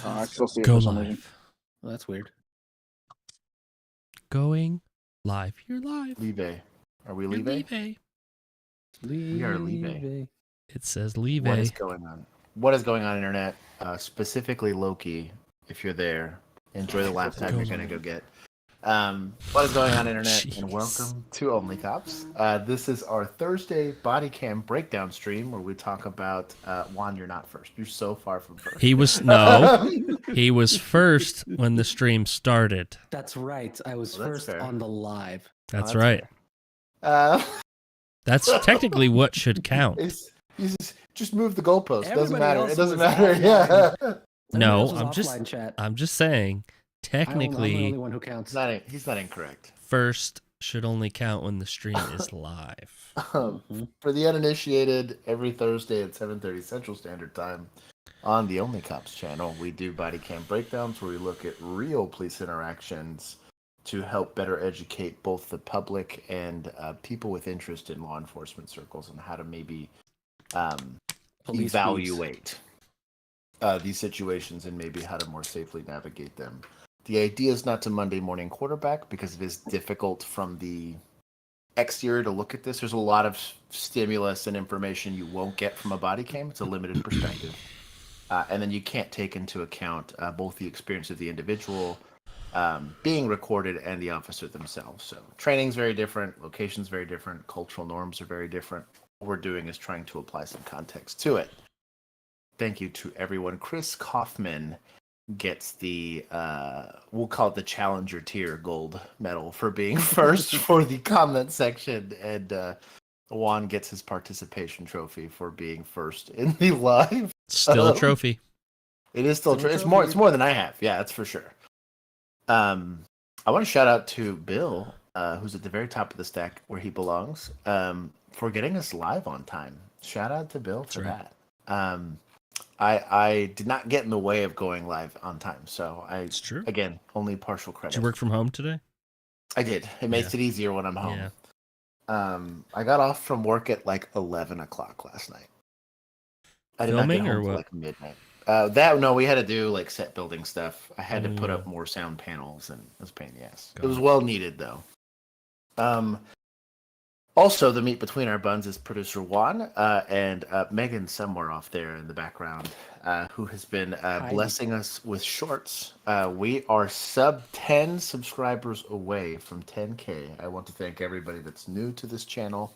I still see it Go for some reason. live. Well, that's weird. Going live. You're live. Leve. Are we You're Leve? Leve. We are Leve. It says Leve. What is going on? What is going on, Internet? Specifically, Loki, if you're there, enjoy the laptop you're going to go get. What is going on, Internet? Jeez. And welcome to OnlyCops. This is our Thursday Bodycam breakdown stream where we talk about... Juan, you're not first. You're so far from first. He was... No. He was first when the stream started. That's right. I was Well, that's first fair. on the live. That's Oh, right. fair. That's technically what should count. Just move the goalpost. Doesn't Everybody matter. else It doesn't was matter. offline. Yeah. No, Everybody else was I'm offline chat. I'm just saying, I'm the technically, only one who counts. He's not incorrect. first should only count when the stream is live. For the uninitiated, every Thursday at 7:30 Central Standard Time on the OnlyCops channel, we do body cam breakdowns where we look at real police interactions to help better educate both the public and people with interest in law enforcement circles on how to maybe Police evaluate these situations and maybe how to more safely navigate them. The idea is not to Monday morning quarterback because it is difficult from the exterior to look at this. There's a lot of stimulus and information you won't get from a body cam. It's a limited perspective. And then you can't take into account both the experience of the individual being recorded and the officer themselves. So training's very different, location's very different, cultural norms are very different. What we're doing is trying to apply some context to it. Thank you to everyone. Chris Kaufman gets the we'll call it the Challenger tier gold medal for being first for the comment section, and Juan gets his participation trophy for being first in the live. Still a trophy. It is still Still a it's trophy. more than I have. Yeah, that's for sure. I want to shout out to Bill, who's at the very top of the stack where he belongs, for getting us live on time. Shout out to Bill for That's that. I did not get in the way of going live on time, so It's true. again, only partial credit. Did you work from home today? I did. It makes it easier when I'm home. Yeah. I got off from work at like 11 o'clock last night. I did Filming not get or home till what? like midnight. No, we had to do like set building stuff. I had to put up more sound panels, and it was a pain in the ass. Got It was it. well needed though. Also, the meat between our buns is producer Juan and Megan somewhere off there in the background, who has been blessing us with shorts. We are sub 10 subscribers away from 10K. I want to thank everybody that's new to this channel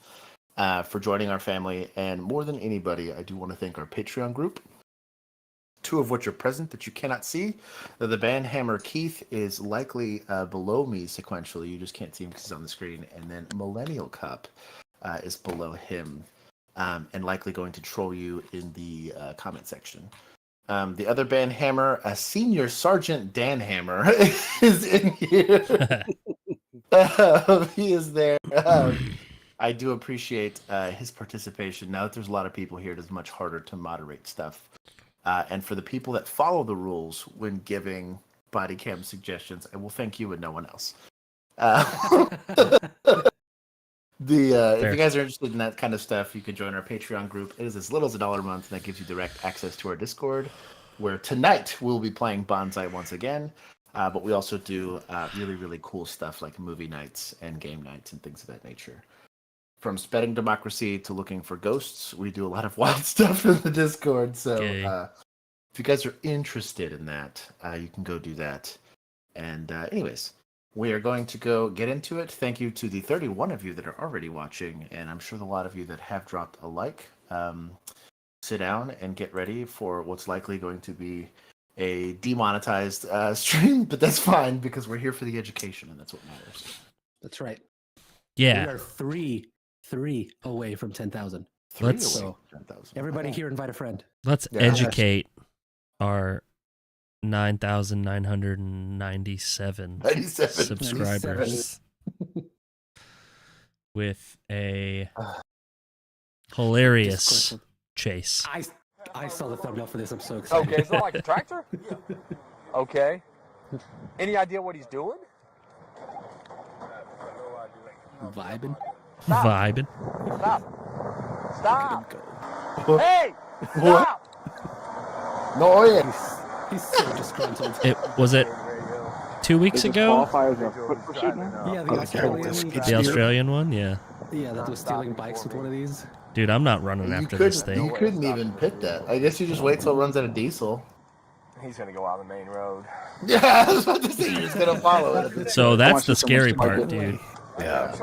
for joining our family. And more than anybody, I do want to thank our Patreon group, two of which are present that you cannot see. The band Hammer Keith is likely below me sequentially. You just can't see him because he's on the screen. And then Millennial Cup is below him and likely going to troll you in the comment section. The other band Hammer, Senior Sergeant Dan Hammer, is in here. He is there. I do appreciate his participation. Now that there's a lot of people here, it is much harder to moderate stuff. And for the people that follow the rules when giving body cam suggestions, I will thank you and no one else. If you guys are interested in that kind of stuff, you can join our Patreon group. It is as little as $1 a month, and that gives you direct access to our Discord, where tonight we'll be playing Bonsai once again. But we also do really, really cool stuff like movie nights and game nights and things of that nature. From spreading democracy to looking for ghosts, we do a lot of wild stuff in the Discord. So Okay. if you guys are interested in that, you can go do that. And anyways, we are going to go get into it. Thank you to the 31 of you that are already watching, and I'm sure a lot of you that have dropped a like. Sit down and get ready for what's likely going to be a demonetized stream, but that's fine because we're here for the education, and that's what matters. That's right. Yeah. We are three away from 10,000. Let's- So, everybody here invite a friend. Let's Yeah. educate our 9,997 97. subscribers with a hilarious Discourse. chase. I saw the thumbnail for this. I'm so excited. Okay, so like a tractor? Okay. Any idea what he's doing? Vibing. Vibing. Stop. Stop. Go. Hey! What? Stop! No, oye. He's so disgruntled. Was it 2 weeks Does this ago? qualify as a foot pursuit now? Yeah, the Australian. The Australian one, yeah. Yeah, that was stealing bikes with one of these. Dude, I'm not running You after this couldn't, you thing. couldn't even pit that. I guess you just wait till it runs out of diesel. He's gonna go out the main road. Yeah, I was about to say you're just gonna follow it. So that's the Someone scary spike part, it. dude. Yeah.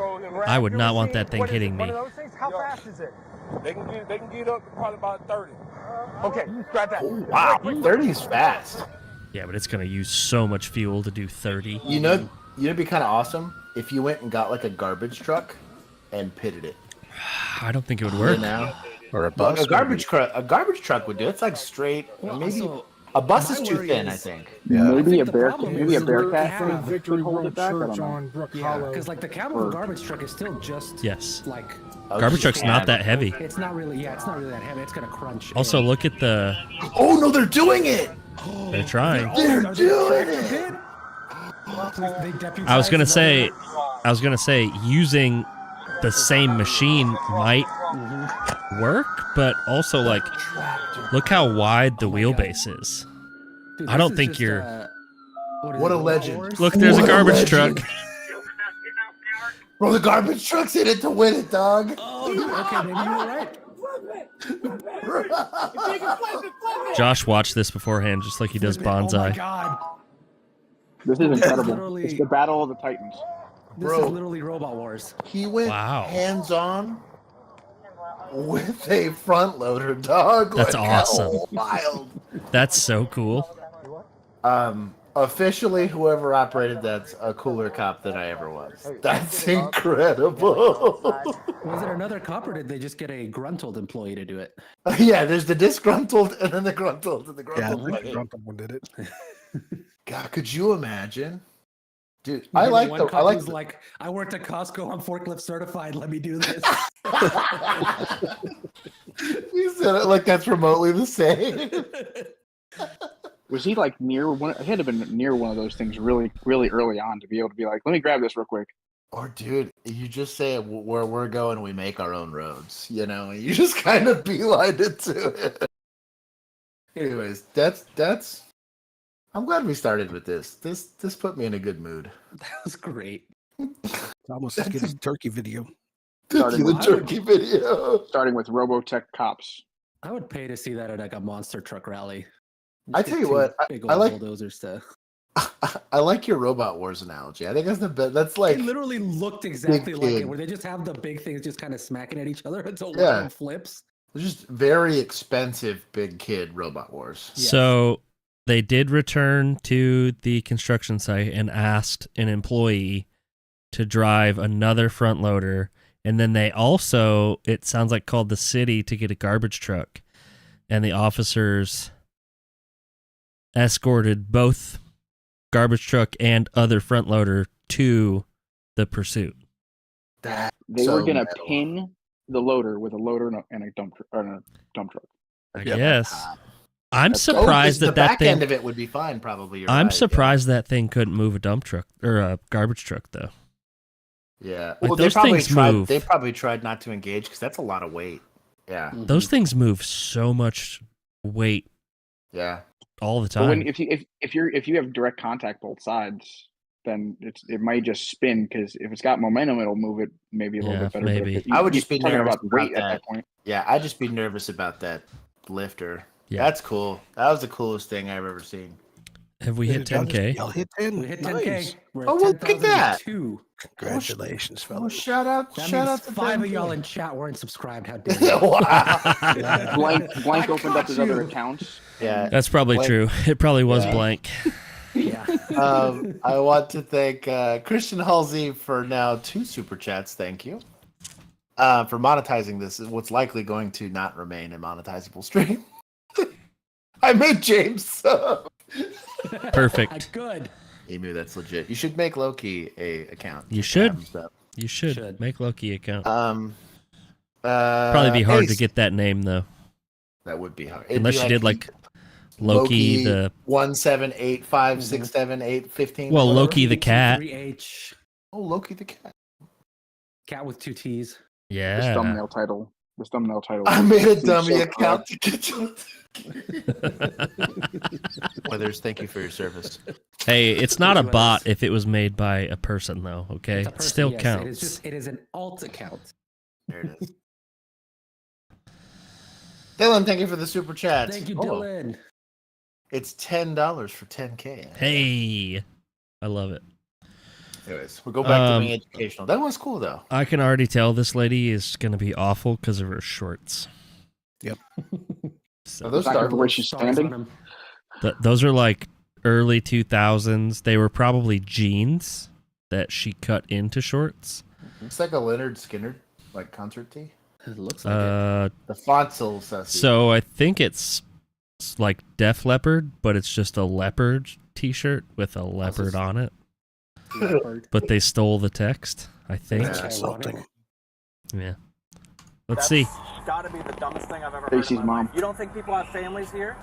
I would not want that thing hitting me. One of those things? How fast is it? They can get up to probably about 30. Okay, grab that. Oh, wow, 30 is fast. Yeah, but it's gonna use so much fuel to do 30. You know, it'd be kind of awesome if you went and got like a garbage truck and pitted it. I don't think it would work. You know? Or a bus. A garbage truck would do it. It's like straight. Well, Maybe also, a bus is my too worry thin. is- I think. Yeah. Maybe a the bear, problem maybe a is bearcat we're- could hold it back. I don't know. on Brook Yeah, Hollow. because like the cab of a garbage truck is still just Yes. like Garbage truck's not that heavy. it's not really it's not really that heavy. It's gonna crunch. Also, look at the. Oh no, they're doing it. They're trying. They're doing it. I was gonna say, using the same machine might work, but also like, look how wide the wheelbase is. Dude, I don't this is think just, you're- What a legend. Wars? Look, there's a What a garbage legend. truck. Bro, the garbage truck's in it to win it, dog. Oh, okay, maybe you were right. Josh watched this beforehand, just like he does Oh my bonsai. god, This is incredible. literally- It's the battle of the Titans. this Bro. is literally Robot Wars. He went Wow. hands-on with a front loader, dog. That's Like, awesome. how wild. That's so cool. Officially, whoever operated that's a cooler cop than I ever was. That's incredible. Was it another cop or did they just get a gruntled employee to do it? Yeah, there's the disgruntled and then the gruntled and the Yeah, gruntled. the Grumpy one did it. God, could you imagine? Dude, I like One the cop I like who's the, like, I worked at Costco, I'm forklift certified, let me do this. you said it like that's remotely the same. Was he like near one? He had to have been near one of those things really, really early on to be able to be like, let me grab this real quick. Or dude, you just say where we're going, we make our own roads. You know, you just kind of beeline it to it. Anyways, that's. I'm glad we started with this. This put me in a good mood. That was great. It's almost as good as a turkey video. Started The with- turkey video. Starting with Robotech cops. I would pay to see that at like a monster truck rally. I Just tell get you two what, big I old like- bulldozers to. I like your Robot Wars analogy. I think that's the best. That's like They literally looked exactly like kid. it, where they just have the big things just kind of smacking at each other until one Yeah. of them flips. they're just very expensive big kid Robot Wars. Yes. So they did return to the construction site and asked an employee to drive another front loader. And then they also, it sounds like, called the city to get a garbage truck. And the officers escorted both garbage truck and other front loader to the pursuit. That They so were gonna metal. pin the loader with a loader and a dump truck. I Yeah. guess. I'm Oh, surprised the that back thing. end of it would be fine. Probably. You're I'm right, surprised that thing couldn't move a dump truck or a garbage truck, though. Yeah. Like, Well, they those probably things tried. move. They probably tried not to engage because that's a lot of weight. Yeah. Mhm. Those things move so much weight Yeah. all the But time. when if you have direct contact both sides, then it might just spin because if it's got momentum, it'll move it maybe a little Yeah, bit better. but maybe. if you- I would you're just be talking nervous about weight about at that. that point. Yeah. I'd just be nervous about that lifter. Yeah. That's cool. That was the coolest thing I've ever seen. Have we hit 10K? Y'all hit 10. We hit Nice. 10K. We're Oh, at well, look at that. 10,002. Congratulations, Oh, fellas. shout out! That shout means out to 5 of them. y'all in chat weren't subscribed. How dare you? Wow. Blank I opened got up his other you. accounts. Yeah. That's probably Blank. true. It probably was Yeah. blank. Yeah. I want to thank Christian Halsey for now 2 super chats. Thank you for monetizing this. What's likely going to not remain a monetizable stream. I made James sub. Perfect. Good. Emu, that's legit. You should make Loki a account. You Just should. have him sub. You should Should. make Loki account. Probably Probably be hard to get that name though, That would be hard. It'd unless be you did like Loki the 178567815. well Loki the cat. 3H. Oh, Loki the cat. Cat with 2 T's. This Yeah. thumbnail title. This thumbnail title. I made a seems dummy so account to get you. Withers, thank you for your service. Hey, it's not a Withers. bot if it was made by a person, though. Okay, It's a it person, still yes, counts. It is an alt account. There it is. Dylan, thank you for the super chat. Thank you, Oh, Dylan. it's $10 for 10K. Hey, I love it. Anyways, we'll go back to being educational. That was cool, though. I can already tell this lady is going to be awful because of her shorts. Yep. Are those Back dark to the way she's Stars on standing. him. Those are like early 2000s. They were probably jeans that she cut into shorts. It's like a Leonard Skinner like concert tee. It looks like it. The font's a little sassy. So I think it's like Def Leppard, but it's just a leopard t-shirt with a leopard on it. Leopard. But they stole the text, I think. That's Okay. insulting. Yeah. Let's see. Gotta be the dumbest thing I've ever heard Stacey's in my mom. life. You don't think people have families here?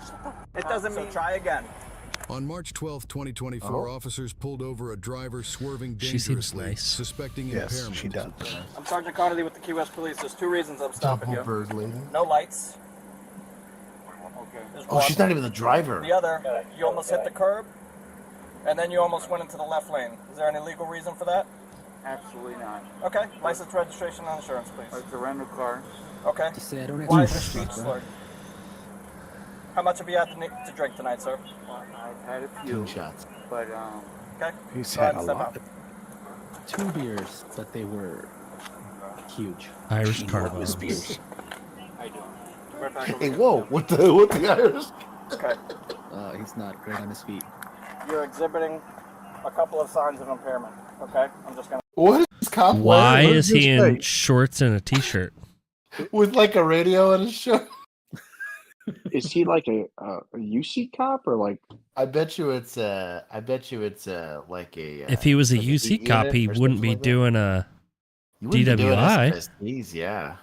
It doesn't mean. Try again. On March 12, 2024, officers pulled over a driver swerving She seems dangerously, nice. suspecting Yes, impairment. she does. I'm Sergeant Connolly with the Key West Police. There's two reasons I'm stopping Double you. bird lady. No lights. Okay. There's Oh, one. she's not even the driver. The other, you almost hit the curb, and then you almost went into the left lane. Is there any legal reason for that? Absolutely not. Okay. License, registration, and insurance, please. It's a rental car. Okay. Just say I don't Why is have your speech bro. slurred? How much have you had to drink tonight, sir? Well, I've had a few, 2 shots. but Okay. He's Go ahead had and a step lot. out. 2 beers, but they were huge. Irish Carbo. His beers. I do. Right back over Hey, here. whoa! What the Irish? Okay. He's not great on his feet. You're exhibiting a couple of signs of impairment. Okay. I'm just gonna. What is this cop Why wearing? What is does he this in shorts and a t-shirt? say? With like a radio in his shirt? Is he like a UC cop or like? I bet you it's like a. If he was a like UC E cop, unit he or wouldn't something be like that? doing a. You wouldn't be doing DWI. SFSDs, yeah.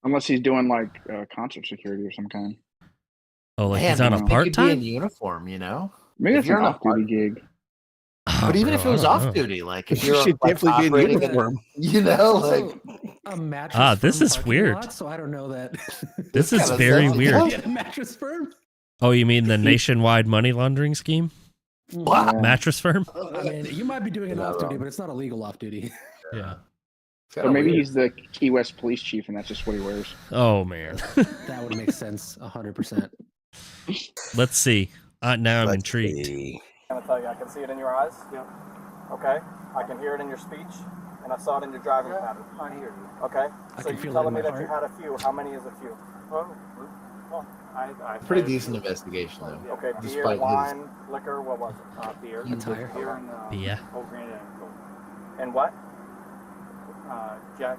Unless he's doing like concert security or some kind. Oh, like Man, he's on you'd a think part you'd be in time. uniform, you know. Maybe If it's you're an on a off-duty gig. But even if it was off duty, like if You you're should like, definitely be in operating uniform. you know, like Also, a mattress this firm is parking weird. lot, so I don't know that. This is kinda very sounds- weird. Get a mattress firm? Oh, you mean the nationwide money laundering scheme? What? Mattress firm? I mean, you might be doing an off duty, but it's not a legal off duty. Yeah. Or maybe he's the Key West police chief and that's just what he wears. Oh man. That would make sense 100%. Let's see. Now I'm Let's intrigued. see. I'm gonna tell you, I can see it in your eyes. Yeah. Okay. I can hear it in your speech, and I saw it in your driving pattern. I hear you. Okay. I So can you're feel it telling in me my that you had a few. How many is a few? Well, I've pretty had a decent few. investigation though. Okay. Beer, Despite his- wine, liquor. What was it? Beer. Attire. Beer and Beer. Old Granddad and Coke. And what? Jack,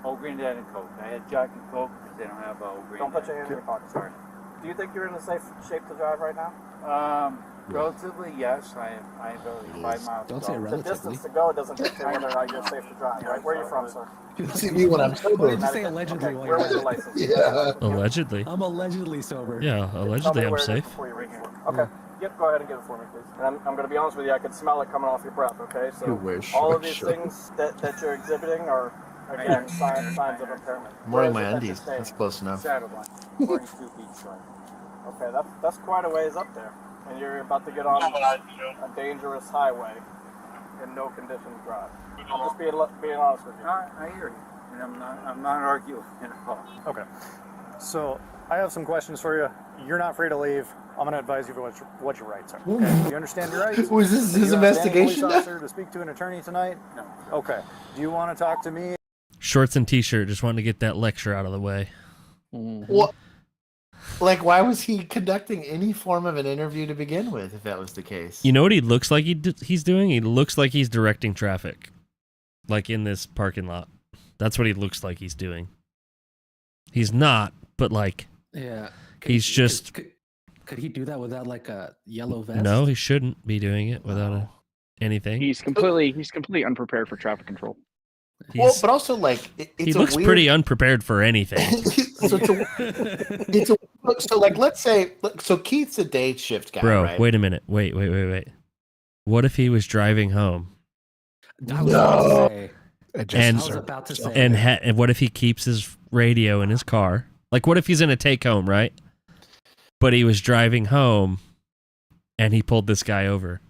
Old Granddad and Coke. I had Jack and Coke because they don't have Old Granddad. Don't put your hand in your pocket. Sorry. Do you think you're in a safe shape to drive right now? Relatively, yes. I have only 5 miles. Don't to say go. The relatively. distance to go doesn't dictate whether or not you're safe to drive. Right? Where are you from, sir? See me when I'm Why sober. did you say allegedly? Okay. While Where you're was your there? license? Yeah. Allegedly. I'm allegedly sober. Yeah, Tell me allegedly I'm where it is safe. before you reach for it. Okay. Yep, go ahead and get it for me, please. And I'm going to be honest with you, I can smell it coming off your breath, okay? You So wear all short of these shorts. things that you're exhibiting are, again, signs of impairment. I'm wearing Where my is it that you're undies. staying? That's close enough. Saddleback. 42 Beach Road. Okay, that's quite a ways up there. And you're about to get on a dangerous highway in no condition to drive. I'm just being honest with you. I hear you. And I'm not arguing at all. Okay. So I have some questions for you. You're not free to leave. I'm going to advise you what your rights are. Okay? You understand your rights? Was this Do his you have any investigation? police officer to speak to an attorney tonight? No. Okay. Do you want to talk to me? Shorts and t-shirt. Just wanted to get that lecture out of the way. What? Like, why was he conducting any form of an interview to begin with, if that was the case? You know what he looks like he's doing? He looks like he's directing traffic. Like in this parking lot. That's what he looks like he's doing. He's not, but like... Yeah. He's just... Could he do that without like a yellow vest? No, he shouldn't be doing it without anything. He's completely unprepared for traffic control. Well, but also, like, it's he a looks weird... pretty unprepared for anything. so like, let's say, so Keith's a day shift guy, Bro, right? wait a minute. Wait. What if he was driving home? I was about to say. And- I was about to say. And what if he keeps his radio in his car? Like, what if he's in a take home, right? but he was driving home, and he pulled this guy over.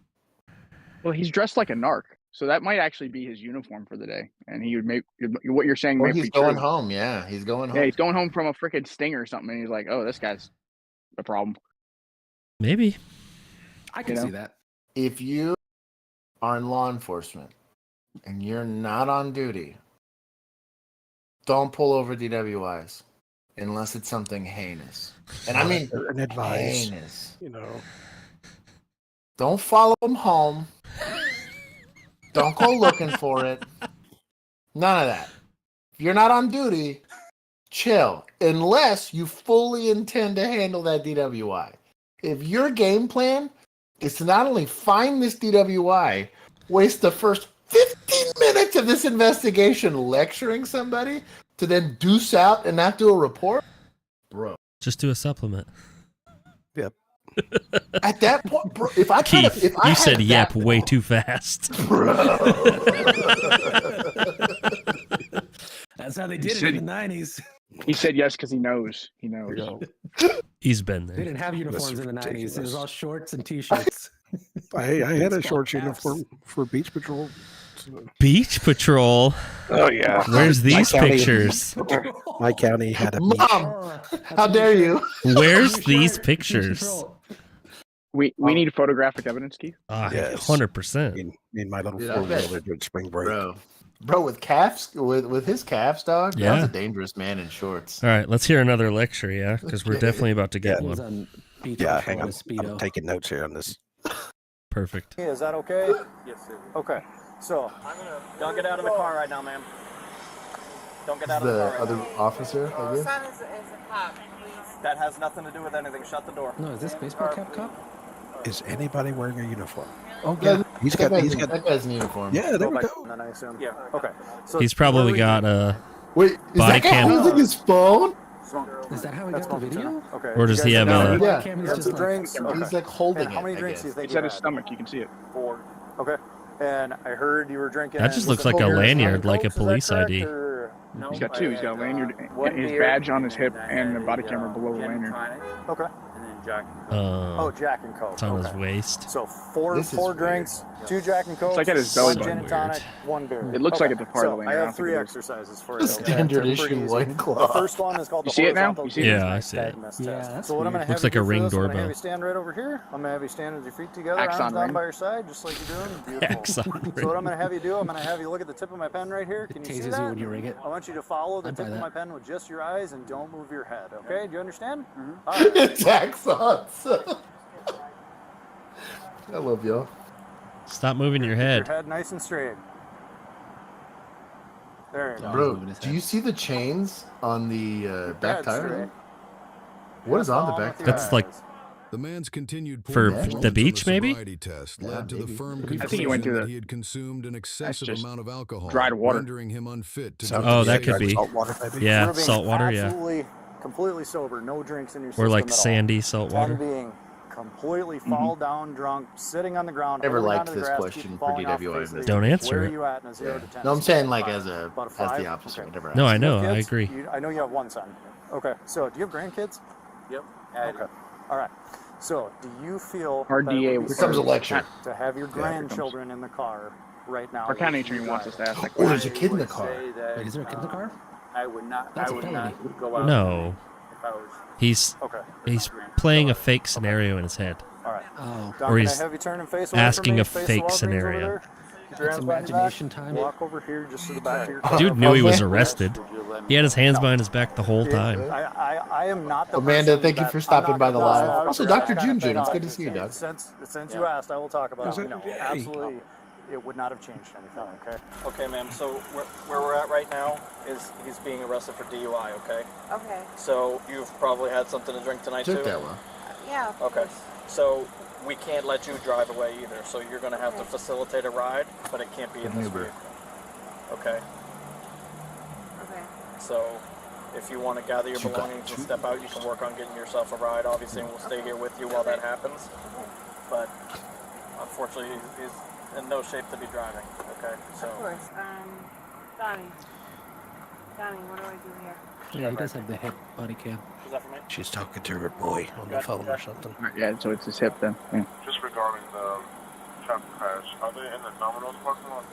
Well, he's dressed like a narc, so that might actually be his uniform for the day. And he would make what you're saying. Or might he's be going true. home. Yeah, he's going home. Yeah, he's going home from a freaking sting or something, and he's like, "Oh, this guy's a problem." Maybe. I can see that. If you are in law enforcement and you're not on duty, don't pull over DWIs unless it's something heinous. And I mean an advice. heinous. You know. Don't follow them home. Don't go looking for it. None of that. If you're not on duty, chill. Unless you fully intend to handle that DWI. If your game plan is to not only find this DWI, waste the first 15 minutes of this investigation lecturing somebody, to then deuce out and not do a report, bro. Just do a supplement. Yep. At that point, bro, if I try Keith, to, if I you had said that yep way too fast. bro. That's how they did it in the 90s. He said yes because he knows. He knows. He's been They there. didn't have uniforms in the 90s. It was ridiculous. all shorts and t-shirts. I had a It's short called uniform for beach patrol. So- Beach Patrol. Oh yeah. Where's these county- pictures? My county had a beach. Mom, how dare you? Where's these pictures? We need photographic evidence, Keith. Yes. 100%. Me and my little Dude, I bet. 4-wheeler during spring break. Bro, with calves, with his calves, dog. Yeah. That's a dangerous man in shorts. All right, let's hear another lecture, yeah? Because we're definitely about to get Yeah. one. Yeah, hang on. I'm taking notes here on this. Perfect. Is that okay? Yes, sir. Okay. So, Don't get out of the car right now, ma'am. Don't get out of the The car right other now. officer, I guess. Son is a cop, please. That has nothing to do with anything. Shut the door. No, is this baseball cap cop? Is anybody wearing a uniform? Oh Yeah, yeah. He's got that guy's in uniform. Yeah, there we go. then I assume. Yeah. Okay. So He's probably got a Wait, is Body that guy cam. using his phone? Is that how we got the video? Okay. Or does he have a- Yeah. He's just drinks. Okay. He's like holding And how many it, I drinks do you guess. think It's you at his had? stomach. You can see it. 4. Okay. And I heard you were drinking. That just was looks it like a full beers and lanyard, like a Cokes, is that police correct, ID. or- No, He's got two. He's got a lanyard, one his beer, badge on his hip, I and the had body a, camera below the gin lanyard. tonic, Okay. and then Jack. Oh, Jack and Coke. it's on Okay. his waist. So four This is drinks, 2 Jack and Cokes, like at his belly 1 gin button. and tonic, 1 beer. It looks like it's a part so of the I lanyard. have 3 don't think it exercises for you. okay? Standard They're pretty issue easy. loincloth. The first one is called You the see it now? horizontal You see it? Yeah, I see it. diagonus Yeah, test. that's So what I'm weird. going to Looks have like you a do for ring this, I'm gonna doorbell. have you stand right over here. I'm going to have you stand with your feet together, Axon arms down ring. by your side, just like you're doing. Beautiful. Axon So ring. what I'm going to have you do, I'm going to have you look at the tip of my pen right here. Can you see tases you that? when you ring it. I want you to follow the I'd buy tip of that. my pen with just your eyes and don't move your head. Okay? Do you understand? Mm-hmm. All right. It's Axons. I love y'all. Stop moving your Keep head. Your head nice and straight. There you go. Bro, do you see the chains on the back Head tire? straight. What is on the Follow back with tire? your That's like eyes. The man's continued For poor performance the on beach, maybe? sobriety test led to the maybe. firm I think he went conclusion to that the- he had consumed an excessive just amount of alcohol, dried water. rendering him unfit to Sounds Oh, do that the could safety. be. Salt water, maybe. Yeah, You're being salt water, yeah. absolutely, completely sober, no drinks in your system Or like at all. sandy salt 10 water. being completely fall down drunk, sitting on the ground. Never holding liked onto the this grass, question keep for falling off the DWI face of the Don't earth. answer Where it. are you at in a 0 to 10? No, I'm saying like as a About a as 5? the opposite. Okay. I never No, asked. I know. Do you I have kids? agree. I know you have 1 son. Okay, so do you have grandkids? Yep. Okay. All right. So, do you feel Our that it DA would be Here comes a safe lecture. to have your here it comes. grandchildren in the car right now? Our county as you attorney wants us drive? to ask that Oh, question. there's a kid in the would car. say that, Wait, is there a kid in the car? I would not. That's I a would felony. not go out. No. If I was. He's Okay. playing a fake scenario in his head. All right. Oh, Doc, Or can he's I have you turn and face away asking from me, a face the fake Walgreens over scenario. there? Keep your It's hands behind your back. imagination time. Walk over here just to the back of your car. Dude knew he was Okay. arrested. Would you let me He had his hands No. behind his back the whole time. I am not the Amanda, person thank you that- for I'm stopping not by the gonna live. talk Also, about Dr. that kind of June, thing. it's good to see you, Doc. Since you asked, I will talk about it. No, Hey. absolutely, it would not have changed anything. Okay. Okay, ma'am. So where we're at right now is he's being arrested for DUI. Okay. Okay. So you've probably had something to drink tonight Took too. that one. Yeah. Of Okay. course. So we can't let you drive away either. So you're going to have to facilitate a ride, but it can't be in this Uber. vehicle. Okay. Okay. So if you want to gather your You got belongings and two. step out, you can work on getting yourself a ride. Obviously, and we'll stay here with you while that happens. But unfortunately, he's in no shape to be driving. Okay. So Of course. Donnie. Johnny, what do I do here? Yeah, he does have the hip body cam. Is that for me? She's talking to her boy on the phone or something. Yeah, so it's his hip then. Yeah. Just regarding the traffic crash, are they in the Domino's parking lot?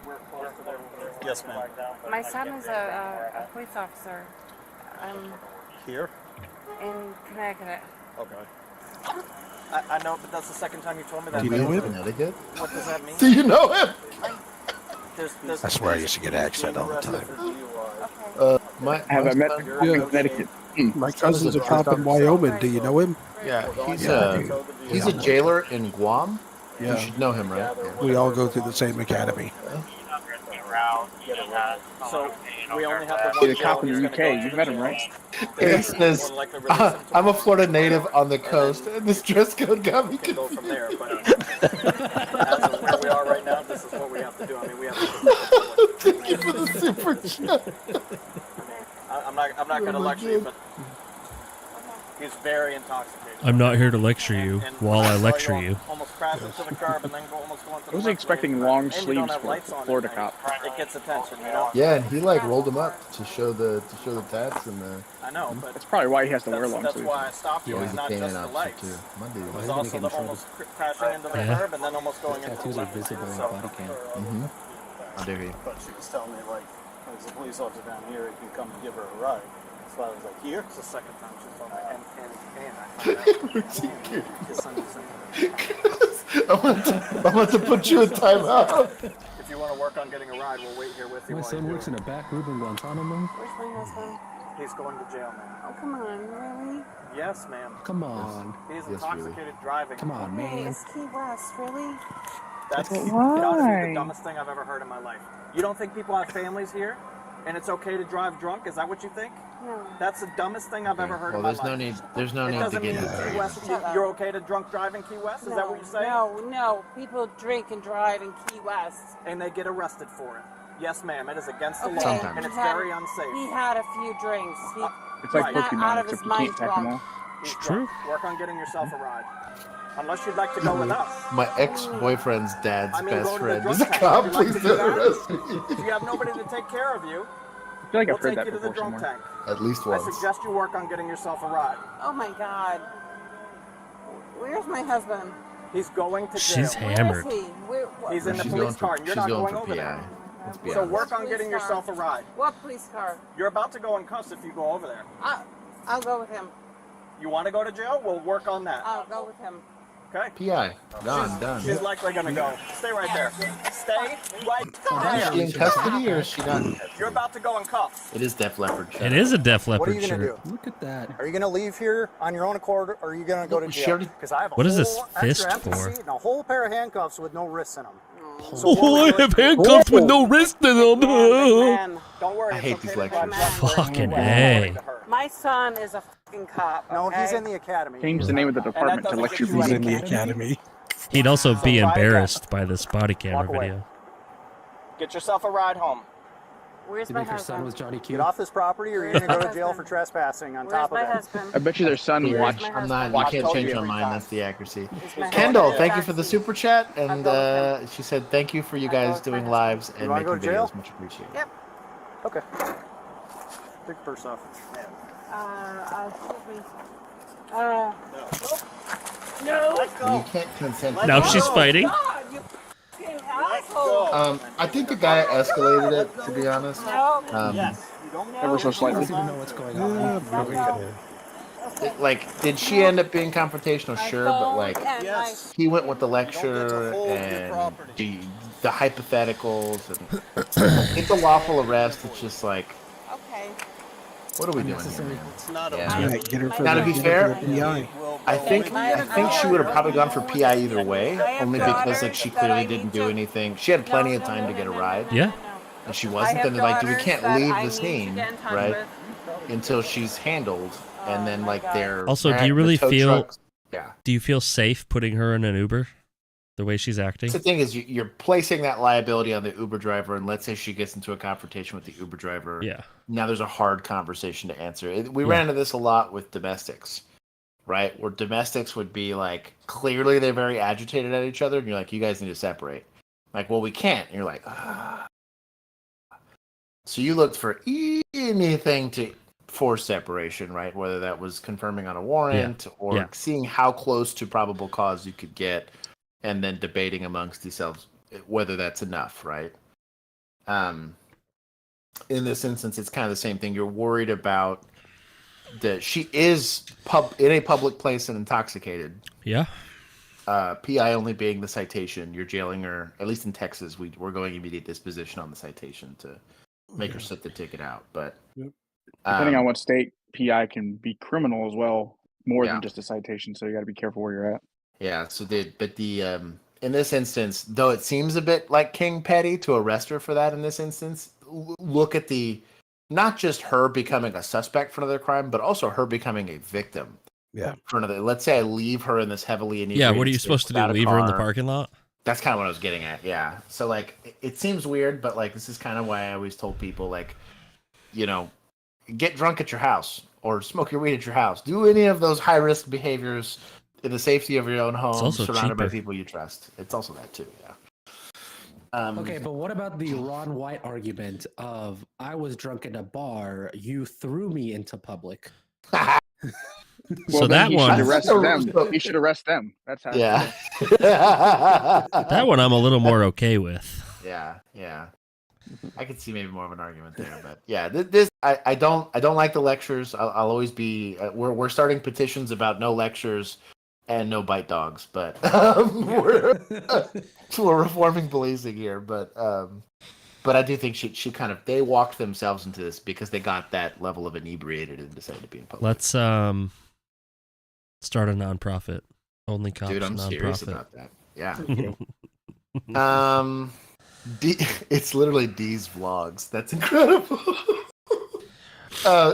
We're close to there. Yes, ma'am. My son is a police officer. Here? In Connecticut. Okay. I know, but that's the second time you told me that. Do you know him? Connecticut? What does that mean? Do you know him? I swear I used to get accent all the time. My Have I met husband- him in Connecticut? My cousin's a cop in Wyoming. Do you know him? Yeah, he's a jailer in Guam. You Yeah. should know him, right? We all go through the same academy. So we only have the He's one a cop in the jail UK. You've met him, right? He says, I'm a Florida native on the coast, and this dress code got me go confused. from there, but as of where we are right now, this is what we have to do. I mean, we have to. Thank you for the super chat. I'm not going to lecture you, but he's very intoxicated. I'm not here to lecture you And while I saw lecture you. Almost crash into the curb and then almost go into the I was left expecting lane, long and you don't sleeves have for lights on Florida at cop. night. It gets attention, you know. Yeah, and he like rolled him up to show the tats and the. I know, but That's probably why he has to wear long that's sleeves. why I stopped you. Yeah, It's he's a not canine just the officer lights. too. Monday. It was Why also did the he get in almost crashing into the Yeah. curb and then almost going into Tattoos the are left visible lane. on body cam. Mm-hmm. How dare he? But she was telling me, like, there's a police officer down here, he can come and give her a ride. So I was like, here? It's the second time she's told me, and I found out. His son was saying, I'm going to put you in timeout. if you want to work on getting a ride, we'll wait here with you. My while son you do works it. in a back room in Guantanamo. Where's my husband? He's going to jail, man. Oh, come on, really? Yes, ma'am. Come on. He's Yes, intoxicated driving. Come on, Hey, man. it's Key West, really? That's But gotta be why? the dumbest thing I've ever heard in my life. You don't think people have families here, and it's okay to drive drunk? Is that what you think? No. That's the dumbest thing I've ever heard Well, in my there's life. no It need to doesn't get mean into Key that. West, you're okay to drunk drive in Key West? Is that what you're saying? No. People drink and drive in Key West. And they get arrested for it. Yes, ma'am. It is against the Okay, law, Sometimes. and it's he had- very unsafe. He had a few drinks. It's like Right. Not out Pokemon, of his except you mind can't pack them drunk. all. He's It's drunk. Work on getting yourself a ride. Unless you'd like to go with us. My ex-boyfriend's dad's I mean, best go to the friend drunk is a tank. cop. Would you like Please to do don't that? arrest me. If you have nobody to take care of you, I feel like we'll I've heard take that you to the before drunk somewhere. tank. At least I once. suggest you work on getting yourself a ride. Oh my God. Where's my husband? He's going to jail. She's hammered. Where is he? He's in the She's police going car, for and you're she's not going going for over PI. there. Let's be So honest. work on Police getting car. yourself a ride. What police car? You're about to go in cuffs if you go over there. I'll go with him. You want to go to jail? We'll work on that. I'll go with him. Okay? PI. Done. She's likely gonna go. Stay right there. Stay right Is she there. in custody or is she not? You're about to go in cuffs. It is Def Leppard. It is a Def What are Leppard you going to shirt. do? Look at that. Are you going to leave here on your own accord, or are you going to go to She jail? already- Because I have a What is this whole fist extra empty for? seat and a whole pair of handcuffs with no wrists in them. Oh, I have handcuffs with no wrist in them. Man, Don't worry. I it's hate okay these to lectures. drive drunk. Fucking We're A. going to her. my son is a fucking cop. No, okay? he's in the academy. Change the name of the department to doesn't lecture get you He's me. in the academy. He'd also be try again. embarrassed by this body camera Walk away. video. Get yourself a ride home. Where's You my think your son husband? was Johnny Q? Get off this property, or you're going to go to jail for trespassing on Where's top of my that. husband? I bet you their son Where's watched. my I'm not. husband? You can't told change you my every mind. time. That's the accuracy. Where's my Kendall, husband? thank you for the super chat, and I'll go she said thank you for you I'll go guys with my doing husband. lives and You wanna making go to jail? videos. Much appreciated. Yep. Okay. Take your purse off. Excuse me. You can't consent. Now she's fighting. God, you fucking asshole. I think the guy escalated it. To be honest. No. Ever so He slightly. doesn't even know what's going on. Like, did she end up being confrontational? Sure, but like, Yes. he went with the lecture and the hypotheticals, and it's a lawful arrest. It's just like, Okay. what are we doing here? Unnecessary. Man? It's not a Yeah. Yeah, get her for Now, to the, be get fair, her for the PI. I think she would have probably gone for PI either way, only because like she clearly didn't do anything. She had plenty of time to get a ride, Yeah. and she wasn't. Then they're like, we can't leave the scene, right, until she's handled, and then like they're Also, do you really the tow feel- trucks- Yeah. Do you feel safe putting her in an Uber? The way she's acting? The thing is, you're placing that liability on the Uber driver, and let's say she gets into a confrontation with the Uber driver. Yeah. Now there's a hard conversation to answer. We ran into this a lot with domestics, right? Where domestics would be like, clearly they're very agitated at each other, and you're like, you guys need to separate. Like, well, we can't. And you're like, ah. So you looked for anything to force separation, right? Whether that was confirming on a warrant or seeing how close to probable cause you could get, and then debating amongst yourselves whether that's enough, right? In this instance, it's kind of the same thing. You're worried about that she is in a public place and intoxicated. Yeah. PI only being the citation. You're jailing her, at least in Texas. We're going immediate disposition on the citation to make her sit the ticket out. But depending on what state, PI can be criminal as well, more than just a citation. So you got to be careful where you're at. Yeah. So in this instance, though it seems a bit like King Petty to arrest her for that in this instance, look at not just her becoming a suspect for another crime, but also her becoming a victim. Yeah. For another, let's say I leave her in this heavily inebriated. Yeah, what are you supposed to do? Leave her in the parking lot? That's kind of what I was getting at. Yeah. So like, it seems weird, but like, this is kind of why I always told people, like, get drunk at your house or smoke your weed at your house. Do any of those high risk behaviors in the safety of your own home, surrounded by people you trust. It's also that too. Yeah. Okay, but what about the Ron White argument of I was drunk at a bar, you threw me into public? So that one, he should arrest them. That's how. Yeah. That one I'm a little more okay with. Yeah. I could see maybe more of an argument there, but yeah, this I don't like the lectures. I'll always be. We're starting petitions about no lectures and no bite dogs, but we're reforming policing here. But I do think she kind of they walked themselves into this because they got that level of inebriated and decided to be in public. Let's start a nonprofit. OnlyCops. Dude, I'm nonprofit. serious about that. Yeah. It's literally D's vlogs. That's incredible.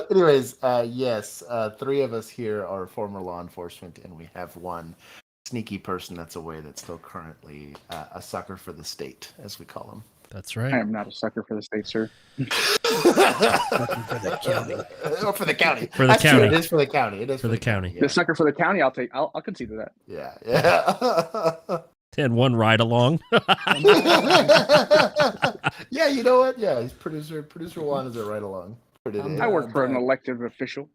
Anyways, yes, 3 of us here are former law enforcement, and we have one sneaky person that's away that's still currently a sucker for the state, as we call him. That's right. I am not a sucker for the state, sir. For the county. For the county. For the county. It is for the county. It is for the county. The sucker for the county, I'll concede to that. Yeah. And one ride along. Yeah, you know what? Yeah, he's producer one is a ride along. I work for an elected official.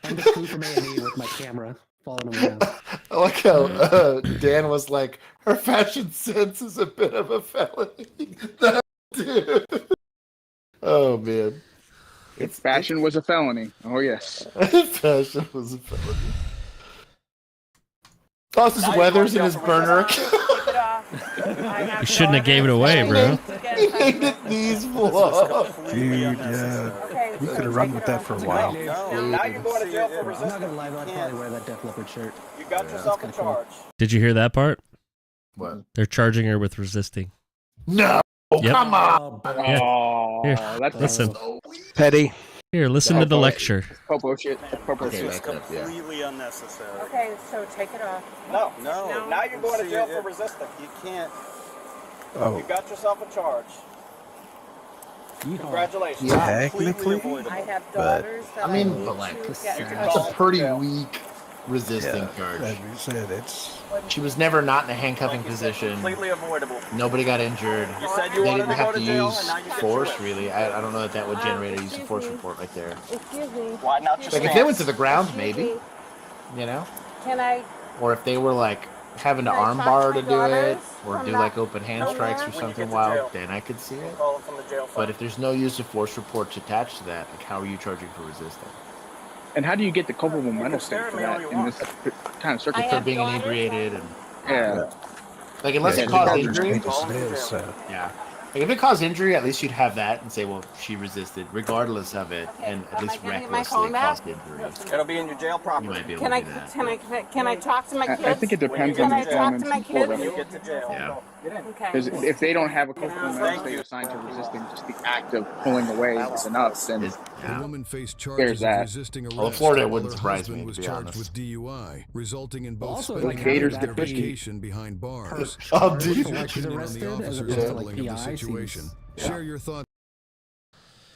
I'm the crew from A&E with my camera following him around. I like how Dan was like, her fashion sense is a bit of a felony. Dude. Oh, man. Fashion was a felony. Oh, yes. Fashion was a felony. Tosses Weathers in his burner. You shouldn't have gave it away, bro. He hated these vlogs. Dude, yeah. We could have run with that for a while. Now you're going to jail for I'm resistance. not gonna lie, I'd probably wear that Def Leppard shirt. You got yourself a charge. Did you hear that part? What? They're charging her with resisting. No! Yep. Come on! Here. Oh, that's Listen. Petty. Here, listen to the lecture. Popo shit. Popo Okay, shit. back up, yeah. Completely unnecessary. Okay, so take it off. No. No. Now you're going to jail for resisting. You can't. You got yourself a charge. Congratulations. Technically, I have daughters that I mean, need but like, to get that's a pretty weak resisting yeah, charge. as you said, it's She was never not in a handcuffing position. Completely avoidable. Nobody got injured. You said you They wanted didn't to go have to to jail, use and now you get force, to it. really. I don't know that would generate a use of force report right there. Excuse me. Why not just Like, if they went to the ground, maybe, you know? Can I? Or if they were, like, having to Can I arm talk bar to to my do it, daughters or from do, that- like, open hand from strikes or there? something to wild, jail. then I could see it. Call them from the jail phone. But if there's no use of force reports attached to that, like, how are you charging for resisting? And how do you get the culpable mental state for that in this kind of I circumstance? have For being daughters inebriated and... Yeah. Like, unless yeah, it caused it's injury... dangerous as it is, so. Yeah. Like, if it caused injury, at least you'd have that and say, well, she resisted, regardless of it, and at Am least I getting my recklessly phone back? caused injury. It'll be in your jail You property. might be able Can to I? do that. Can I talk to my kids? I think it depends Can on I the talk to my elements for kids? You them. get to jail. Yeah. Okay. Because if they don't have a culpable mental state assigned to resisting, just the act of pulling away is enough, then The woman faced There's charges of that. resisting arrest. Well, Florida while wouldn't her surprise husband me, was to be charged honest. with DUI, resulting in both Also, spending like, time Gators and deficient. vacation behind bars. Oh, dude. Like she's Opinion on the arrested as officer's opposed to like handling of the PI situation. seems Share your thoughts.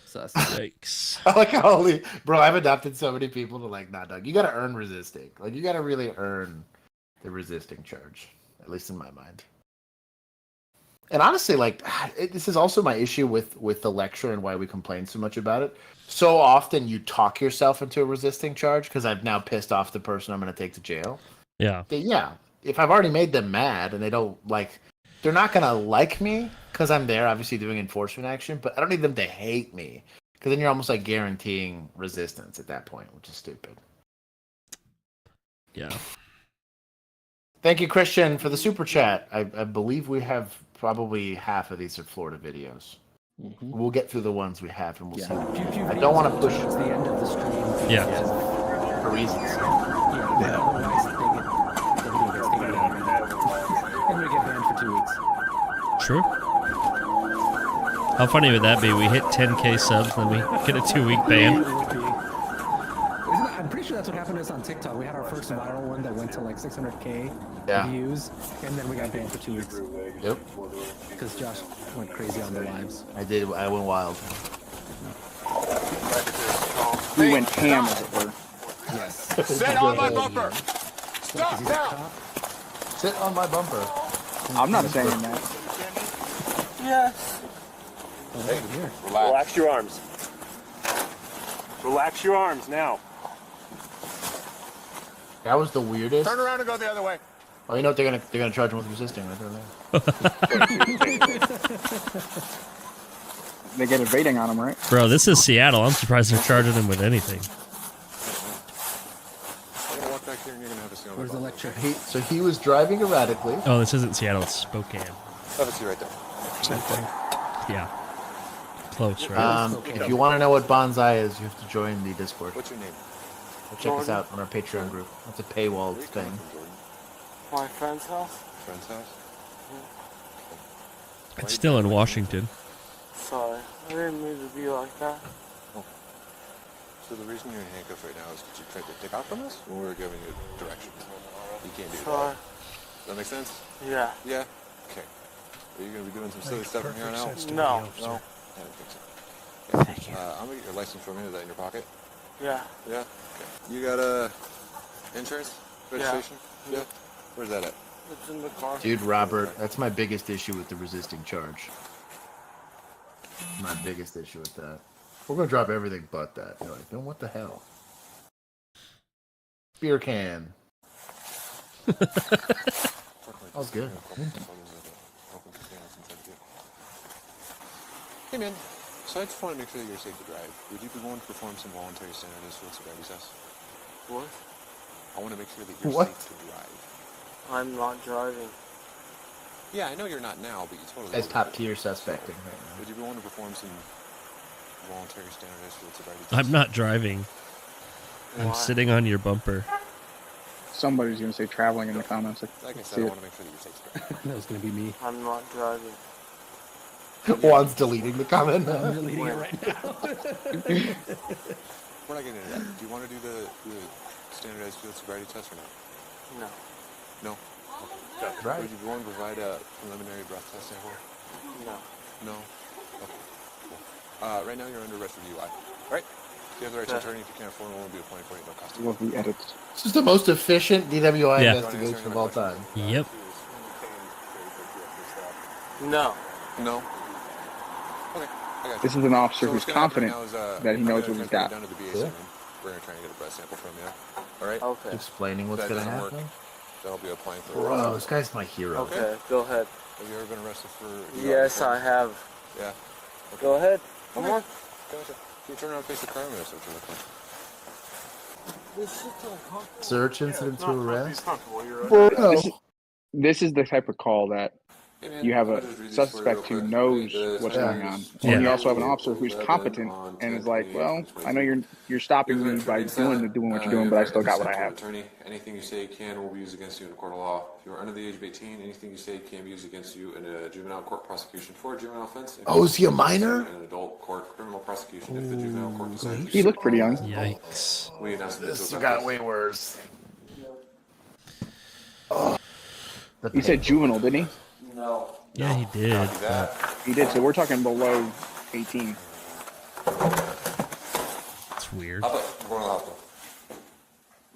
sus. Yikes. I like how only, bro, I've adopted so many people to like, nah, dog. You gotta earn resisting. Like, you gotta really earn the resisting charge, at least in my mind. And honestly, like this is also my issue with the lecture and why we complain so much about it. So often you talk yourself into a resisting charge because I've now pissed off the person I'm going to take to jail. Yeah. Yeah. If I've already made them mad and they don't like, they're not going to like me because I'm there, obviously doing enforcement action. But I don't need them to hate me because then you're almost like guaranteeing resistance at that point, which is stupid. Yeah. Thank you, Christian, for the super chat. I believe we have probably half of these are Florida videos. Mm-hmm. We'll get through the ones we have, and we'll see. Few I don't want to push towards the end of the stream. Yeah. For reasons. Yeah. Otherwise, the video gets taken down. And we get banned for 2 weeks. True. How funny would that be? We hit 10K subs, then we get a 2-week ban. I'm pretty sure that's what happened to us on TikTok. We had our first viral one that went to like 600K views, and then we got banned for 2 weeks. Yep. Because Josh went crazy on the lives. I did. I went wild. We went ham, as it were. Yes. Sit on my bumper. Stop now. Sit on my bumper. I'm not saying that. Yes. Hey, relax your arms. Relax your arms now. That was the weirdest. Turn around and go the other way. Oh, you know what? They're gonna charge him with resisting right there. They get evading on him, right? Bro, this is Seattle. I'm surprised they're charging him with anything. Where's the lecture? So he was driving erratically. Oh, this isn't Seattle. It's Spokane. Have a seat right there. Same thing. Yeah. Close, right? If you want to know what bonsai is, you have to join the Discord. What's your name? Check us out on our Patreon group. It's a paywall thing. My friend's house. Friend's house? It's still in Washington. Sorry, I didn't mean to be like that. Oh. So the reason you're in handcuffs right now is because you tried to take off from us, or we're giving you directions? You can't do Sorry. Does that make sense? Yeah. Yeah? Okay. Are you going to be doing some silly stuff from here on out? No. No? I don't think so. Okay. Thank you. I'm going to get your license from you. Is that in your pocket? Yeah. Yeah? Okay. You got insurance? Registration? Yeah. Where's that at? It's in the car. Dude, Robert, that's my biggest issue with the resisting charge. My biggest issue with that. We're gonna drop everything but that. You're like, then what the hell? Beer can. That was good. Hey man, so I just want to make sure that you're safe to drive. Would you be willing to perform some voluntary standardized field sobriety tests? What? I want to make sure that you're safe to drive. I'm not driving. Yeah, I know you're not now, but you totally As top tier suspecting right now. Would you be willing to perform some voluntary standardized field sobriety tests? I'm not driving. I'm Why? sitting on your bumper. Somebody's gonna say traveling in the comments. Like I said, I want to make sure that you're safe to drive. That was gonna be me. I'm not driving. Juan's deleting the comment. I'm deleting it right now. We're not getting into that. Do you want to do the standardized field sobriety test or not? No. No? Okay. Right. Would you be willing to provide a preliminary breath test sample? No. No? Okay. Cool. Right now you're under arrest for DUI. Right? You have the right to attorney. If you can't afford one, will be appointed for you. No cost. Love the edits. This is the most efficient DWI Yeah. investigation of all time. Yep. No. No? Okay. I got you. This is an officer So who's what's gonna happen confident now is, that he knows I'm what he's gonna got. down to the BAC Yeah. room. We're going to try and get a breath sample from you. All right? Okay. Explaining what's That gonna doesn't happen. work. That'll be applying for Bro, this guy's my hero. Okay, go ahead. Have you ever been arrested for... Yes, I have. Yeah. Go ahead. Come on. Gotcha. You turn around and face the car, I'm going to search you real quick. Search incident to arrest. This is the type of call that Hey, man, you have I'll a just read this for you real suspect who quick. knows The what's charges, going on, Yeah. and you also have an officer who's competent and is like, "Well, I know you're stopping me by doing what you're doing, but I still got what I have." Attorney, anything you say can or will be used against you in a court of law. If you are under the age of 18, anything you say can be used against you in a juvenile court prosecution for a juvenile offense. Oh, is he a minor? In an adult court criminal prosecution if the juvenile court decides. He looked pretty young. Yikes. We announced This got way worse. He said juvenile, didn't he? No. Yeah, he did. He did. So we're talking below 18. It's weird. We're going to the hospital.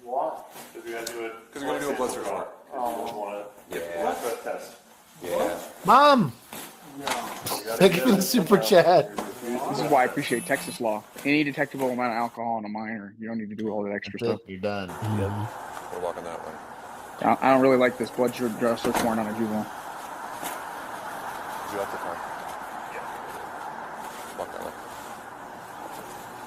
What? Because you're going to do a blood search warrant. Oh. Yeah. Test. Yeah. Mom, Thank you for the super chat. This is why I appreciate Texas law. Any detectable amount of alcohol in a minor, you don't need to do all that extra stuff. You're done. We're walking that way. I don't really like this blood search warrant on a juvenile. You have the car. Yeah. Walk that way.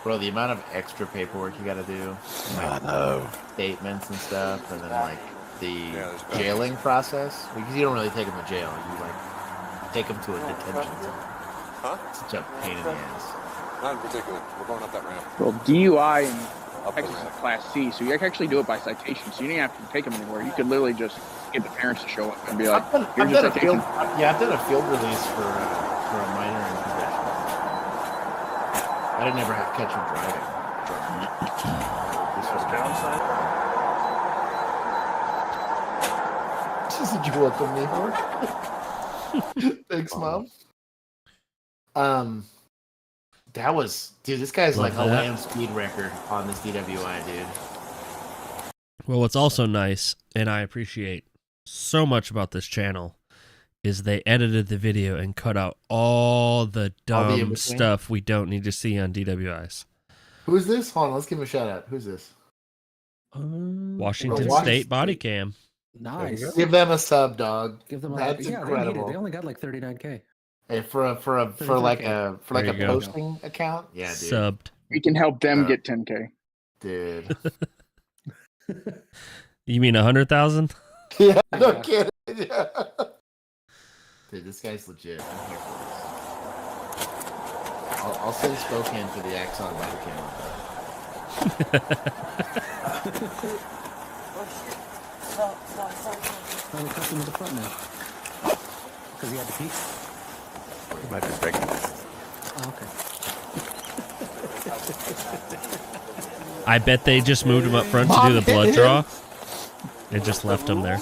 Bro, the amount of extra paperwork you gotta do. I know. Statements and stuff, and then like the jailing process. Because you don't really take them to jail. You like take them to a detention center. Huh? Such a pain in the ass. Not in particular. We're going up that ramp. Well, DUI in Texas is Class C, so you can actually do it by citation. So you don't have to take them anywhere. You could literally just get the parents to show up and be like, "Here's your citation." I've done a field release for a minor in possession. I didn't ever have to catch him driving. This was downside. Did you welcome me for? Thanks, Mom. That was, dude, this guy's like a land speed record on this DWI, dude. Well, what's also nice, and I appreciate so much about this channel, is they edited the video and cut out all the dumb stuff we don't need to see on DWIs. Who's this? Hold on, let's give him a shout out. Who's this? Washington State Bodycam. Nice. Give them a sub, dog. Give them That's incredible. They only got like 39K. Hey, for a posting account, yeah, dude. Subbed. We can help them get 10K, dude. You mean 100,000? Yeah, no kidding. Yeah. Dude, this guy's legit. I'm here for this. I'll send Spokane for the Axon Bodycam. Oh, we cut him in the front now. Because he had to pee. You might be breaking. Oh, okay. I bet they just moved him up front to do the blood draw and just left him there. It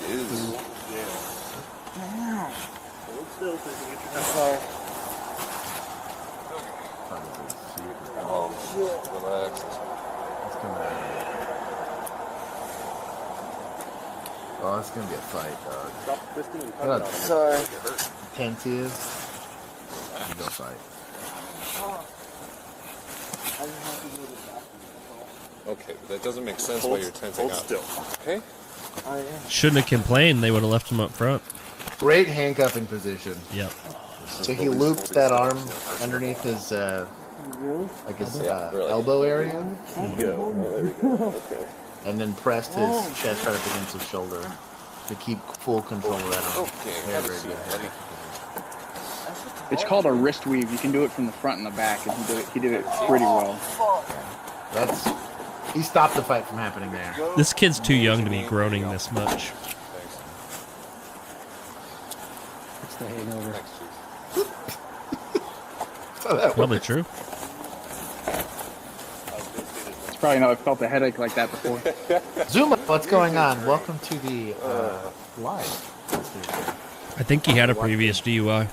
is. Oh, shit. Relax. It's coming out. Oh, it's gonna be a fight, dog. Stop twisting and cut Look it how out. sorry. Tense he is. You go fight. Okay, but that doesn't make sense why you're tensing up. Still. Okay? Shouldn't have complained. They would have left him up front. Great handcuffing position. Yep. So he looped that arm underneath his, like his elbow area. And then pressed his chest right up against his shoulder to keep full control of that arm. Very, very good. It's called a wrist weave. You can do it from the front and the back, and he did it pretty well. He stopped the fight from happening there. This kid's too young to be groaning this much. It's the hangover. Probably true. It's probably not felt a headache like that before. Zuma, what's going on? Welcome to the live. I think he had a previous DUI.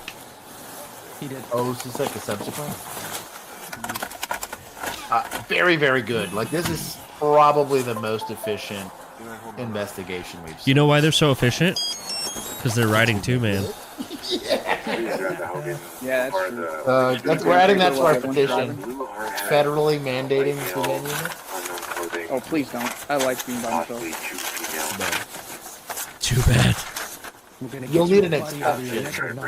He did. Oh, is this like a subsequent? Very, very good. Like, this is probably the most efficient investigation we've seen. You know why they're so efficient? Because they're riding two, man. Yeah, that's true. We're adding that to our petition. Federally mandating two-man units. Oh, please don't. I like being by myself. Too bad. You'll need an exception.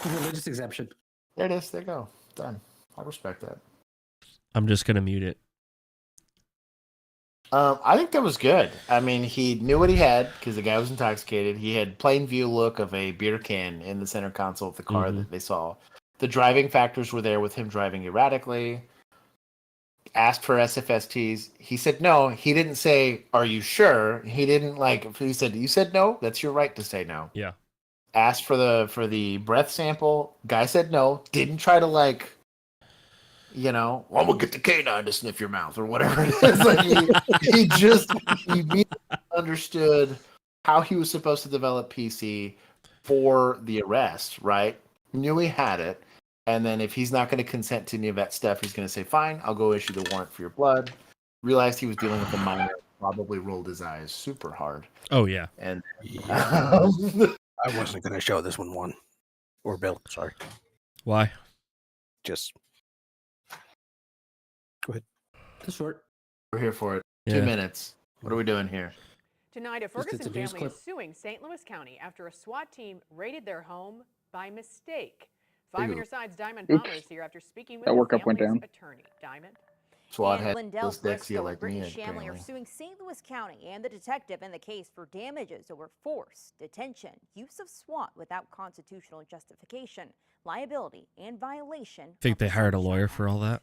Religious exemption. There it is. There you go. Done. I'll respect that. I'm just gonna mute it. I think that was good. I mean, he knew what he had because the guy was intoxicated. He had plain view look of a beer can in the center console of the car that they saw. The driving factors were there with him driving erratically. Asked for SFSTs. He said no. He didn't say, "Are you sure?" He didn't he said, "You said no. That's your right to say no." Yeah. Asked for the breath sample. Guy said no. Didn't try to well, I'm gonna get the canine to sniff your mouth or whatever it is. Like he immediately understood how he was supposed to develop PC for the arrest, right? Knew he had it. And then if he's not going to consent to any of that stuff, he's going to say, fine, I'll go issue the warrant for your blood. Realized he was dealing with a minor, probably rolled his eyes super hard. Oh, yeah. And I wasn't going to show this one. Or Bill, sorry. Why? Just go ahead. Just short. We're here for it. Yeah. 2 minutes. What are we doing here? Tonight, a Just Ferguson a news family is clip. suing St. Louis County after a SWAT team raided their home by mistake. 5 on your side's Diamond Palmer is here after speaking with That the workup went family's down. attorney. Diamond. SWAT And had Lindell this Dexia Briscoe like and Brittany me, Shamley are apparently. suing St. Louis County and the detective in the case for damages over force, detention, use of SWAT without constitutional justification, liability, and violation. Think they hired a lawyer for all that?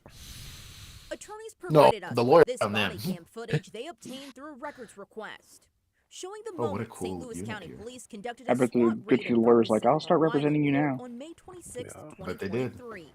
Attorneys No, provided us the lawyer with this on them. body cam footage they obtained through a records request. Showing the Oh, what a moment cool St. Louis unit County here. Police conducted I a bet the SWAT good raid few in lawyers like, Ferguson I'll start on representing you Ryan now. on May 26, But they did. 2023.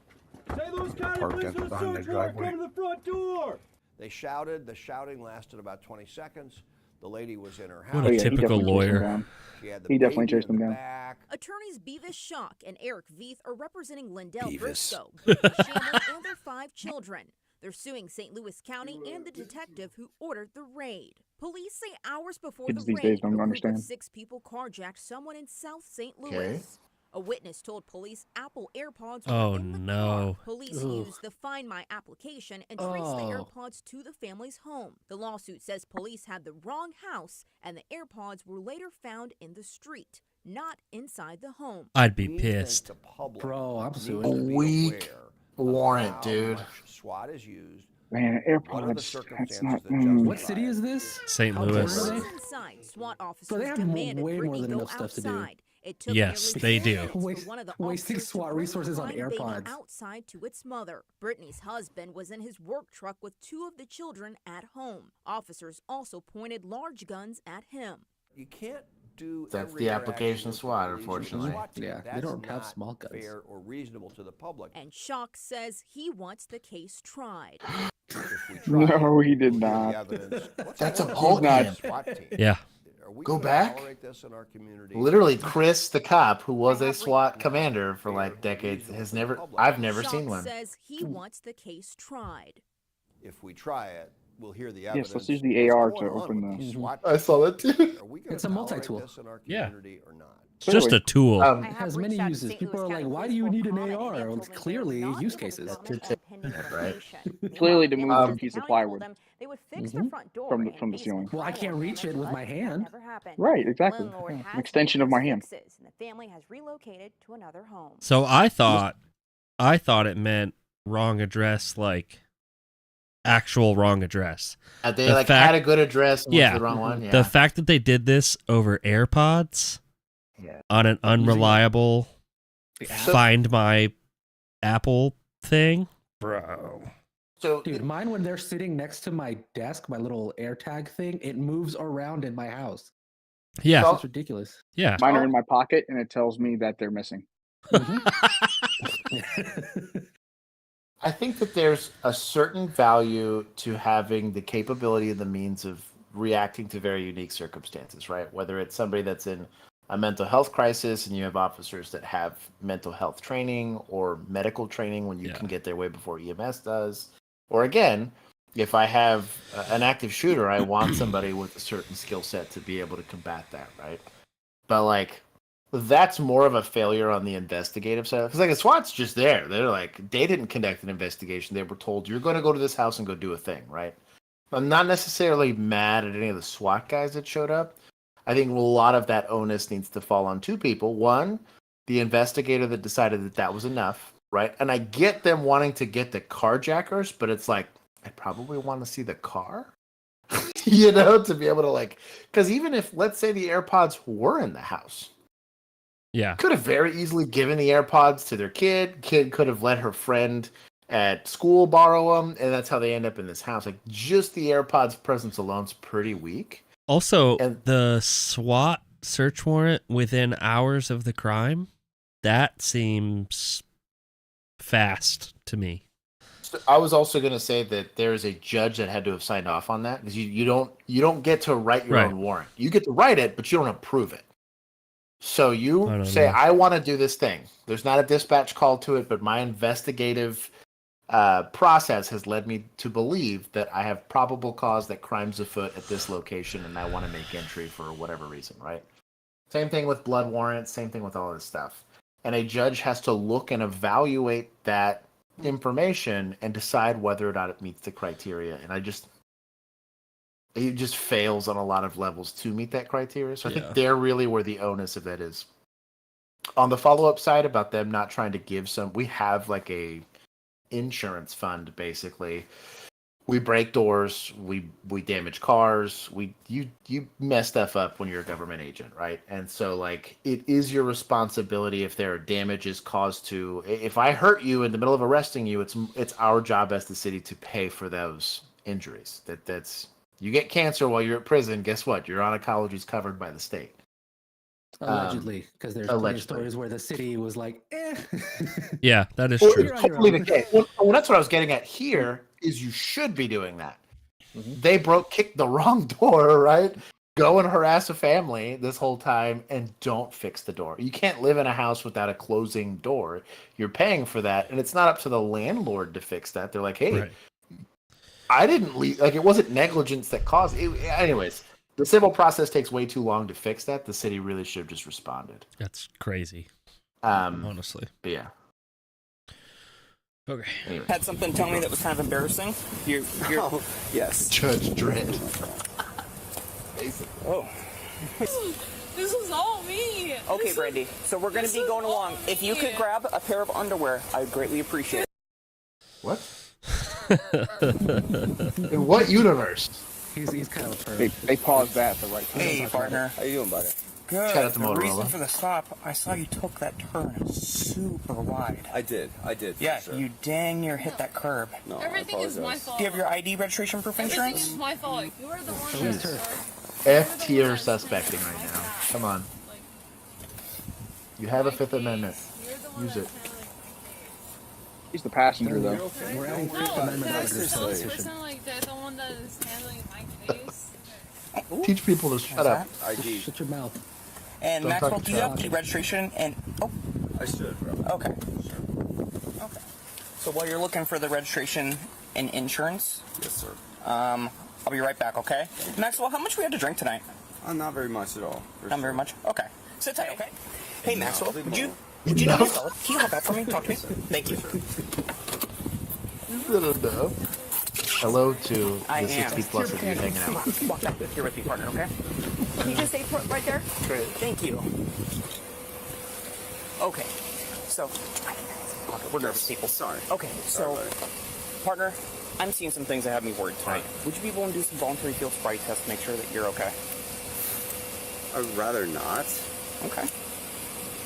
St. Louis County Parked Police at with a behind the search warrant driveway. coming to the front door. They shouted. The shouting lasted about 20 seconds. The lady was in her house. What a Oh, yeah, he typical definitely chased them lawyer. down. She had the He definitely baby chased in them the down. back. Attorneys Beavis Schock and Eric Veith are representing Lindell Beavis. Briscoe, Brittany Shamley, and their 5 children. They're suing St. Louis County and the detective who ordered the raid. Police say hours before Kids the these raid, days don't a group understand. of 6 people carjacked someone in South St. Louis. Okay. A witness told police Apple AirPods were Oh, in the no. car. Police Ugh. used the Find My application and traced the Oh. AirPods to the family's home. The lawsuit says police had the wrong house and the AirPods were later found in the street, not inside the home. I'd be We think pissed. the public Bro, I'm needs suing. to be Weak aware of warrant, how dude. much SWAT is used. Man, What are the AirPods, that's circumstances not... that What justify city it? is this? St. How Louis. important are they? Inside, SWAT Bro, officers they have demanded way more Brittany than go enough stuff to do. outside. It took Yes, nearly they 4 do. minutes for Waste- one of the wasting officers to SWAT bring resources the on crying baby AirPods. outside to its mother. Brittany's husband was in his work truck with 2 of the children at home. Officers also pointed large guns at him. You can't do That's every the application interaction with SWAT, the police and the unfortunately. SWAT team. Yeah, they That's don't have not small guns. fair or reasonable to the public. And Schock says he wants the case tried. If we try it, No, he did we'll hear the not. evidence. What's That's a going Paul on with cam. the SWAT team? Yeah. Are we Go gonna back? tolerate this in our community? Literally, Chris, the cop, who was a SWAT commander for like decades, has never. I've never Schock seen one. says he wants the case tried. If we try it, we'll hear the Yes, evidence. let's use the What's AR going to on open with these the... SWAT I saw that too. teams? Are we gonna It's a tolerate multi-tool. this in our Yeah. community or not? It's just a tool. I It have has many reached out to uses. St. People Louis are like, County why Police do you for need an comment, and AR? they Well, told it's me they are clearly not use able to cases. comment on pending Right. investigation. Clearly to Meanwhile, move a the piece of county plywood. told them they would fix their front door from the and ceiling. basement Well, I fire can't reach it damage, with my but hand. never happened. Right, exactly. Landlord Yeah, has an extension of made my those hand. fixes, and the family has relocated to another home. So I thought it meant wrong address, like actual wrong address. They The like fact- had a good address and went Yeah. to the wrong one. Yeah. The fact that they did this over AirPods Yeah. on an unreliable Find My Apple thing, bro. So, Dude, mine when they're sitting next to my desk, my little AirTag thing, it moves around in my house. Yeah. It's ridiculous. Yeah. Mine are in my pocket, and it tells me that they're missing. I think that there's a certain value to having the capability and the means of reacting to very unique circumstances, right? Whether it's somebody that's in a mental health crisis and you have officers that have mental health training or medical training when you can get there way before EMS does. Or again, if I have an active shooter, I want somebody with a certain skill set to be able to combat that, right? But like, that's more of a failure on the investigative side. Because like, the SWAT's just there. They're like, they didn't conduct an investigation. They were told, you're going to go to this house and go do a thing, right? I'm not necessarily mad at any of the SWAT guys that showed up. I think a lot of that onus needs to fall on 2 people. One, the investigator that decided that that was enough, right? And I get them wanting to get the carjackers, but it's like, I probably want to see the car, you know, to be able to like, because even if, let's say the AirPods were in the house, Yeah. could have very easily given the AirPods to their kid. Kid could have let her friend at school borrow them, and that's how they end up in this house. Like, just the AirPods presence alone's pretty weak. Also, the SWAT search warrant within hours of the crime, that seems fast to me. So I was also going to say that there is a judge that had to have signed off on that, because you don't get to write your own warrant. You get to write it, but you don't approve it. So you say, I want to do this thing. There's not a dispatch call to it, but my investigative process has led me to believe that I have probable cause that crime's afoot at this location, and I want to make entry for whatever reason, right? Same thing with blood warrants, same thing with all this stuff. And a judge has to look and evaluate that information and decide whether or not it meets the criteria. And it just fails on a lot of levels to meet that criteria. So I think they're really where the onus of that is. On the follow-up side about them not trying to give we have like a insurance fund, basically. We break doors, we damage cars, you mess stuff up when you're a government agent, right? And so like it is your responsibility if there are damages caused to. If I hurt you in the middle of arresting you, it's our job as the city to pay for those injuries. That's you get cancer while you're at prison. Guess what? Your oncology is covered by the state. Allegedly, because there's plenty of stories where the city was like, eh. Yeah, that is true. Totally the case. Well, that's what I was getting at here, is you should be doing that. Mm-hmm. They kicked the wrong door, right? Go and harass a family this whole time and don't fix the door. You can't live in a house without a closing door. You're paying for that, and it's not up to the landlord to fix that. They're like, hey, right. I didn't leave. Like, it wasn't negligence that caused it. Anyways. The civil process takes way too long to fix that. The city really should have just responded. That's crazy. Honestly. But yeah. Okay. Anyway. Had something tell me that was kind of embarrassing. You're yes. Judge Dredd. Oh. This was all me. Okay, Brandy. So we're going to be going along. If you could grab a pair of underwear, I'd greatly appreciate it. What? In what universe? He's kind of a perv. They paused that at the right time. Hey, partner. How you doing, buddy? Good. Shout out to the Motorola. reason for the stop, I saw you took that turn super wide. I did. Yeah, sure. you dang near hit that curb. No, everything is my fault. Do you have your ID, registration, proof, insurance? Everything is my fault. You are the one who's F-tier suspecting right now. Come on. You have a Fifth Amendment. Use it. He's the passenger, though. We're adding Fifth Amendment to this person like that, the one that is handling my case. Teach people to shut up. ID. Shut your mouth. And Don't Maxwell, talk do you have the registration and... Oh. I should, bro. Okay. Okay. So while you're looking for the registration and insurance... Yes, sir. I'll be right back, okay? Maxwell, how much we had to drink tonight? Not very much at all. Not very much? Okay. Sit tight, okay? Hey, Maxwell, would you do me a favor? Can you help out for me? Talk to me? Thank you. No. Hello to the 60 plus of you hanging out. Walk back here with me, partner, okay? Can you just stay put right there? Great. Thank you. Okay. So, we're nervous people. Sorry. Okay, so, partner, I'm seeing some things that have me worried tonight. Would you be willing to do some voluntary field sobriety tests to make sure that you're okay? I'd rather not. Okay.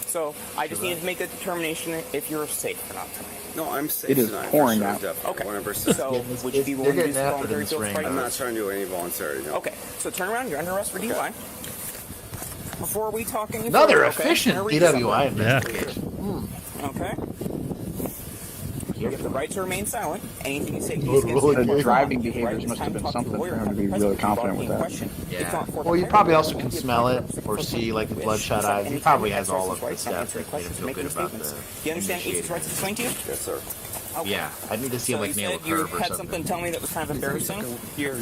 So, I just needed to make a determination if you're safe or not tonight. No, I'm safe It is tonight. pouring sure, out. Okay. 100%. So, would you be willing to do some voluntary field sobriety I'm not tests? trying to do any voluntary, no. Okay, so turn around. You're under arrest for DUI. Before we talk any Another further, efficient okay? DWI investigation. Okay. You have the right to remain silent. Anything you say The driving behaviors must have been something for him to be really confident with that. Yeah. Well, you probably also can smell it or see like the bloodshot eyes. He probably has all of the stuff that made him feel good about the. Do you understand Ethan's rights explained to you? Yes, sir. Okay. Yeah, I need to see him like nail a curve or You had something. something tell me that was kind of embarrassing. You're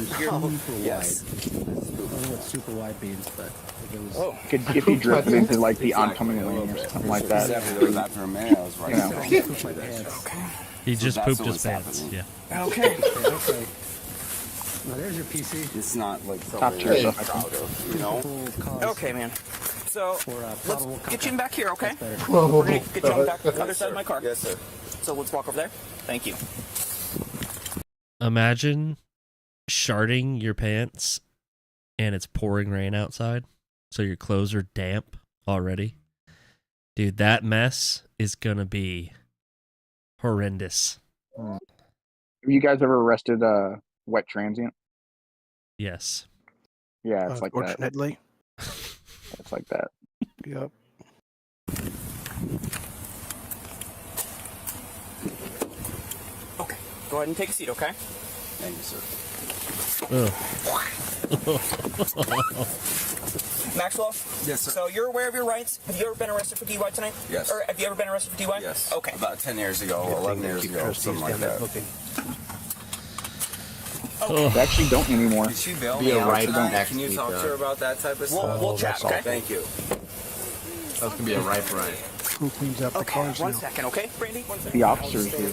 Yes. I don't know what super wide means, but it was. If he drifted into like the oncoming lane or something like that. After a minute, I was right. Okay. He just pooped his pants. Yeah. Okay. Okay. Well, there's your PC. It's not like Top tier really stuff. proud of, you know? Okay, man. So, let's get you in back here, okay? Whoa, We're going to get you on back the other side of my car. Yes, sir. So let's walk over there. Thank you. Imagine sharding your pants and it's pouring rain outside, so your clothes are damp already. Dude, that mess is gonna be horrendous. Have you guys ever arrested a wet transient? Yes. Yeah, it's like that. Unfortunately. It's like that. Yep. Okay. Go ahead and take a seat, okay? Thank you, sir. Maxwell? Yes, sir. So you're aware of your rights? Have you ever been arrested for DUI tonight? Yes. Or have you ever been arrested for DUI? Yes. Okay. About 10 years ago, 11 years ago, something like that. They actually don't anymore. Did she bail Be me a out right tonight? next Can you week, talk to her about that type of We'll stuff? chat, okay? Thank you. That's gonna be a ripe ride. Who cleans up the cars One now? second, okay, Brandy? One second. The officers do.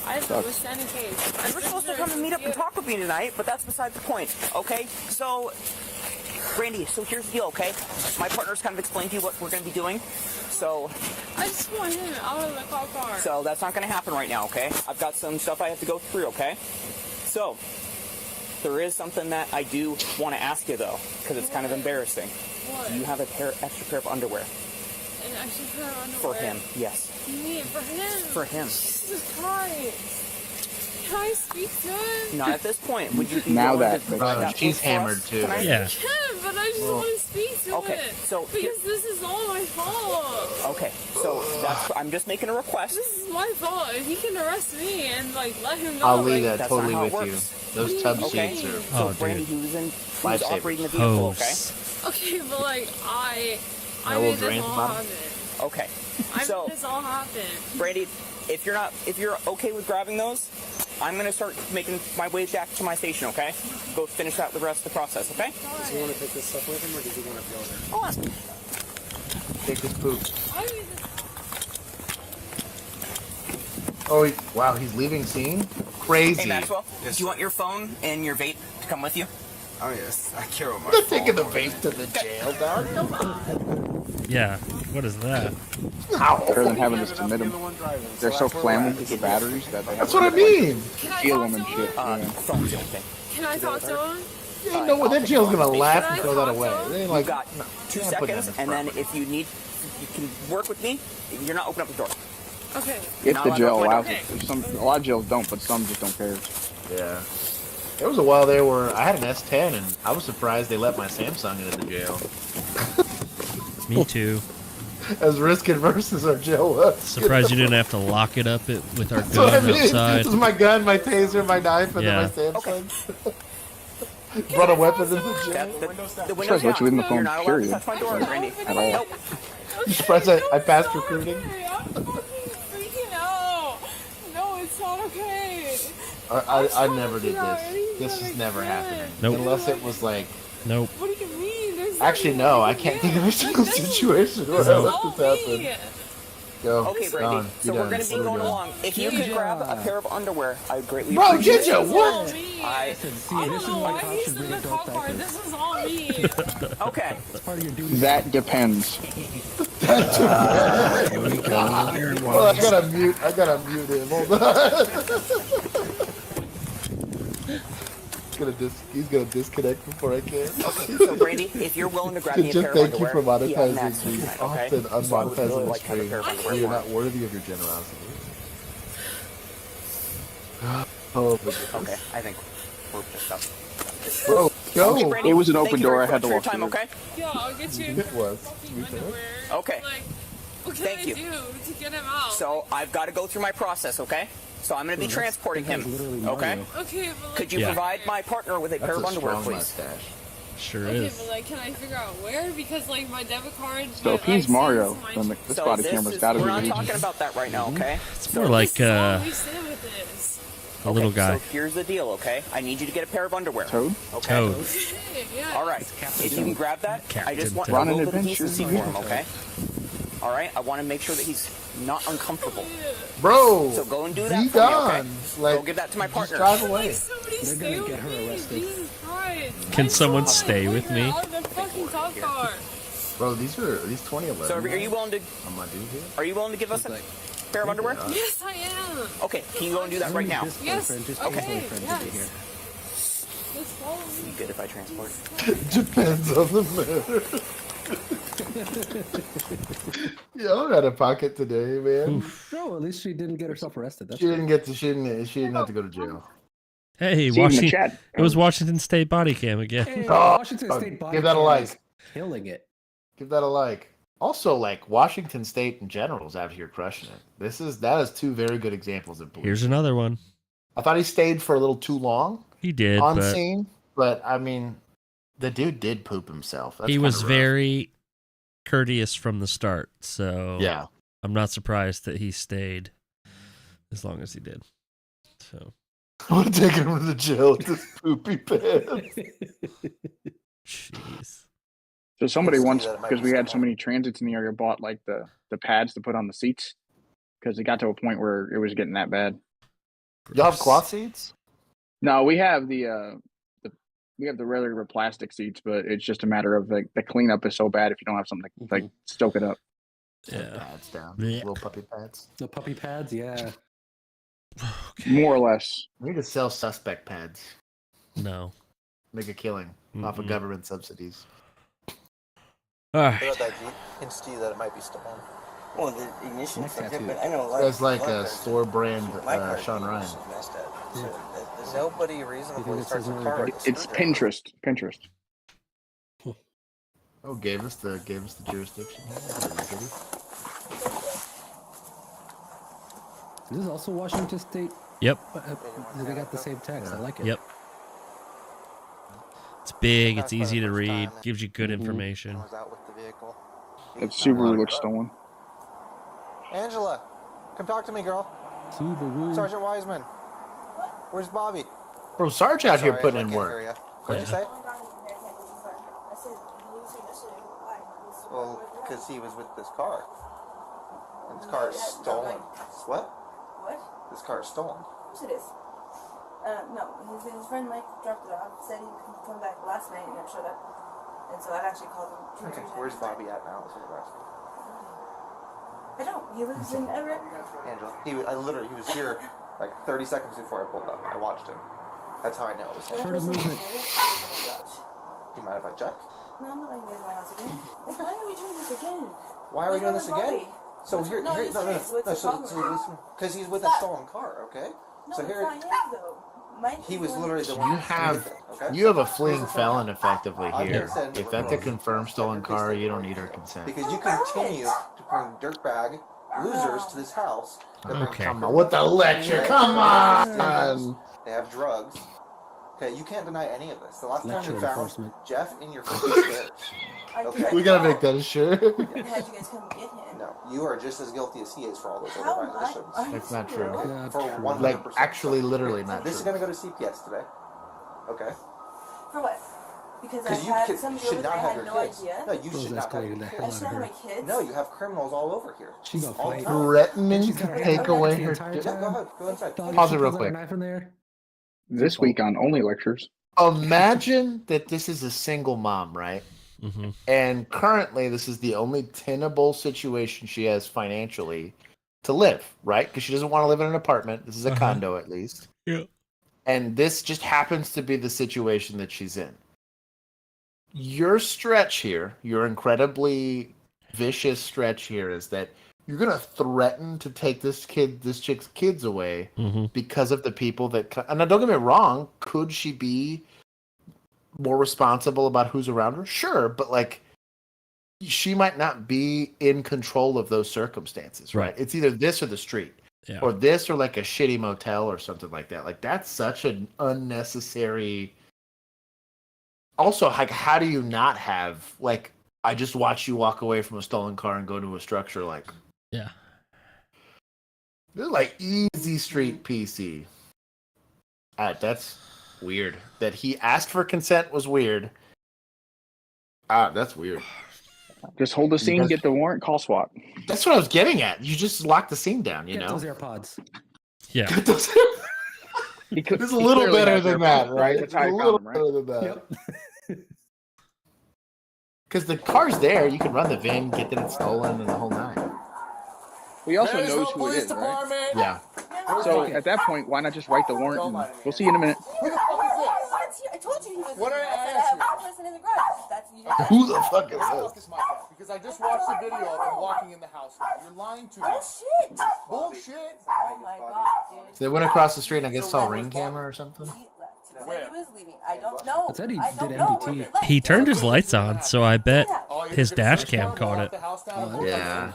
I was standing case. And we're supposed to come and meet up and talk with me tonight, but that's beside the point, okay? So, Brandy, so here's the deal, okay? My partner's kind of explained to you what we're going to be doing, so... I just want him out of the cop car. So that's not going to happen right now, okay? I've got some stuff I have to go through, okay? So, there is something that I do want to ask you, though, because it's kind of embarrassing. What? Do you have a extra pair of underwear? An extra pair of underwear? For him, yes. Me, for him? For him. Jesus Christ. Can I speak to him? Not at this point. Would you be Now willing that- to provide that she's for hammered, us? too. Can I- Yeah. I can, but I just want to speak to Okay, it. so because this is all my fault. Okay, so that's I'm just making a request. This is my fault. If he can arrest me and like let him know. I'll leave like, that That's not totally how it with you. works. Those tub Okay, seats are. so Oh, Brandy, dude. who's Lifesavers. operating the vehicle, okay? Hose. Okay, but like I will made drain this the all bottom. happen. Okay, I so made this all happen. Brandy, if you're okay with grabbing those, I'm gonna start making my way back to my station, okay? Go finish out the rest of the process, okay? Does he want to take this stuff with him, or does he want to go there? I'll ask him. Take this poop. I mean, Oh, wow, he's leaving scene? Crazy. Hey Maxwell, do you want your phone and your vape to come with you? Oh yes, I carry my I'm not taking the vape to the jail, dog. Yeah. What is that? Better than having to submit them. They're so flammable with the batteries that they have That's what I mean. to seal them and shit. Yeah. Phone's the only thing. can I talk to him? You ain't know what that jail's gonna laugh and throw that away. They ain't like, You've got 2 can't put that seconds, in and then front. if you need, you can work with me. You're not opening up the door. Okay. If Not the allowed jail to open allows my it. A lot of jails don't, but some just don't care. Yeah. There was a while there where I had an S10 and I was surprised they let my Samsung into the jail. Me too. As risk adverse as our jail was. Surprised you didn't have to lock it up with our That's what I gun mean. outside. This is my gun, my taser, my knife, and Yeah. then my Samsung. Brought a weapon into the jail. The Tries to let you in the You're phone, not allowed period. to touch my door, Brandy. At all. Nope. You surprised I passed recruiting? Okay, I'm fucking freaking out. No, it's not okay. I never did this. This is never happening. Nope. Unless it was like... Nope. What do you mean? There's Actually, no. I can't think of a single situation where I all let this happen. me. Go. Okay, Brandy. Done. So Be we're done. going to be What are we going doing? along. If you could grab a pair of underwear, I would greatly Bro, appreciate Ginger, it. what? Me. I See, I this don't is know why why cops he's should in bring the adult cop car. diapers. This is all me. Okay. It's part of your duty. That depends. Well, I gotta mute him. Hold on. He's gonna disconnect before I can. Okay, so Brandy, if you're willing to grab me a Just pair of thank you underwear, for he has monetizing access me. tonight, Often okay? So I would unmonetizing really the like to have a stream. pair of underwear You're for not him. worthy of your generosity. Oh, but Okay, I think we're pissed up. bro, go. Okay, Brandy, It was an thank open you door, very I had much to for your walk time, through. okay? Yeah, I'll get you It was. fucking underwear. Okay. Like, what can Thank I you. do to get him out? So I've got to go through my process, okay? So I'm going to be transporting him, okay? Okay, but like, Could you Yeah. provide my partner with a pair That's of a underwear, strong please? mustache. Sure okay, is. but like, can I figure out where? Because like my debit card. So if he's Mario, then this So body this camera's is, gotta we're be not Luigi. talking about that right now, okay? It's more like we stand with this. a little guy. So here's the deal, okay? I need you to get a pair of underwear. Toad? Okay. Toad. Okay, yeah. All right. If you can grab that, I just want Captain a little Toad. bit of decency for Run an him, okay? All right. I want to make sure that he's not uncomfortable. Bro, So go and do that be for me, okay? gone. Like, Go give that to my just partner. drive away. Somebody They're stay gonna with get her me. arrested. Jesus Christ. Can I someone saw stay my with partner me? out of the fucking cop car. Bro, these 2011. So are you willing to? I'm gonna do here. Are you willing to give us a pair of underwear? Yes, I am. Okay. Can you go and do that right now? Yes. Just Okay. boyfriend to be here. Yes. Just follow me. You good if I transport? Depends on the matter. Yeah, I'm out of pocket today, man. No, at least she didn't get herself arrested. That's She didn't have to go to jail. Hey, See you in the Washington. chat. It was Washington State body cam again. Hey, Oh, Washington State body give that a cam like. is killing it. Give that a like. Also, like Washington State in general is out here crushing it. That is two very good examples of police. Here's another one. I thought he stayed for a little too long He did, on but scene, but I mean, the dude did poop himself. That's he was kinda rough. very courteous from the start. So Yeah. I'm not surprised that he stayed as long as he did. So I would take him to the jail with this poopy pants. jeez. So somebody see once, that it might because be we had so stolen. many transits in the area, bought like the pads to put on the seats, because it got to a point where it was getting that bad. Y'all have cloth seats? No, we have the regular plastic seats, but it's just a matter of like the cleanup is so bad if you don't have something to like stoke it up. Yeah. Pads down. Yeah. Little puppy pads. The puppy pads, yeah. More or less. We need to sell suspect pads. No. Make a killing off of government subsidies. All right. That hints to you that it might be stolen. Well, the ignition Like that, different. too. I know a lot That's of like lot a of store brand Sean Ryan. messed up. So there's Nobody reasonably starts a car with a It's screwdriver. Pinterest. Oh, gave us the jurisdiction. This is also Washington State. Yep. They got the same text. I like it. Yep. It's big. It's easy to read. Gives you good information. I was out with the vehicle. That Subaru looks stolen. Angela, come talk to me, girl. Subaru. Sergeant Wiseman. Where's Bobby? Bro, Sarge out here Sorry, putting Angela, in I can't work. hear ya. What'd you say? Well, because he was with this car. And this car is stolen. What? What? This car is stolen. Of course it is. No, his friend Mike dropped it off, said he could come back last night and never showed up. And so I've actually called him. Okay, where's Bobby at now? Is what you're asking. I don't. He lives in Everett. Angela, he was here like 30 seconds before I pulled up. I watched him. That's how I know it was him. Heard of movement. Do you mind if I check? No, I'm not letting you in my house again. Why are we doing this again? Why are we doing this again? So What's- here, no, here, he's no, no, serious. What's no, the so problem? because he's with a stolen car, okay? No, So it's here, not him though. Mike he is was the one literally who- the one. You who have did it, okay? you have a fleeing felon effectively I'm here. gonna send- If that's a confirmed stolen car, you don't need her consent. Because you continue to bring dirtbag losers to this house. that bring Okay. comfort. Come on, what the lecture? Come on. They have drugs. Okay, you can't deny any of this. The last time Lecture we found enforcement. Jeff in your freaking stairs. Okay. We gotta make that a shirt. How'd you guys come get him? No, you are just as guilty as he is for all those How other violations. That's not true. For 100%. Like, actually, literally not This is true. going to go to CPS today. Okay? For what? Because I Because you had somebody over should there, not I have had your no kids. idea. No, you Those should not have escalated your the kids. hell I should not have my kids. No, you have criminals all over here. She gonna All the fight. time. Threatening She's got to her take hand away the her. entire Yeah, time. go ahead. Go inside. Pause it real Pulls out her quick. Knife in there. This week on Only Lectures. Imagine that this is a single mom, right? Mm-hmm. And currently, this is the only tenable situation she has financially to live, right? Because she doesn't want to live in an apartment. This is a condo, at least. Yeah. And this just happens to be the situation that she's in. Your stretch here, your incredibly vicious stretch here, is that you're gonna threaten to take this chick's kids away because of the people that. And now, don't get me wrong. Could she be more responsible about who's around her? Sure, but like, she might not be in control of those circumstances, right? It's either this or the street, or this or like a shitty motel or something like that. Like, that's such an unnecessary. Also, like, how do you not have, like, I just watched you walk away from a stolen car and go to a structure, like, yeah, this is like easy street PC. That's weird. That he asked for consent was weird. That's weird. Just hold the scene, get the warrant, call SWAT. That's what I was getting at. You just lock the scene down, you Get know? those AirPods. Yeah. It's a little better than that, right? It's a little better than that. Because the car's there, you can run the VIN, get that it's stolen, and the whole nine. He also knows who it is, right? Yeah. So at that point, why not just write the warrant? And we'll see you in a minute. Who the fuck is this? I told you he was. What did I ask you? I have a person in the garage. That's you. Who the fuck is this? Is my fault, because I just watched the video of him walking in the house. You're lying to me. Bullshit. Bullshit. Oh my god, dude. So they went across the street and I guess saw a ring camera or something? Where? He was leaving. I don't know. I said he I did don't know where MDT. he left. He turned his lights on, so I bet his dash cam caught it. Yeah.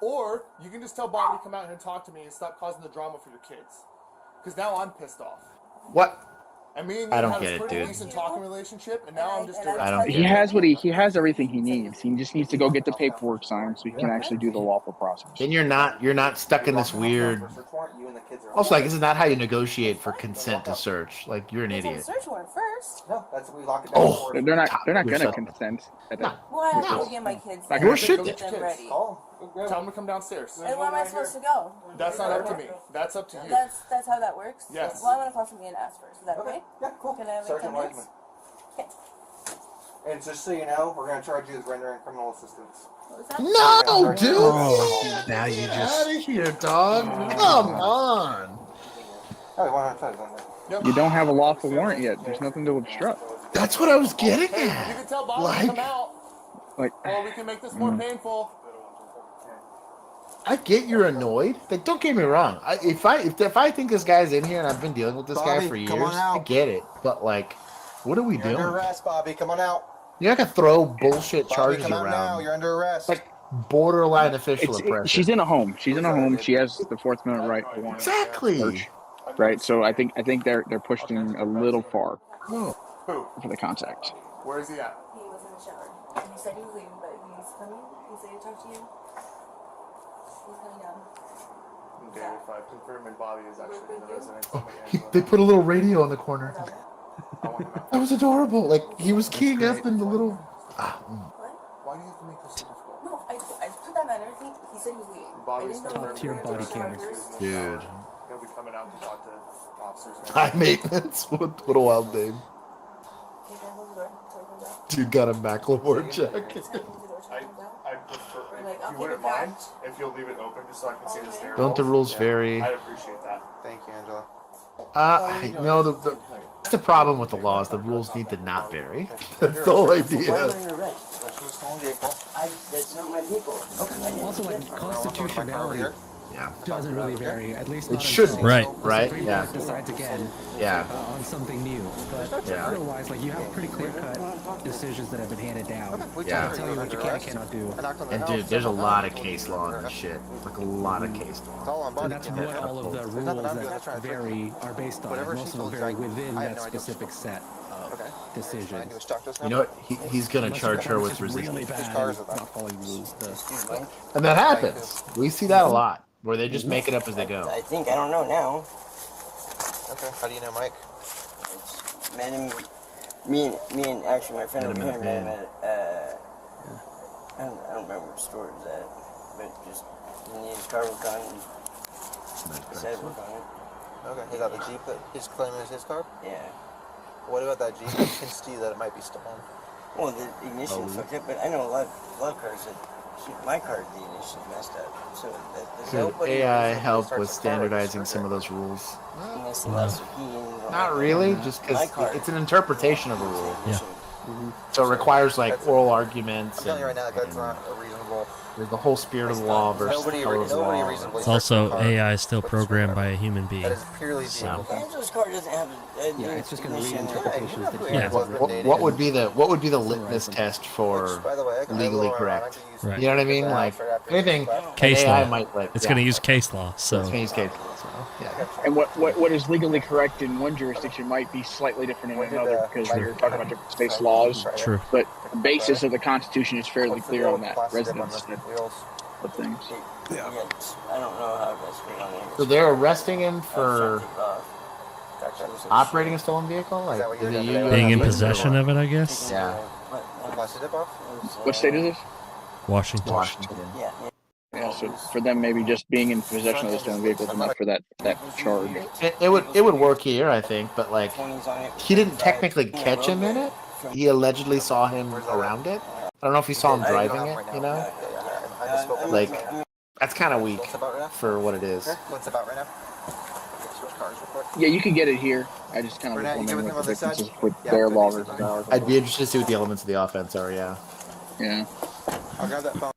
Or you can just tell Bobby to come out here and talk to me and stop causing the drama for your kids. Because now I'm pissed off. What? And me and you I don't had get a it, pretty dude. decent talking relationship, and now I'm just I don't He get has it. he has everything he needs. He just needs to go get the paperwork signed so he can actually do the lawful process. Then you're not stuck in this weird. Also, like, this is not how you negotiate for consent to search. Like, you're an idiot. Search warrant first. No, that's we lock it down. Oh, They're not gonna yourself. consent. No. Well, I have to go get my kids. Like, and your shit. get them ready. Tell him to come downstairs. And where am I supposed to go? That's not up to me. That's up to you. That's how that works? Yes. Well, I'm gonna call somebody and ask first. Is that okay? Yeah, cool. Can I have Sergeant 10 minutes? Weidman. And just so you know, we're gonna charge you with rendering criminal assistance. No, dude. Oh, now you Get just. out of here, dog. Come on. Oh, 100 on there. You don't have a lawful warrant yet. There's nothing to obstruct. That's what I was getting You at. can tell Bobby Like- to come out, Like, or we can make this more painful. I get you're annoyed. Like, don't get me wrong. If I think this guy's in here and I've been dealing with this guy Bobby, for years, come on out. I get it. But like, what are we You're doing? under arrest, Bobby. Come on out. You're not gonna throw bullshit Bobby, charges come out now. around. You're under arrest. Like borderline official oppression. she's in a home. She's in a home. She has the Fourth Amendment right to warrant Exactly. search. Right. So I think they're pushing a little far Who? for the contact. Where is he at? He was in the shower. He said he was leaving, but he's coming. He said he'd talk to you. He's coming down. Okay, if I confirm and Bobby is actually in the residence, I'll make Angela They put a little radio in the corner. I want him out. That was adorable. Like he was keying up in the little. Why do you have to make this so difficult? No, I put that on everything. He said he was leaving. Bobby's I didn't know To your body cameras. Dude. He'll be coming out to talk to officers. High maintenance. What a wild name. Okay, then hold the door until he comes out. Dude got a McLemore check. I prefer, Like, if I'll you take wouldn't it back. mind, if you'll leave it open just so I can see the stairwell. Don't the rules vary? I'd appreciate that. Thank you, Angela. No, that's the problem with the laws. The rules need to not vary. That's the whole idea. That's not my vehicle. Also, like constitutionality doesn't really vary. At least It not shouldn't. until Right, the right, Supreme yeah. Court decides again. Yeah. On something new, but Yeah. otherwise, like you have pretty clear-cut decisions that have been handed down. Yeah. That tell you what you can and cannot do. And dude, there's a lot of case law and shit. Like a lot of case law. And that's what all of the rules that vary are based on. Most of them vary within that specific set of decisions. You know what? He's gonna charge her with really resistance. bad not following rules. And that happens. We see that a lot. Where they just make it up as they go. I think I don't know now. Okay. How do you know Mike? It's me and actually my friend over here met him at I don't remember what store it was at, but just his car was gone. He said it was gone. Okay. He got the Jeep that he's claiming is his car? Yeah. What about that Jeep? You can see that it might be stolen. Well, the ignition fucked up, but I know a lot of cars that my car, the ignition's messed up. So Could AI help with standardizing some of those rules? Not really, just because it's an interpretation of a rule. Yeah. So it requires like oral arguments. I'm telling you right now, that's not a reasonable. There's the whole spirit of the law versus the color of the law. It's also AI still programmed by a human being. That is purely So. Angela's car doesn't have Yeah, it's just going to read interpretations that Yeah. What would be the litmus test for legally correct? Right. You know what I mean? Like anything Case AI law. might like. It's yeah. going to use case law. So It's gonna use case law. So yeah. And what is legally correct in one jurisdiction might be slightly different in another because you're talking about different states' laws. True. But the basis of the Constitution is fairly clear on that residence of things. Yeah. I don't know how to speak on it. So they're arresting him for operating a stolen vehicle, like is it you being in possession of it, I guess. Yeah. What state is this? Washington. Washington. Yeah, so for them, maybe just being in possession of the stolen vehicle is enough for that charge. It would work here, I think, but like he didn't technically catch him in it. He allegedly saw him around it. I don't know if he saw him driving it. You know, like that's kind of weak for what it is. What's about right now? Switch cars real quick. Yeah, you can get it here. I just kind of was wondering what the difference is with their law versus ours. I'd be interested to see what the elements of the offense are. Yeah. Yeah. I'll grab that phone.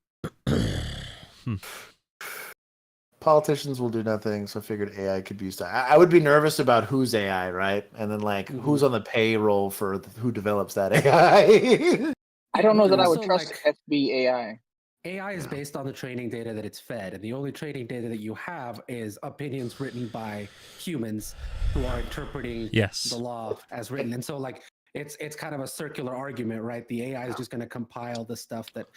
Politicians will do nothing, so I figured AI could be used. I would be nervous about who's AI, right? And then like who's on the payroll for who develops that AI. I don't know that I would Also, trust FBAI. AI is based on the training data that it's fed, and the only training data that you have is opinions written by humans who are interpreting the law as written. And so, like, it's kind of a circular argument, right? The AI is just going to compile the stuff that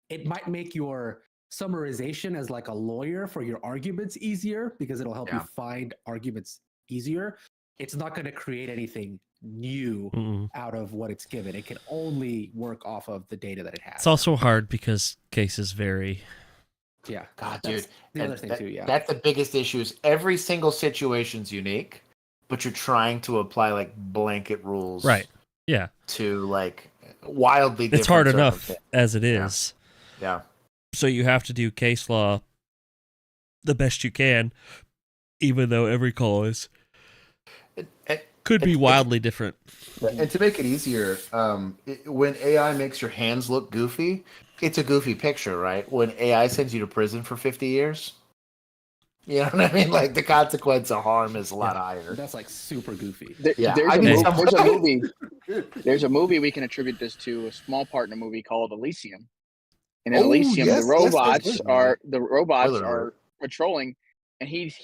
it might make your summarization as like a lawyer for your arguments easier because it'll help you find arguments easier. It's not going to create anything new out of what it's given. It can only work off of the data that it has. It's also hard because cases vary. Yeah. God, That's dude. the other thing too, yeah. That's the biggest issue is every single situation's unique, but you're trying to apply like blanket rules. Right. Yeah. To like wildly different It's hard enough circumstances. as it is. Yeah. So you have to do case law the best you can, even though every call is could be wildly different. And to make it easier, when AI makes your hands look goofy, it's a goofy picture, right? When AI sends you to prison for 50 years, you know what I mean? Like the consequence of harm is a lot higher. That's like super goofy. There's a movie we can attribute this to, a small part in a movie called Elysium. And in Oh, Elysium, yes, the robots are Spoiler alert. patrolling, and he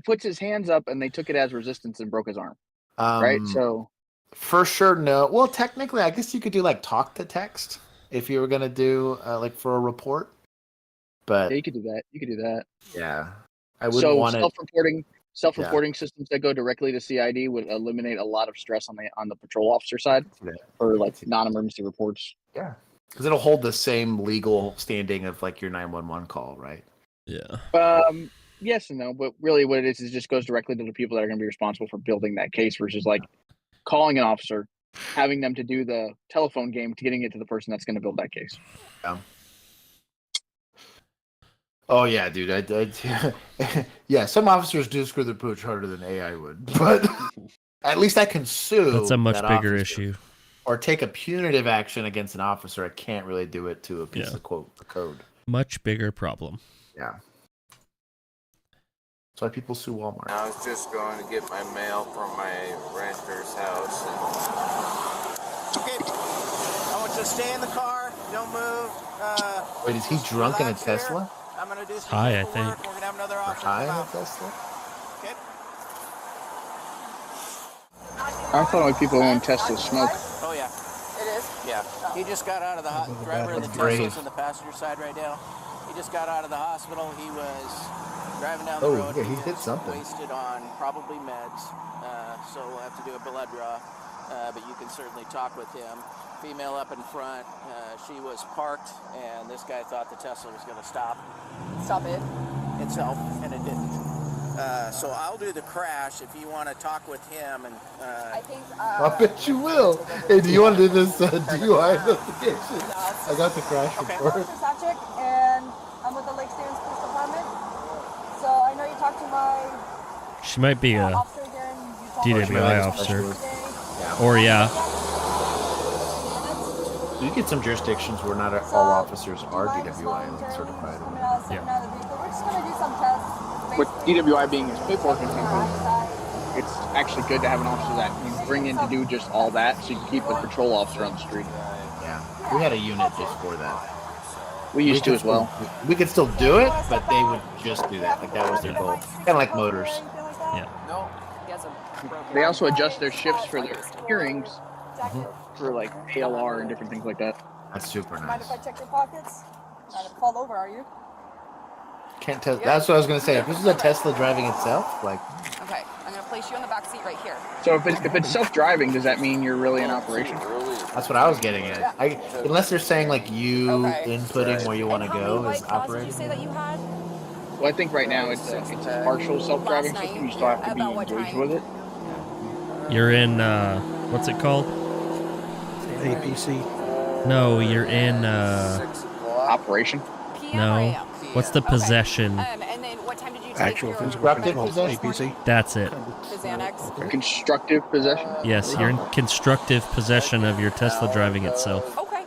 puts his hands up, and they took it as resistance and broke his arm. Right, so for sure, no. Well, technically, I guess you could do like talk to text if you were gonna do like for a report. But yeah, you could do that. Yeah, I wouldn't want to. Self-reporting systems that go directly to CID would eliminate a lot of stress on the patrol officer side for like non-emergency reports. Yeah, because it'll hold the same legal standing of like your 911 call, right? Yeah. Yes and no, but really what it is just goes directly to the people that are going to be responsible for building that case versus like calling an officer, having them to do the telephone game to getting it to the person that's going to build that case. Yeah. Oh yeah, dude. Yeah, some officers do screw the pooch harder than AI would, but at least I can sue. That's a much that bigger officer. issue. Or take a punitive action against an officer. I can't really do it to a piece of code. Much bigger problem. Yeah. That's why people sue Walmart. I was just going to get my mail from my renter's house. Okay. I want you to stay in the car. Don't move. Wait, is he drunk in a Tesla? I'm going to do some High, I think. We're going to have another officer. High in a Tesla? Okay. I thought like people who own Tesla smoke. Oh, yeah. It is? Yeah. He just got out of the driver of the Tesla's on the passenger side right now. He just got out of the hospital. He was driving down the road. Yeah, he hit something. Wasted on probably meds, so we'll have to do a blood draw. But you can certainly talk with him. Female up in front. She was parked, and this guy thought the Tesla was going to stop. Stop it. Itself, and it didn't. So I'll do the crash if you want to talk with him. And I think. I bet you will. Hey, do you want to do this DUI investigation? I got the crash report. This is Patrick, and I'm with the Lake Stevens Police Department. So I know you talked to my She might be a officer here in Utah. DWI officer. Or You get some jurisdictions where not all officers are DWI certified. We're just going to do some tests. With DWI being his paperwork example, it's actually good to have an officer that you bring in to do just all that, so you can keep a patrol officer on the street. Yeah, we had a unit just for that. We used to as well. We could still do it, but they would just do that. Like that was their goal. Kind of like motors. Yeah. No. He has a They also adjust their shifts for their hearings for like ALR and different things like that. That's super Mind nice. if I check your pockets? Not to fall over, are you? Can't tell. That's what I was gonna say. If this is a Tesla driving itself, like. Okay, I'm going to place you in the back seat right here. So if it's self-driving, does that mean you're really in operation? That's what I was getting at. Unless they're saying like you inputting where you want to go is operating. Did you say that you had? Well, I think right now it's a partial self-driving system. You still have to be engaged with it. You're in what's it called? APC. No, you're in operation. No. What's the possession? And then what time did you take Actual your constructive possession. That's it. the Xanax? Constructive possession? Yes, you're in constructive possession of your Tesla driving itself. Okay.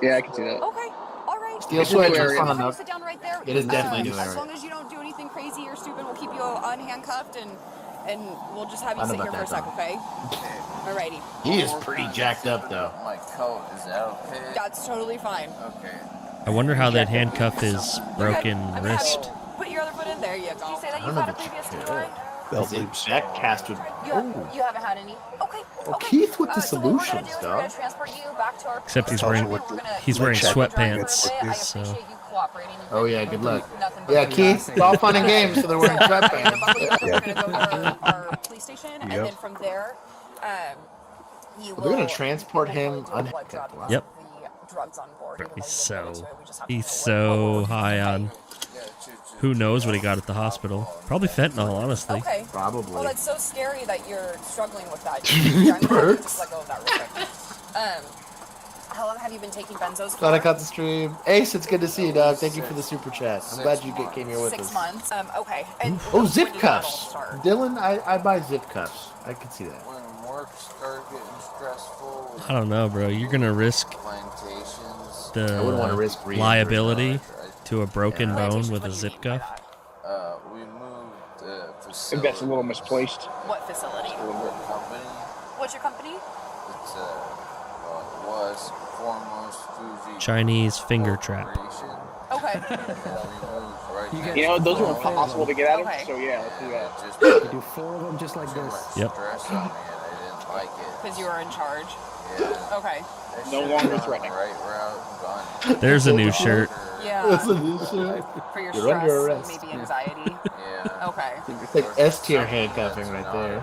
Yeah, I can see that. Okay. All right. Steel switch is fun You enough. sit down right there. It is definitely new As area. long as you don't do anything crazy or stupid, we'll keep you unhandcuffed and we'll just have you I know sit here about for a that, sec, okay? Alrighty. He is pretty jacked up though. My coat, is that okay? That's totally fine. Okay. I wonder how they'd handcuff his broken wrist. Put your other foot in. There you go. Did you say that you've had a previous DUI? That cast would. You haven't had any. Okay. Keith with the So what we're gonna solutions, do is we're dog. gonna transport you back to our. Except he's wearing sweatpants. So. Oh yeah, good luck. Yeah, Keith, it's all fun and games, so they're wearing sweatpants. We're gonna go to our police station, and then from there, you will. They're gonna transport him. Yep. Drugs on board. He's so high on. Who knows what he got at the hospital? Probably fentanyl, honestly. Okay. Probably. Well, it's so scary that you're struggling with that. Yeah, I'm gonna have to just let go of that real quick. How long have you been taking benzos for? Glad I caught the stream. Ace, it's good to see you, dog. Thank you for the super chat. I'm glad you came here with 6 us. months. Okay. And Oh, zip cuffs. Dylan, I buy zip cuffs. I can see that. When work started getting stressful. I don't know, bro. You're gonna risk I wouldn't want to risk liability to a broken bone with a zip cuff. We moved I think facility. that's a little misplaced. What facility? Company. What's your company? It's well, it was foremost Fuji. Chinese finger trap. Okay. You know, those are impossible to get out of. So yeah, let's do that. You do 4 of them just like this. Yep. Stress on me, and I didn't like it. Because you were in charge. Yeah. Okay. No longer threatening. Right route, gone. There's a new shirt. Yeah. That's a new shirt. For your You're under stress, arrest. maybe anxiety. Yeah. Okay. It's like S tier handcuffing right there.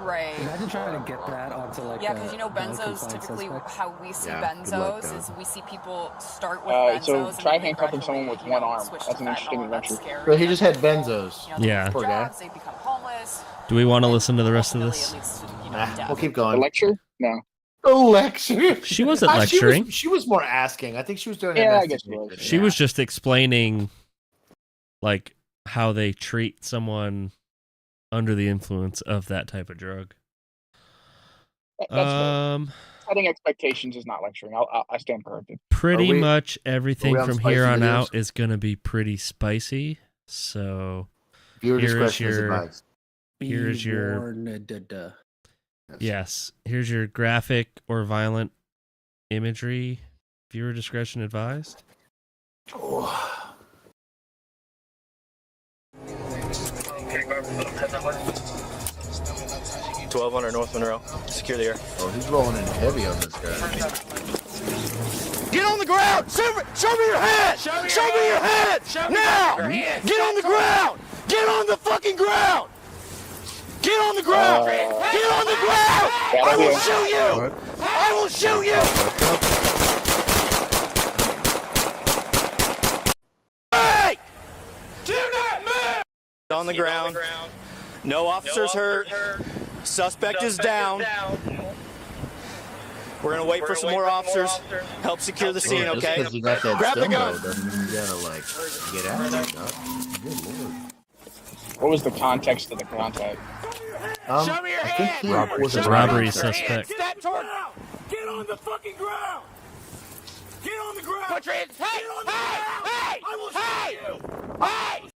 Right. Imagine trying to get that onto like. Yeah, because you know benzos, typically how we see Yeah, good luck, benzos is though. we see people start with benzos. So and try then they handcuffing someone with one arm. switch That's to an interesting fentanyl, and that's adventure. scary. But he just had benzos. You know, they Yeah. lose Poor guy. jobs, they become homeless. Do we want to listen to the rest of this? Nah, we'll keep A going. lecture? No. A lecture? She wasn't She lecturing. was, more asking. I think she was doing an Yeah, I guess it investigation. was. She was just explaining, like, how they treat someone under the influence of that type of drug. That's fair. Setting expectations is not lecturing. I stand corrected. Pretty much are everything we on from spicy here on videos? out is going to be pretty spicy. So Viewer here is discretion is your advised. here is your warned. yes. Here's your graphic or violent imagery. Viewer discretion advised. Oh. 1200 North Monroe. Secure the air. Oh, he's rolling in heavy on this guy. Get on the ground! Show me your head! Show me your head! Now! Get on the ground! Get on the fucking ground! Get on the ground! Get on the ground! I will shoot you! I will shoot you! Hey! Do not move! On the ground. No officers hurt. Suspect is down. We're gonna wait for some more officers. Help secure the scene, Just okay? because you got that Grab the still gun. though, doesn't mean you gotta like get out of it, dog. Good lord. What was the context of the contact? Show me your I think hand. he was a Robbery Suspect. suspect. Step toward. Get on the fucking ground. Get on the ground. Put your hands. Hey! Hey! I will shoot you. Hey!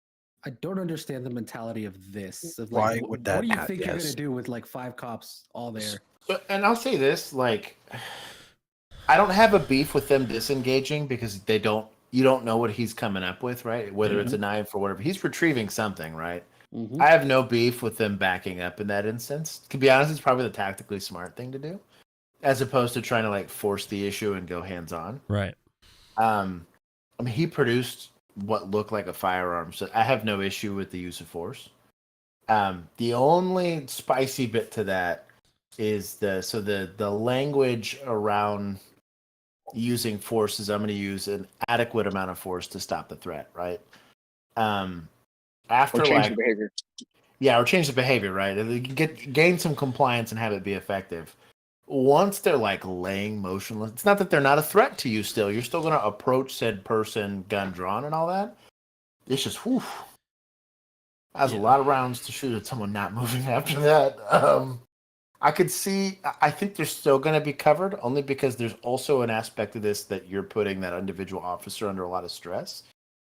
I don't understand the mentality of this. Of Why like, would What that do you happen? think you're Yes. gonna do with like 5 cops all there? And I'll say this, like, I don't have a beef with them disengaging because you don't know what he's coming up with, right? Whether it's a knife or whatever. He's retrieving something, right? I have no beef with them backing up in that instance. To be honest, it's probably the tactically smart thing to do, as opposed to trying to like force the issue and go hands on. Right. I mean, he produced what looked like a firearm, so I have no issue with the use of force. The only spicy bit to that is the language around using force is I'm going to use an adequate amount of force to stop the threat, right? After Or change like the behavior. yeah, or change the behavior, right? Gain some compliance and have it be effective. Once they're like laying motionless, it's not that they're not a threat to you still. You're still going to approach said person, gun drawn and all that. It's just, whew. That's a lot of rounds to shoot at someone not moving after that. I could see, I think they're still going to be covered only because there's also an aspect of this that you're putting that individual officer under a lot of stress.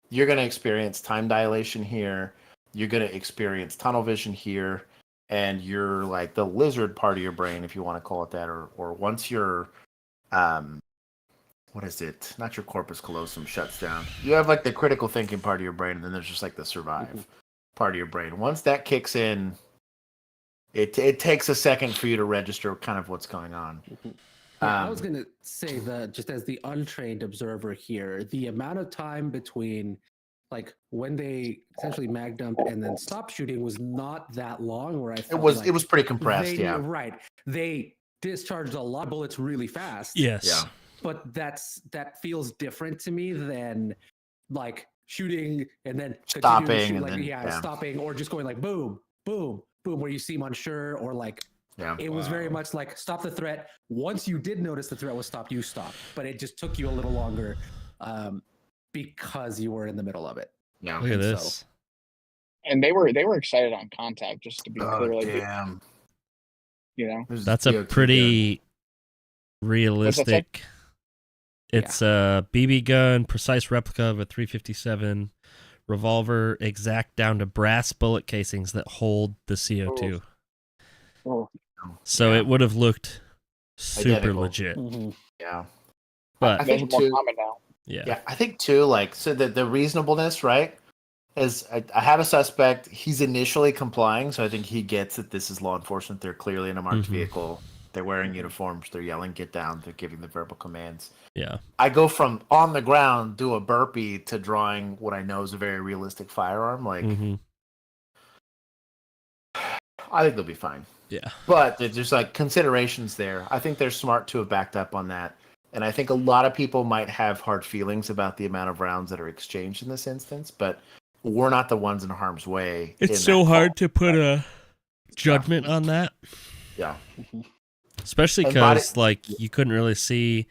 You're going to experience time dilation here. You're going to experience tunnel vision here. And you're like the lizard part of your brain, if you want to call it that, or once you're what is it? Not your corpus callosum shuts down. You have like the critical thinking part of your brain, and then there's just like the survive part of your brain. Once that kicks in, it takes a second for you to register kind of what's going on. Yeah, I was going to say that just as the untrained observer here, the amount of time between like when they essentially mag dumped and then stopped shooting was not that long. Where I felt it was pretty compressed. Right. They discharged a lot of bullets really fast. Yes. Yeah. But that feels different to me than like shooting and then Stopping shoot, and then, stopping or just going like boom, boom, boom, where you seem unsure or like. Yeah. It was very much like stop the threat. Once you did notice the threat was stopped, you stopped. But it just took you a little longer because you were in the middle of it. Yeah. Look at this. And they were excited on contact, just to be clear. Like, damn. You know, That's a pretty realistic. It's a BB gun, precise replica of a 357 revolver, exact down to brass bullet casings that hold the CO2. So it would have looked super Identical. legit. Yeah. But I think too, I think too, like, so the reasonableness, right, is I have a suspect. He's initially complying, so I think he gets that this is law enforcement. They're clearly in a marked vehicle. They're wearing uniforms. They're yelling, "Get down!" They're giving the verbal commands. Yeah. I go from on the ground, do a burpee, to drawing what I know is a very realistic firearm. Like, I think they'll be fine. Yeah. But there's like considerations there. I think they're smart to have backed up on that. And I think a lot of people might have hard feelings about the amount of rounds that are exchanged in this instance, but we're not the ones in harm's way. It's so hard to put a judgment on that. Yeah. Especially because, like, you couldn't really see,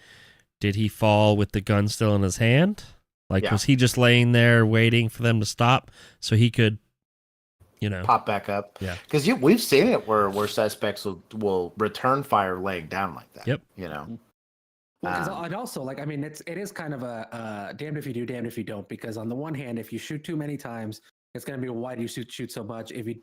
did he fall with the gun still in his hand? Like, was he just laying there waiting for them to stop so he could, you know, pop back up? Yeah. Because we've seen it where suspects will return fire laying down like that. Yep. You know? Well, and also, like, I mean, it is kind of a damned if you do, damned if you don't. Because on the one hand, if you shoot too many times, it's going to be, why do you shoot so much? If you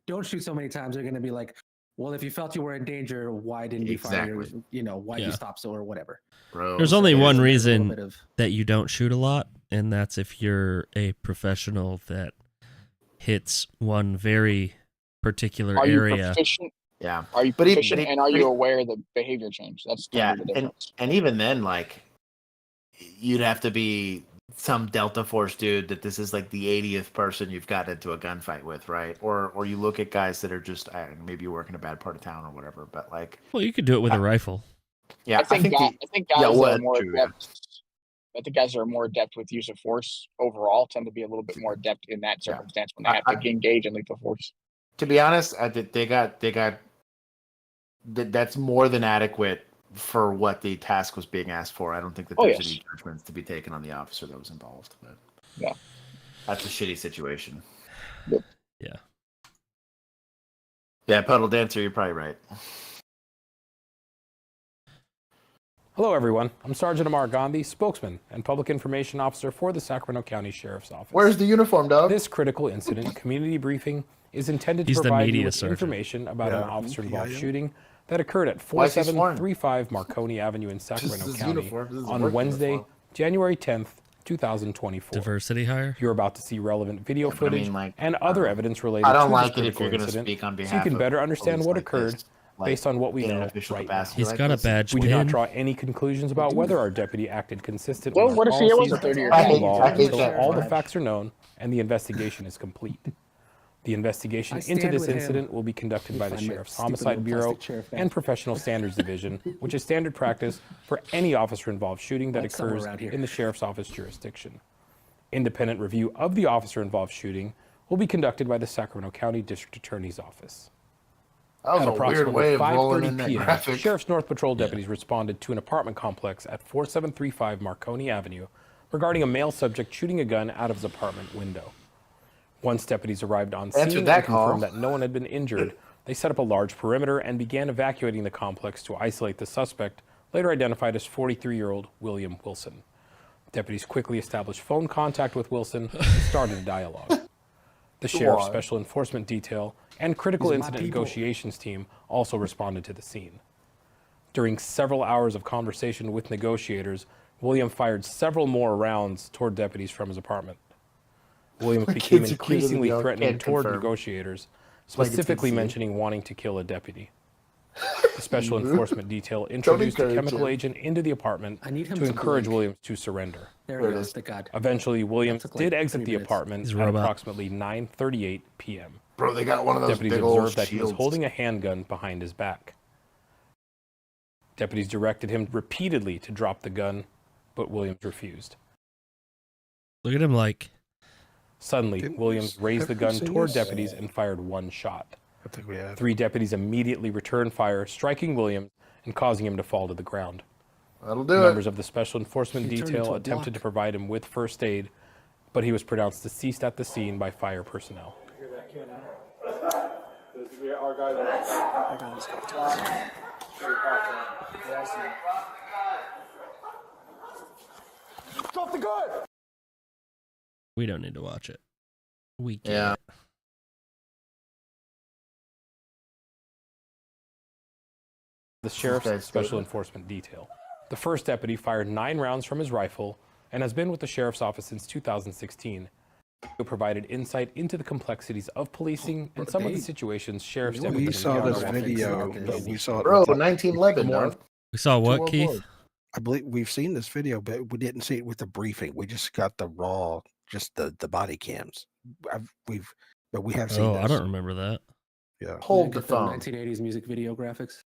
don't shoot so many times, they're going to be like, well, if you felt you were in danger, why didn't you fire? You know, why did you stop so or whatever? There's only one reason that you don't shoot a lot, and that's if you're a professional that hits one very particular area. Are you proficient? Yeah. Are you proficient, and are you aware of the behavior change? That's the difference. And even then, like, you'd have to be some Delta Force dude that this is like the 80th person you've got into a gunfight with, right? Or you look at guys that are just, I don't know, maybe you work in a bad part of town or whatever, but like, well, you could do it with a rifle. Yeah, I think guys are more adept. I think guys that are more adept with use of force overall tend to be a little bit more adept in that circumstance when they have to engage in lethal force. To be honest, they got that's more than adequate for what the task was being asked for. I don't think that there's any judgments to be taken on the officer that was involved. But that's a shitty situation. Yeah. Yeah, Puddle Dancer, you're probably right. Hello, everyone. I'm Sergeant Amar Gandhi, spokesman and public information officer for the Sacramento County Sheriff's Office. Where's the uniform, dog? This critical incident community briefing is intended to provide you with information about an officer-involved shooting that occurred at 4735 Marconi Avenue in Sacramento County on Wednesday, January 10th, 2024. Diversity hire? You're about to see relevant video footage and other evidence related I don't to like this it if you're critical going to incident, speak on behalf so you can of better understand police what like occurred this, like, based on what we in an know official right capacity He's like got a this. badge We do win. not draw any conclusions about whether our deputy acted consistent Well, with what our if he was policies a 30-year and guy? law I hate until that. all the facts are known and the investigation is complete. The investigation into this incident will be conducted by the Sheriff's Homicide Bureau and Professional Standards Division, which is standard practice for any officer-involved shooting that occurs in the Sheriff's Office jurisdiction. Independent review of the officer-involved shooting will be conducted by the Sacramento County District Attorney's Office. That was At a weird way of rolling in 5:30 that p.m., graphic. Sheriff's North Patrol deputies responded to an apartment complex at 4735 Marconi Avenue regarding a male subject shooting a gun out of his apartment window. Once deputies arrived on scene and confirmed that no one had been injured, they set up a large perimeter and began evacuating the complex to isolate the suspect, later identified as 43-year-old William Wilson. Deputies quickly established phone contact with Wilson and started a dialogue. The Sheriff's Special Enforcement Detail and Critical Incident Negotiations Team also responded to the scene. During several hours of conversation with negotiators, William fired several more rounds toward deputies from his apartment. Williams became increasingly threatening toward negotiators, specifically mentioning wanting to kill a deputy. The Special Enforcement Detail introduced a chemical agent into the apartment to encourage Williams to surrender. There it is. God. Eventually, Williams did exit the apartment at approximately 9:38 p.m. Bro, they got one of those Deputies big old observed that he was shields. holding a handgun behind his back. Deputies directed him repeatedly to drop the gun, but Williams refused. Look at him like. Suddenly, Williams raised the gun toward deputies and fired one shot. I think we have. 3 deputies immediately returned fire, striking Williams and causing him to fall to the ground. That'll do Members it. of the Special Enforcement Detail attempted to provide him with first aid, but he was pronounced deceased at the scene by fire personnel. Drop the gun! We don't need to watch it. We can't. Yeah. The Sheriff's Special Enforcement Detail. The first deputy fired 9 rounds from his rifle and has been with the Sheriff's Office since 2016. He provided insight into the complexities of policing and some of the situations sheriff's deputies. We saw this video. We saw it. Bro, 1911, dog. We saw what, Keith? I believe we've seen this video, but we didn't see it with the briefing. We just got the raw, just the body cams. We have seen. Oh, this. I don't remember that. Yeah. Hold the phone. 1980s music video graphics.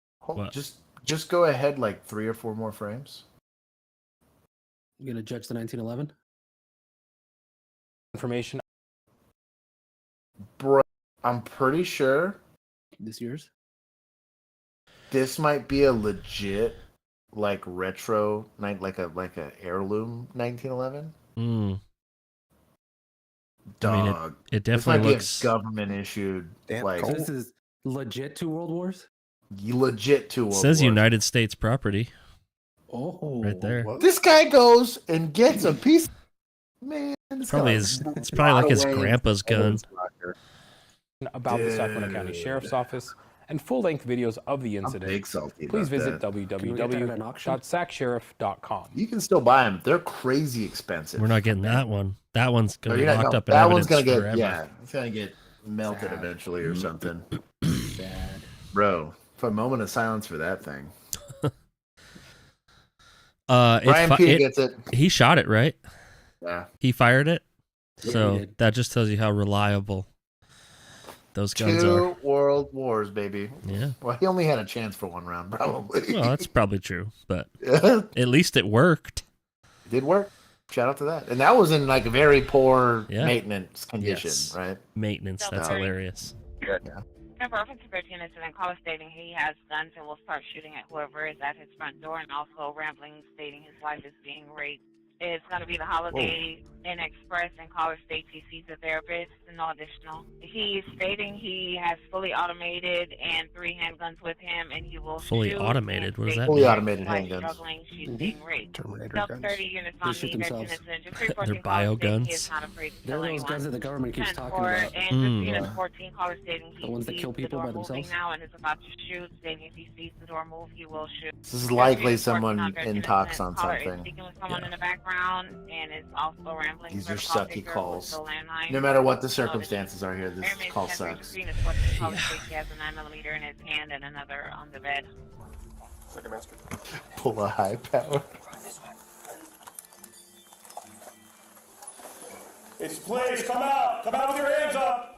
Just go ahead like 3 or 4 more frames. You gonna judge the 1911? Information. Bro, I'm pretty sure this yours. This might be a legit, like retro, like a heirloom 1911. Mm. Dog, I mean, it this definitely might looks be a government issued. Like So this is legit 2 World Wars. Legit 2 World says Wars. United States property. Oh, right there. This guy goes and gets a piece. Man, It's probably like his grandpa's gun. About the Sacramento County Sheriff's Office and full-length videos of the incident, please visit www.sacsheriff.com. You can still buy them. They're crazy expensive. We're not getting that one. That one's gonna be locked up in that one's evidence gonna forever. get it's gonna get melted eventually or something. Bro, for a moment of silence for that thing. Brian P gets it. He shot it, right? Yeah. He fired it. Yeah, So he did. that just tells you how reliable those guns 2 are. World Wars, baby. Yeah. Well, he only had a chance for 1 round, probably. Well, that's probably true, but at least it worked. It did work. Shout out to that. And that was in like a very poor Yeah. maintenance condition, Yes. right? Maintenance. That's hilarious. Yeah. Number of an incident caller stating he has guns and will start shooting at whoever is at his front door, and also rambling stating his wife is being raped. It's going to be the Holiday Inn Express, and caller states he sees a therapist, no additional. He's stating he has fully automated and 3 handguns with him, and he will Fully shoot. automated? What does that Fully mean? automated While handguns. struggling, she's being raped. Terminator Sub guns. 30 units They on shoot the themselves. incident. Just They're reporting bio caller stating he guns. is not afraid to They're kill those anyone. guns that the government keeps talking For about. and just unit 14 caller stating he The ones that sees kill the people door by moving themselves? now and is about to shoot, stating if he sees the door move, he will shoot. This is likely someone Unit intox 14 on caller is something. speaking with someone in the background and is also rambling. These for are the call sucky taker calls. with the landline. No matter what the circumstances are here, this call sucks. He has a 9mm in his hand and another on the bed. Pull a high power. It's please come out. Come out with your hands up.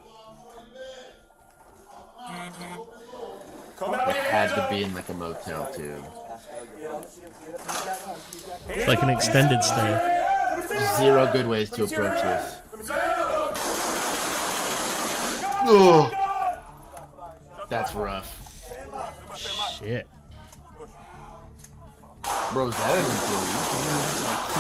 Come out It with your had hands to up. be in like a motel too. It's like an extended stay. 0 good ways to approach this. Ugh. That's rough. Shit. Bro, is that an employee?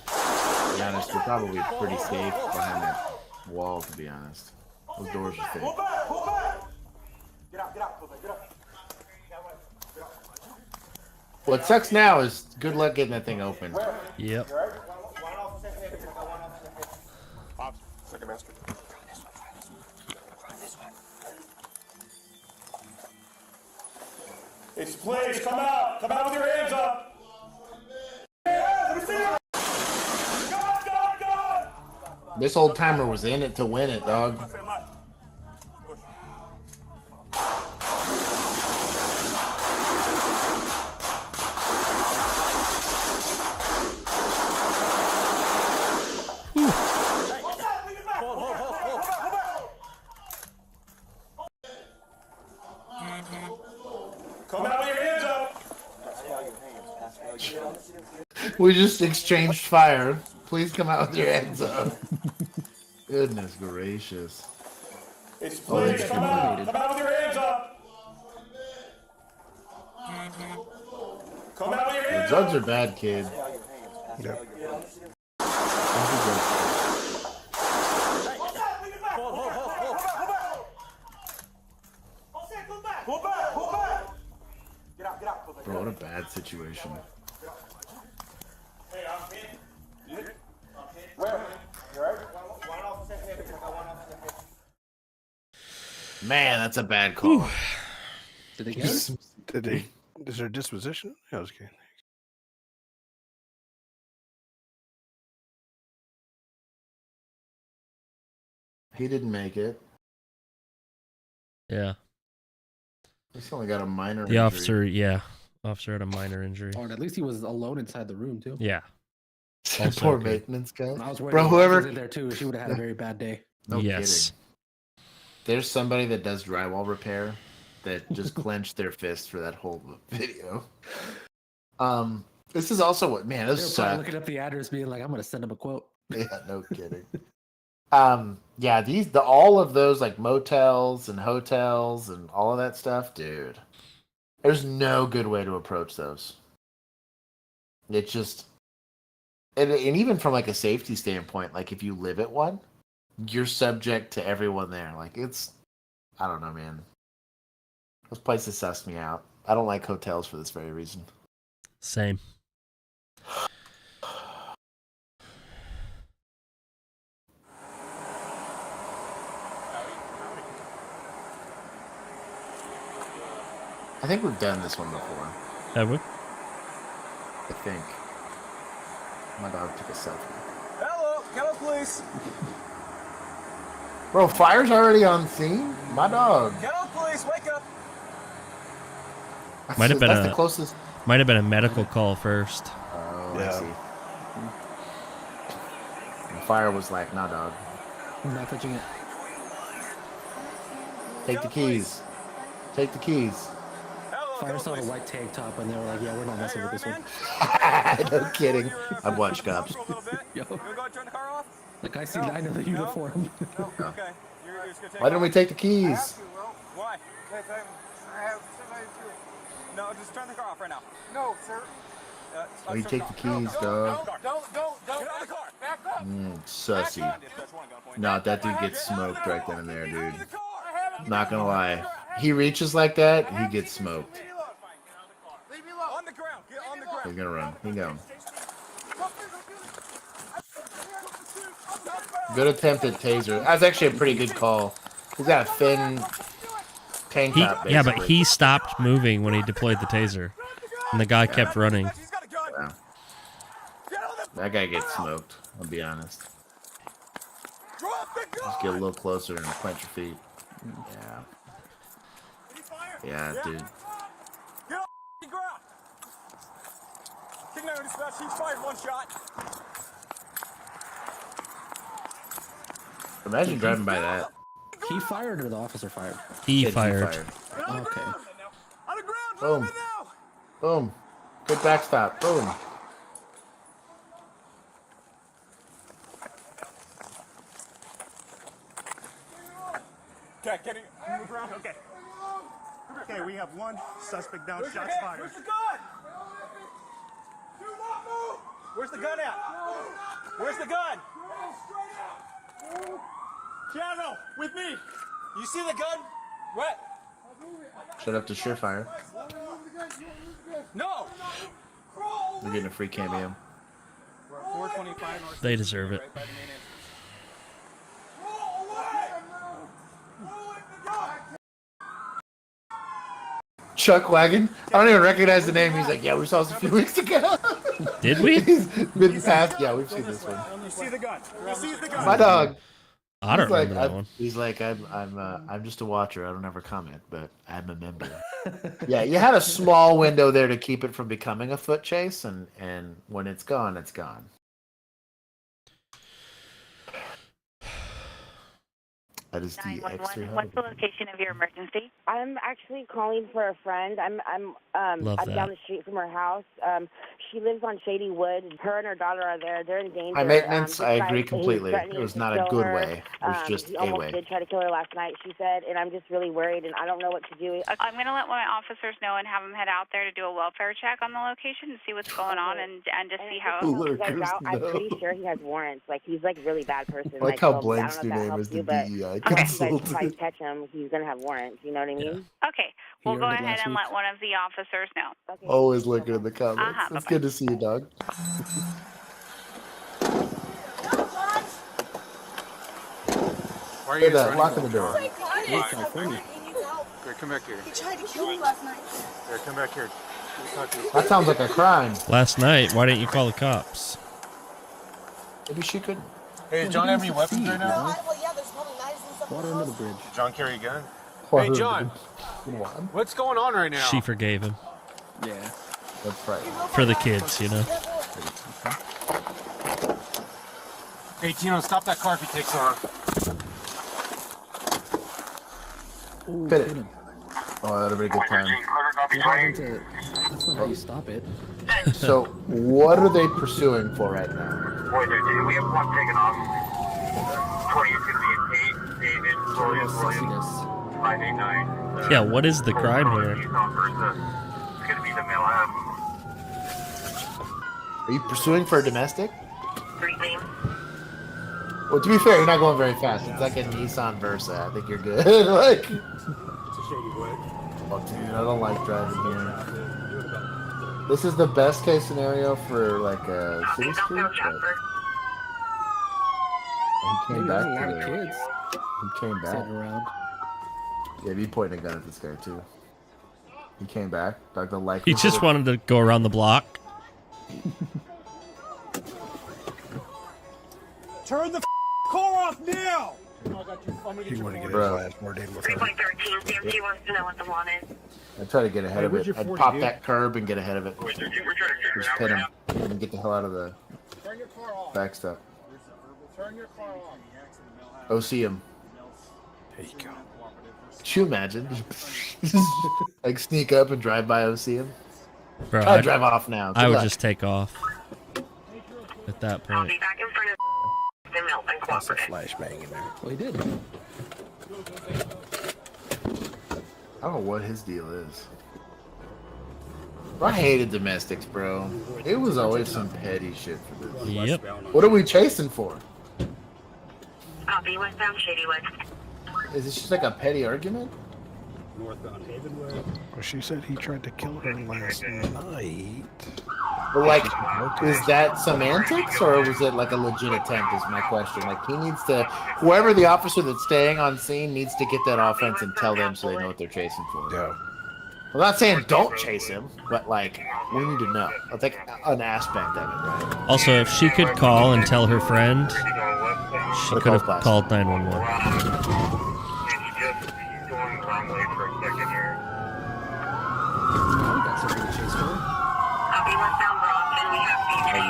To be honest, you're probably pretty safe behind that wall, to be honest. Those doors are thick. What sucks now is good luck getting that thing open. Yep. It's please come out. Come out with your hands up. Yeah, let me see you. This old timer was in it to win it, dog. Come out with your hands up. We just exchanged fire. Please come out with your hands up. Goodness gracious. It's please come out. Come out with your hands up. Come out with your hands The drugs up. are bad, kid. Yep. Bro, what a bad situation. Man, that's a bad call. Did they get it? Did they? Is there a disposition? I was kidding. He didn't make it. Yeah. He's only got a minor The injury. officer had a minor injury. Or at least he was alone inside the room too. Yeah. Poor maintenance guy. I was worried Bro, if whoever was in there too, she would have had a very bad day. No Yes. kidding. There's somebody that does drywall repair that just clenched their fist for that whole video. This is also what They were this probably looking up the address, being like, "I'm gonna send him a quote." Yeah, no kidding. Yeah, all of those like motels and hotels and all of that stuff, dude. There's no good way to approach those. It just and even from like a safety standpoint, like if you live at one, you're subject to everyone there. Like I don't know, man. Those places suss me out. I don't like hotels for this very reason. Same. I think we've done this one before. Have we? I think. My dog took a selfie. Hello, police. Bro, fire's already on scene? My dog. Hello, police. Wake up. Might have been That's the closest. Might have been a medical call first. Oh, Yeah. I see. And fire was like, nah, dog. I'm not touching it. Take the keys. Take the keys. Fire saw the white tank top, and they were like, "Yeah, we're not messing with this one." No kidding. I've watched cops. Yo. Like I see, I know the uniform. Okay. Why didn't we take the keys? Why? No, just turn the car off right now. No, sir. Why you take the keys, dog? Don't. Get out of the car. Back up. Sussy. Nah, that dude gets smoked right then and there, dude. Not gonna lie. He reaches like that, he gets smoked. On the ground. Get on the ground. He's gonna run. He's going. Good attempt at taser. That's actually a pretty good call. He's got a thin tank top, basically. Yeah, but he stopped moving when he deployed the taser, and the guy kept running. Yeah. That guy gets smoked, I'll be honest. Just get a little closer and plant your feet. Yeah. Yeah, dude. Get on the ground. King 9 dispatch, he fired one shot. Imagine driving by that. He fired or the officer fired? He fired. Okay. Boom. Boom. Good backstop. Boom. Okay, getting on the ground. Okay. Okay, we have one suspect down. Shots fired. Where's the gun? Do not move. Where's the gun at? Where's the gun? Tiago, with me. You see the gun? What? Shut up to Surefire. No. We're getting a free cameo. We're at 425 North. They deserve it. Right by the main entrance. Chuck Wagon. I don't even recognize the name. He's like, yeah, we saw this a few weeks ago. Did we? He's been past. Yeah, we've seen this one. You see the gun. He sees the gun. My dog. I don't remember that one. He's like, I'm just a watcher. I don't ever comment, but I'm a member. Yeah, you had a small window there to keep it from becoming a foot chase, and when it's gone, it's gone. That is the X300. What's the location of your emergency? I'm actually calling for a friend. I'm down the street from her house. She lives on Shady Wood. Her and her daughter are there. They're in danger. High maintenance. I agree completely. It was not a good way. It was just he a almost way. did try to kill her last night, she said, and I'm just really worried, and I don't know what to do. I'm going to let my officers know and have them head out there to do a welfare check on the location to see what's going on and just see how. I'm pretty sure he has warrants. Like, he's like a really bad person. I like how Blank's new name is the DEI consultant. If I catch him, he's gonna have warrants. You know what I mean? Okay, we'll go ahead and let one of the officers know. Okay. Always looking in the comments. It's good to see you, dog. Why are you that? Locking the door. Here, come back here. He tried to kill me last night. Here, come back here. That sounds like a crime. Last night, why didn't you call the cops? Maybe she could. Hey, does John have any weapons right now? Well, yeah, there's probably knives and stuff. Water under the bridge. John carry a gun? Water Hey, John. What's going on right now? She forgave him. Yeah. That's right. For the kids, you know. Hey, Tino, stop that car if he takes off. Fit it. Oh, that'll be a good time. That's not how you stop it. So, what are they pursuing for right now? Boy, we have one taken off. 20 is going to be David Williams, 589. Yeah, what is the crime here? It's going to be the male half. Are you pursuing for a domestic? Well, to be fair, you're not going very fast. It's like a Nissan Versa. I think you're good. Like, oh, dude, I don't like driving here. This is the best case scenario for like a city street. He came back to the kids. He came back. Yeah, be pointing a gun at this guy too. He came back. Like the He just wanted to go around the block. Turn the car off now! He wanted to get his last word in with her. 3.13, CMT wants to know what the want is. I try to get ahead of it. I'd pop that curb and get ahead of it. Just pin him and get the hell out of the backstop. Turn your car off. OC him. There you go. Could you imagine? Like sneak up and drive by OC him? Bro, Try to drive off now. I would just take off at that point. That's a flashbang in there. Well, he did. I don't know what his deal is. I hated domestics, bro. It was always some petty shit for this. Yep. What are we chasing for? Copy, westbound Shadywood. Is this just like a petty argument? Northbound Havenwood. Well, she said he tried to kill her last night. But like, is that semantics or was it like a legit attempt? Is my question. Like, he needs to, whoever the officer that's staying on scene needs to get that offense and tell them so they know what they're chasing for. Yeah. I'm not saying don't chase him, but like, we need to know. That's like an aspect of it, right? Also, if she could call and tell her friend, she could have called 911.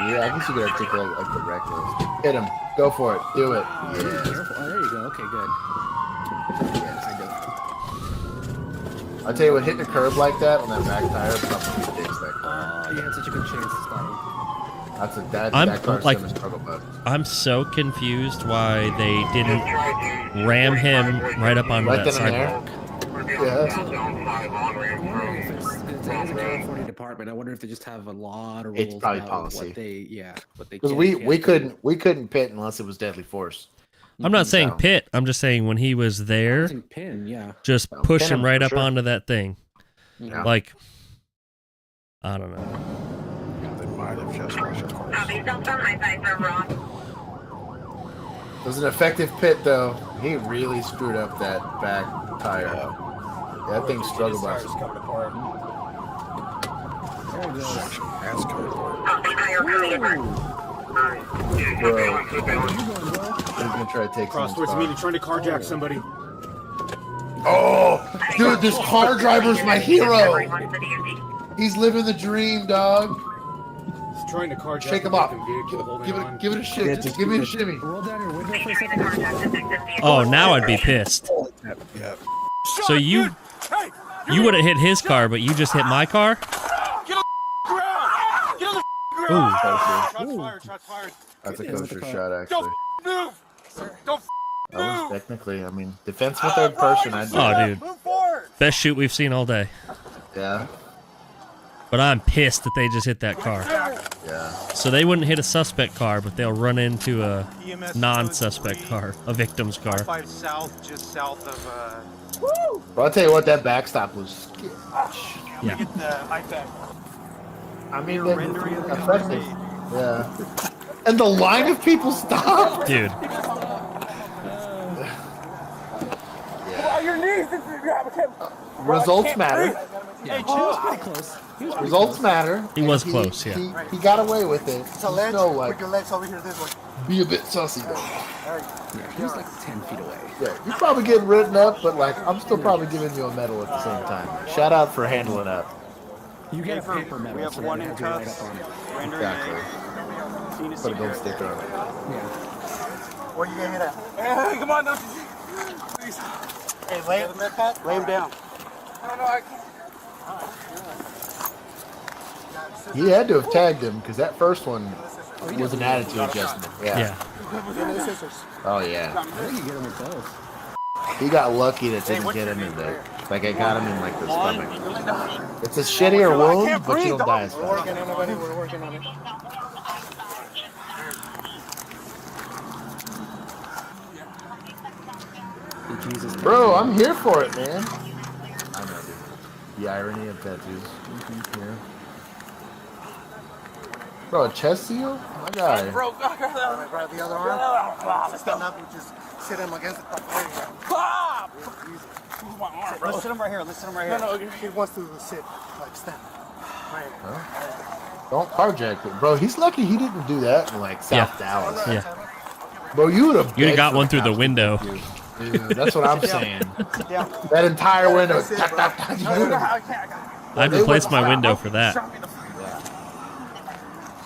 Yeah, I guess you could articulate like the reckless. Hit him. Go for it. Do it. Yeah. Oh, there you go. Okay, good. Yes, I do. I'll tell you what, hitting a curb like that on that back tire probably fix that car. Oh, you had such a good chance to stop him. That car's like, gonna struggle, bud. I'm so confused why they didn't ram him right up onto that sidewalk. Yeah. It's a California department. I wonder if they just have a lot of rules. It's probably about policy. What they Because we couldn't pit unless it was deadly force. I'm not saying pit. I'm just saying when he was there, pin, yeah. just push pin him him right for up sure. onto that thing. Yeah. Like, I don't know. They might have just watched her car. Copy, southbound high for Ross. It was an effective pit, though. He really screwed up that back tire. That thing struggle bus. coming apart. There it goes. That's coming apart. Bro, he's gonna try to take Cross towards the meeting, trying to carjack somebody. Oh, dude, this car driver's my hero. He's living the dream, dog. He's trying to carjack. Shake him up. Give it a shimmy. Just give me a shimmy. Roll down your window for a second. Oh, now I'd be pissed. Yeah. So you would have hit his car, but you just hit my car? Get on the ground! Get on the Ooh. ground! Shots fired, shots fired. That's a kosher shot, actually. Don't move! Don't That was technically, I mean, defense for third person. Oh, dude. Best shoot we've seen all day. Yeah. But I'm pissed that they just hit that car. Yeah. So they wouldn't hit a suspect car, but they'll run into a non-suspect car, a victim's car. 5 south, just south of, Well, I'll tell you what, that backstop was. Yeah. Get the iPad. I mean, they're effective. Yeah. And the line of people stopped. Dude. On your knees! Results matter. Yeah, he was pretty close. Results matter. He was close, yeah. He got away with it. It's a ledge. No, like, Put your legs over here this way. be a bit sussy though. Yeah, he was like 10 feet away. Yeah, you're probably getting written up, but like, I'm still probably giving you a medal at the same time. Shout out for handling up. You get a paper medal. We have one in cuffs. Exactly. Put a gold sticker on it. Yeah. Where you gonna hit at? Hey, come on, don't you? Please. Hey, lay him down. No, I can't. He had to have tagged him because that first one was an attitude adjustment. Yeah. Oh yeah. I think you get him with both. He got lucky that didn't get him in the. Like I got him in like the stomach. It's a shittier wound, but you don't die as We're fast. working on it, buddy. We're working on it. Bro, I'm here for it, man. I know, dude. The irony of tattoos. Yeah. Bro, a chest seal? My guy. Bro, grab the other arm. Stand up and just sit him against the Let's sit him right here. Let's sit him right here. No, he wants to sit, like stand. Right. Don't carjack him. Bro, he's lucky he didn't do that in like South Dallas. Yeah. Bro, you would have. You'd have got one through the window. Dude, that's what I'm saying. That entire window. I'd replace my window for that.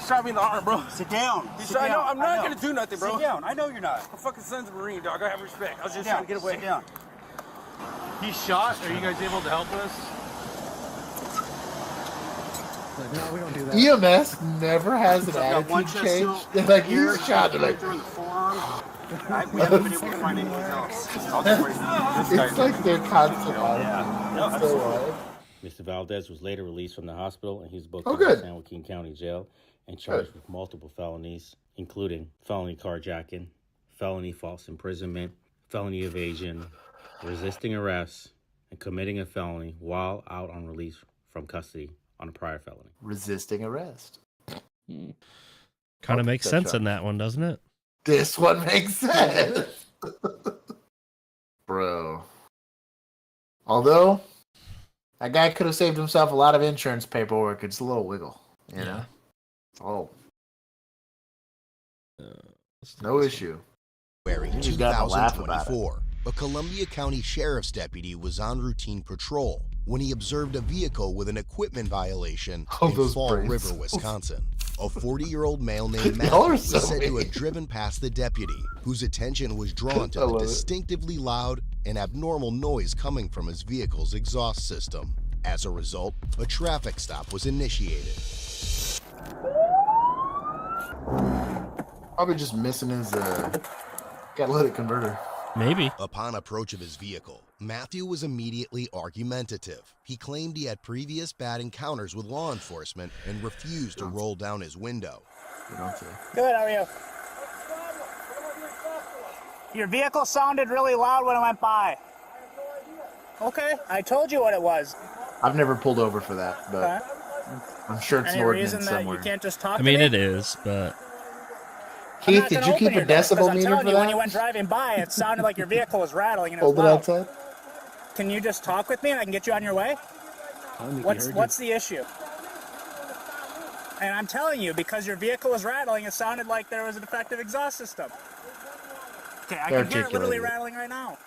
Shot me in the arm, bro. Sit down. I know, I'm not going to do nothing, bro. Sit down. I know you're not. I'm fucking son's a Marine, dog. I have respect. I was just trying to get away. Sit down. He's shot. Are you guys able to help us? Like, no, we don't do that. EMS never has an attitude change. They're like, he's shot. They're like, we haven't been able to find anything else. it's like their constant attitude. So wild. Mr. Valdez was later released from the hospital, and he's booked Oh, to the good. San Joaquin County Jail and charged with multiple felonies, including felony carjacking, felony false imprisonment, felony evasion, resisting arrest, and committing a felony while out on release from custody on a prior felony. Resisting arrest. Kind of makes sense in that one, doesn't it? This one makes sense. Bro. Although, that guy could have saved himself a lot of insurance paperwork. It's a little wiggle, you know? Oh. No issue. February You just gotta laugh about it. 2024, a Columbia County Sheriff's deputy was on routine patrol when he observed a vehicle with an equipment violation in those Fall brains. River, Wisconsin. A 40-year-old male named Y'all Matthew are was so said to mean. have driven past the deputy, whose attention was drawn I to the love it. distinctively loud and abnormal noise coming from his vehicle's exhaust system. As a result, a traffic stop was initiated. Probably just missing his catalytic converter. Maybe. Upon approach of his vehicle, Matthew was immediately argumentative. He claimed he had previous bad encounters with law enforcement and refused to roll down his window. Good, how are you? Your vehicle sounded really loud when it went by. Okay, I told you what it was. I've never pulled over for that, but Okay. I'm sure it's Any an ordinance reason that somewhere. you can't just talk I mean, to me? it is, but I'm Keith, not did gonna you open keep a your door, 'cause decibel I'm meter telling for you, when that? you went driving by, it sounded like your vehicle was rattling and it was Hold it loud. outside. Can you just talk with me and I can get you on your way? What's the issue? And I'm telling you, because your vehicle was rattling, it sounded like there was a defective exhaust system. Okay, I can hear it literally rattling right now.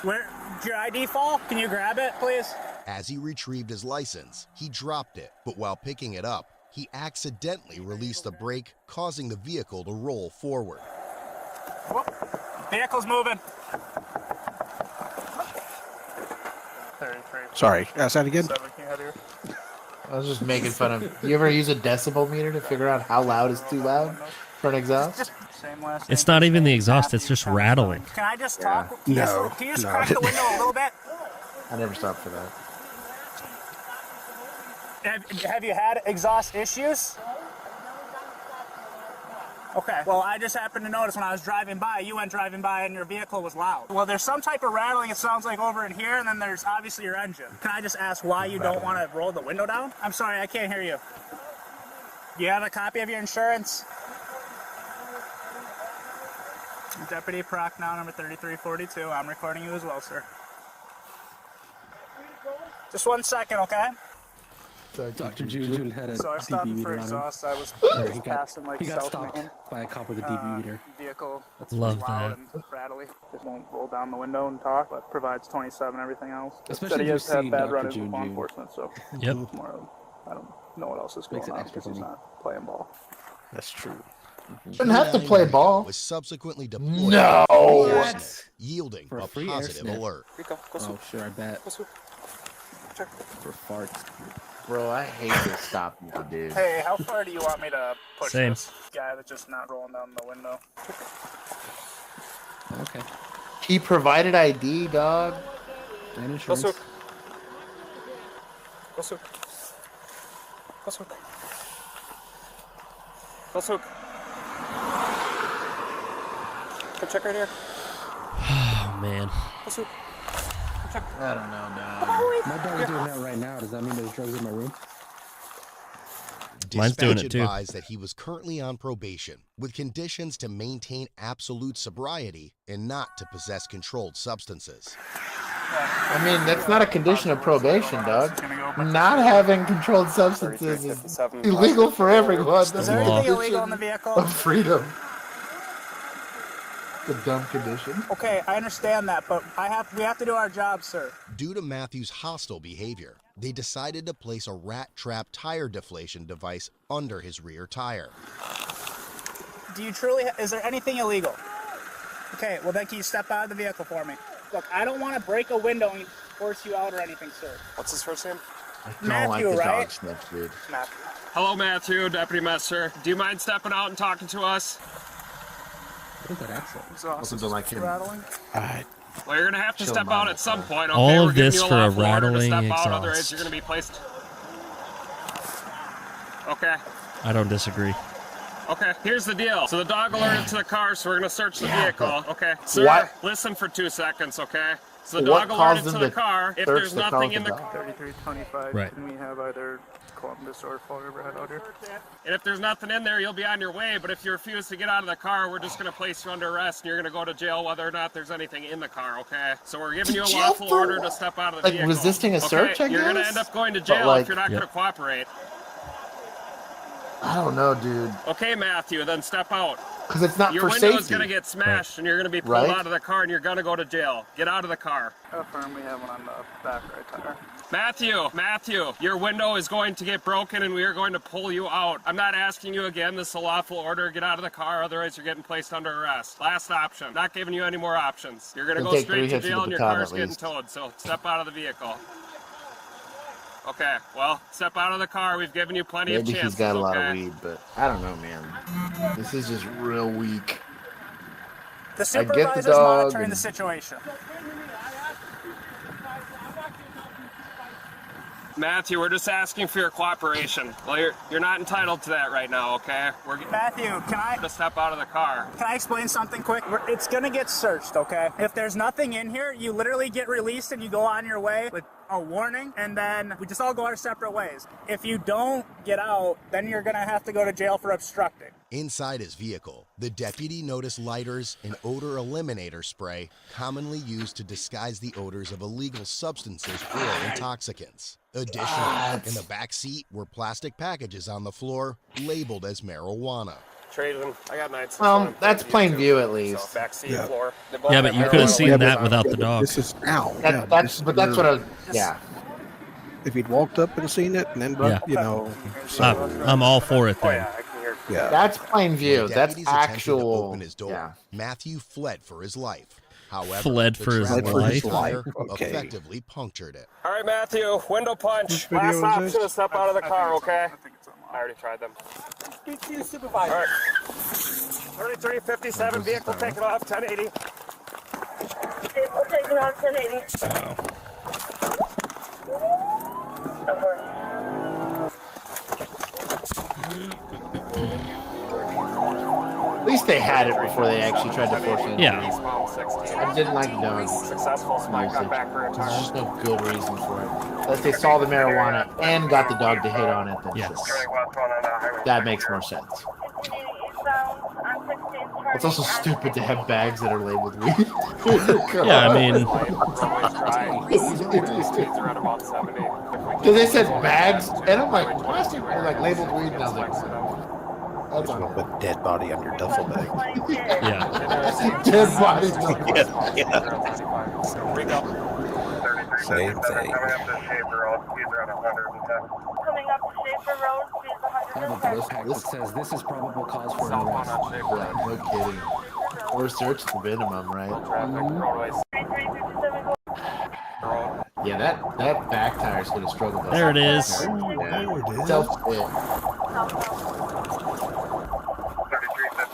Where did your ID fall? Can you grab it, please? As he retrieved his license, he dropped it, but while picking it up, he accidentally released the brake, causing the vehicle to roll forward. Whoop. Vehicle's moving. Sorry, ask that again. I was just making fun of. You ever use a decibel meter to figure out how loud is too loud for an exhaust? It's not even the exhaust, it's just rattling. Can I just talk? Can you just crack the window a little bit? I never stopped for that. Have you had exhaust issues? Okay, well, I just happened to notice when I was driving by, you went driving by and your vehicle was loud. Well, there's some type of rattling, it sounds like over in here, and then there's obviously your engine. Can I just ask why you don't want to roll the window down? I'm sorry, I can't hear you. Do you have a copy of your insurance? Deputy Proc now, number 3342. I'm recording you as well, sir. Just 1 second, okay? Dr. June had a so I stopped DB for meter on him. exhaust. I was passing like he got stopped by a cop with a DB meter. Vehicle that's Love loud that. and rattly. Just won't roll down the window and talk, but provides 27 and everything else. Especially he has had bad run-ins June with law enforcement, so Yep. it's more of, I don't know what else is going on because he's not playing ball. That's true. Shouldn't have to play ball. Was subsequently deployed. No. Yielding For a free positive air alert. Oh, sure, I bet. For farts. Bro, I hate this stop now, dude. Hey, how far do you want me to push Same. this guy that's just not rolling down the window? Okay. He provided ID, dog. And insurance. Check right here. Oh, man. I don't know, dog. My dog is doing that right now. Does that mean there's drugs in my room? Mine's doing Dispatch it too. advised that he was currently on probation with conditions to maintain absolute sobriety and not to possess controlled substances. I mean, that's not a condition of probation, dog. Not having controlled substances is illegal for everyone. Is there anything illegal in the vehicle? Of freedom. The dumb condition. Okay, I understand that, but we have to do our job, sir. Due to Matthew's hostile behavior, they decided to place a rat trap tire deflation device under his rear tire. Do you truly, is there anything illegal? Okay, well then can you step out of the vehicle for me? Look, I don't want to break a window and force you out or anything, sir. What's his first name? I don't Matthew, like the right? dog sniff, dude. Matthew. Hello, Matthew, Deputy Messer. Do you mind stepping out and talking to us? What is that accent? Also don't like him. Rattling. Well, you're gonna have to Chill step him out. out at some point. Okay, All we're of giving this you for a lawful order to rattling step out, exhaust. otherwise you're gonna be placed. Okay. I don't disagree. Okay, here's the deal. So the dog alerted to the car, so we're gonna search the vehicle. Okay, sir, What? listen for 2 seconds, okay? So the What dog caused alerted to them the to car. If search there's the car nothing with in the the dog? 3325. Right. Can we have either Columbus or Fall River head out here? and if there's nothing in there, you'll be on your way. But if you refuse to get out of the car, we're just gonna place you under arrest, and you're gonna go to jail whether or not there's anything in the car. Okay? So we're giving you a Jail lawful for order to what? step out of the Like vehicle. resisting a search, I You're gonna guess? end up going to But, jail like- if you're not Yep. gonna cooperate. I don't know, dude. Okay, Matthew, then step out. Because it's not Your for window safety. is going to get smashed, and you're going to be pulled Right? out of the car, and you're going to go to jail. Get out of the car. Affirm we have one on the back right tire. Matthew, your window is going to get broken, and we are going to pull you out. I'm not asking you again. This is a lawful order. Get out of the car, otherwise you're getting placed under arrest. Last option. Not giving you any more options. You're going to Then go take 3 straight to hits with jail, the and your baton car's at getting least. towed, so step out of the vehicle. Okay, well, step out of the car. We've given you plenty Maybe of chances, he's got a lot okay? of weed, but I don't know, man. This is just real weak. The I get the supervisor's dog monitoring and- the situation. Matthew, we're just asking for your cooperation. Well, you're not entitled to that right now, okay? Matthew, can I to step out of the car. Can I explain something quick? It's gonna get searched, okay? If there's nothing in here, you literally get released and you go on your way with a warning, and then we just all go our separate ways. If you don't get out, then you're gonna have to go to jail for obstructing. Inside his vehicle, the deputy noticed lighters and odor eliminator spray commonly used to disguise the odors of illegal substances or intoxicants. Additionally, in the back seat were plastic packages on the floor labeled as marijuana. Trading. I got nights. Well, that's plain view at least. So back seat, Yeah. floor. Yeah, but you could have seen that without the dog. This is now. That's what I. Yeah. If he'd walked up and seen it, and then, you know, so, I'm all for it then. yeah. That's plain view. That's Deputies attempted to actual. open his door. Yeah. Matthew fled for his life. However, Fled the for his traffic life? fire Okay. effectively punctured it. All right, Matthew. Window punch. video Last is option this? is step out of the car, okay? I already tried them. Speak to your supervisor. All right. 3357, vehicle taken off, 1080. Vehicle taken off 1080. At least they had it before they actually tried to force it. Yeah. I didn't like the dog. Successful smack got back for a There's just no good reason for it. Unless they saw the marijuana and got the dog to hit on it, then that makes more sense. It's also stupid to have bags that are labeled weed. Yeah, I mean, because they said bags, and I'm like, plastic, like labeled weed, and I was like, that's There's a dead body under duffel bag. yeah. dead body. Yeah. Same thing. Coming up to Schaefer Road, speed 110. This says this is probable cause for an arrest. Yeah, no kidding. Or search the minimum, right? Yeah, that back tire's gonna struggle. There it is. There it is. Self-hit.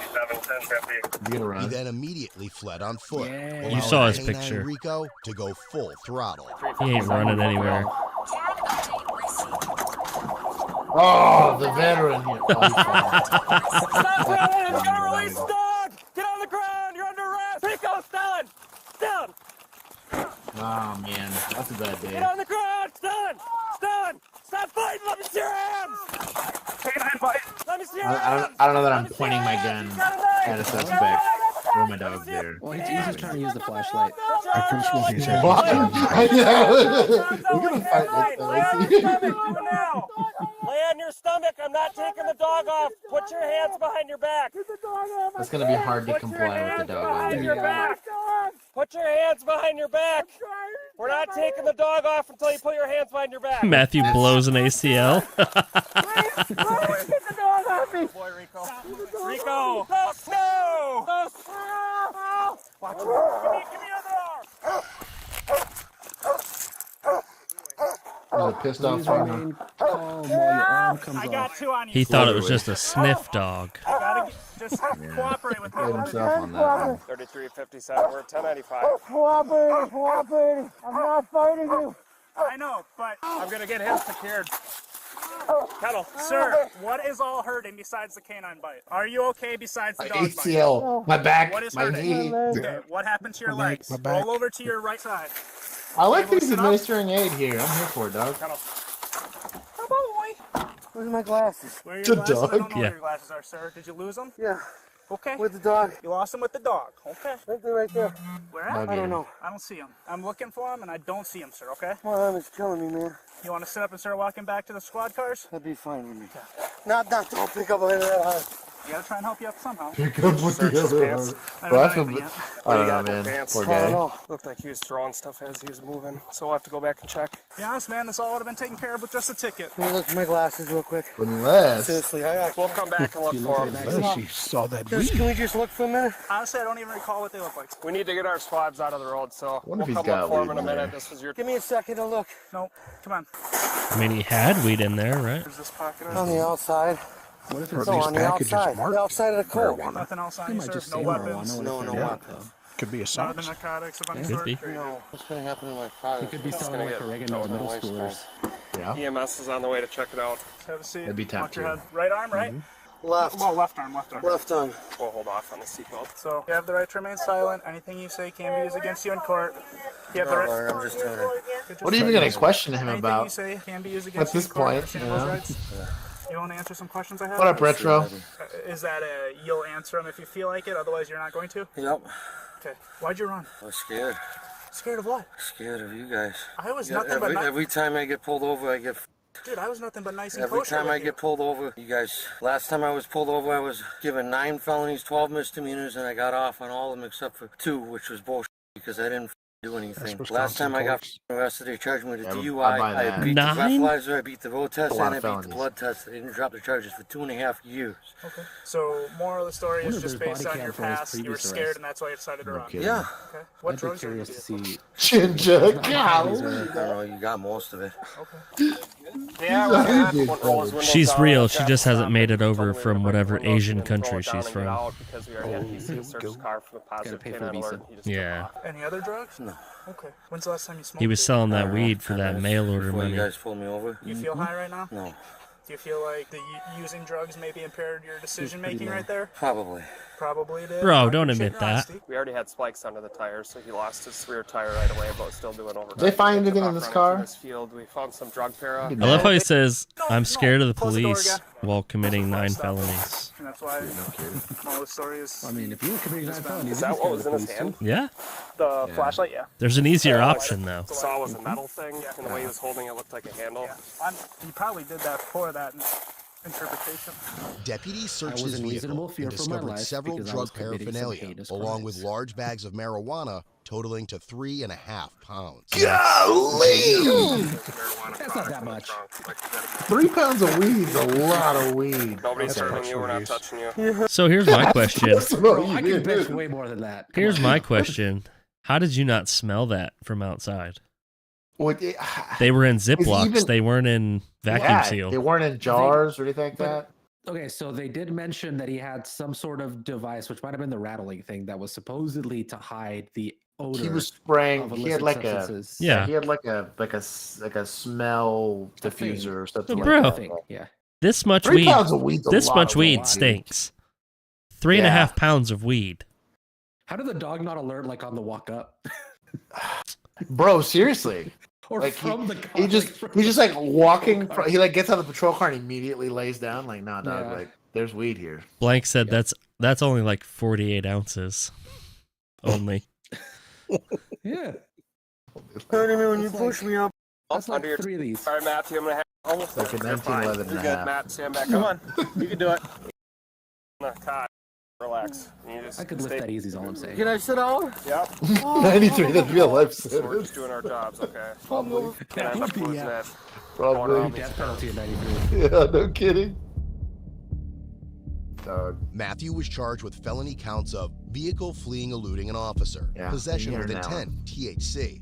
You gonna He run? then immediately fled on foot. Yeah. You saw his allowing picture. Canine Rico to go full throttle. He ain't running anywhere. Oh, the veteran here. Oh, he's fine. Stop running! You gotta release the dog! Get on the ground! You're under arrest! Rico, Stalin! Down! Oh man, that's a bad day. Get on the ground! Stalin! Stalin! Stop fighting! Let me see your hands! Canine fight! Let me see your hands! I don't know that I'm pointing my gun at a suspect or my dog there. Well, he's just trying to use the flashlight. I first want his What? I know. We're gonna fight Lay on your stomach now! Lay on your stomach! I'm not taking the dog off! Put your hands behind your back! That's gonna be hard to comply with the dog. Behind your back! Put your hands behind your back! We're not taking the dog off until you put your hands behind your back! Matthew blows an ACL. Get the dog off me! Boy, Rico. Rico! No! No! Watch it. Give me another arm! He's a pissed off farmer. Calm while your arm comes I got off. two on you. He thought it was just a sniff dog. Gotta just cooperate with Hit me. himself on that one. 3357, we're at 1095. Cooperating. I'm not fighting you. I know, but I'm gonna get him secured. Kettle. Sir, what is all hurting besides the canine bite? Are you okay besides the My dog bite? ACL, my back, What is my hurting? knee. Okay, what happened to your My neck, legs? my back. Roll over to your right side. I like that he's Listen up. administering aid here. I'm here for it, dog. Come on, boy. Where's my glasses? Where are The your glasses? I don't know dog? where Yeah. your glasses are, sir. Did you lose them? Yeah, Okay. with the dog. You lost them with the dog. Okay. They're right there. Where at? Dog I don't game. know. I don't see them. I'm looking for them, and I don't see them, sir. Okay. My arm is killing me, man. You want to sit up and start walking back to the squad cars? That'd be fine with me. Not don't pick up later that hard. You gotta try and help you up somehow. Pick up with the other arm. I Bro, I don't feel. know anything yet. I don't know, man. Poor I don't guy. know. Looked like he was throwing stuff as he was moving, so we'll have to go back and check. To be honest, man, this all would have been taken care of with just a ticket. Let me look at my glasses real quick. Unless. Seriously, We'll come back and look for him. Unless you saw that Just, weed. can we just look for a minute? Honestly, I don't even recall what they look like. We need to get our squads out of the road, so Wonder we'll if he's come look got for him weed in a in minute. there. This was your Give me a second to look. No, come on. I mean, he had weed in there, right? There's this pocket. On the outside. What if No, these on the packages outside. marked The outside of the coat. marijuana? Nothing else on He you, might sir. just No say weapons. marijuana. No, no Yeah. weapons. Could be a None of sauce. the narcotics of any Could sort. be. No. What's going to happen to my car? He could be selling like oregano to middle schoolers. Yeah. EMS is on the way to check it out. Have a seat. That'd be tap Watch your two. head. Right arm, right? Left. Well, left arm, left arm. Left arm. We'll hold off on the seatbelt. So you have the right to remain silent. Anything you say can be used against you in court. You have the right. I'm just doing it. What are you even going to question him Anything about? you say can be used At against this you, according point, to you Samuel's know? rights. You want to answer some questions I have? What up, Retro? Is that you'll answer them if you feel like it, otherwise you're not going to? Yep. Okay. Why'd you run? I was scared. Scared of what? Scared of you guys. I was nothing but every time I get pulled over, I get. Dude, I was nothing but nice and Every kosher time with I you. get pulled over, you guys. Last time I was pulled over, I was given 9 felonies, 12 misdemeanors, and I got off on all of them except for 2, which was bullshit because I didn't do anything. Last time I got arrested, they charged me with a DUI. I beat the breathalyzer, I beat the road test, and I beat the blood test. They didn't drop the charges for 2.5 years. Okay. So, moral of the story is just based on your past, you were scared and that's why you decided to run. Yeah. Okay. What drugs are you doing? Ginger cow. I don't know, you got most of it. Okay. She's real. She just hasn't made it over from whatever Asian country she's from. Because we already had PC searched his car for the positive pin alert. He just Yeah. Any other drugs? No. Okay. When's the last time you smoked? He was selling that weed for that mail order Before money. you guys pulled me over. You feel high right now? No. Do you feel like using drugs maybe impaired your decision making right there? Probably. Probably did. Bro, don't admit that. We already had spikes under the tires, so he lost his rear tire right away, but was still doing overnight. Did they find anything in this car? In this field, we found some drug para. I love how he says, "I'm scared of the police" while committing 9 felonies. And that's why all the story is. I mean, if you were committing 9 felonies, Is that what was in his hand? Yeah. The flashlight, yeah. There's an easier option though. Saw it was a metal thing, and the way he was holding it looked like a handle. He probably did that for that interpretation. Deputies searched I was his in reasonable vehicle fear and for my discovered life several because I drug was committing some paraphernalia, heinous along with crimes. large bags of marijuana totaling to 3.5 pounds. Golly! That's not that much. 3 pounds of weed is a lot of weed. Nobody's hurting you, we're not touching you. So here's my question. Bro, I can bench way more than that. Come Here's on. my question. How did you not smell that from outside? What, They were in Is Ziplocs. even- They weren't in vacuum yeah, seal. They weren't in jars or anything like that. Okay, so they did mention that he had some sort of device, which might have been the rattling thing, that was supposedly to hide the odor. He was spraying. of He illicit had like substances. He had like a smell diffuser or something. But like bro, that. Yeah. This much 3 weed. pounds of weed's a This lot much of weed weed. stinks. 3.5 pounds of weed. How did the dog not alert like on the walk up? Bro, seriously. Or like from the car, he's just like walking. He like gets out of the patrol car and immediately lays down. Like, nah, dog. Yeah. Like, there's weed here. Blank said that's only like 48 ounces. Only. Yeah. Hurting me when you push me up. That's like Under your 3 of these. All right, Matthew, I'm gonna have almost Like a there. You're fine. 1911 You're and a good, half. Matt. Stand back. Come on, you can do it. God, relax. You just I could lift stay- that easy is all I'm saying. Can I sit down? Yep. 93. That'd be a life So we're sentence. just doing our jobs, okay? Probably. Can I end up losing that? Probably. Death penalty at 93. Yeah, no kidding. Dog. Matthew was charged with felony counts of vehicle fleeing eluding an officer, Yeah, possession you're with an intent, THC,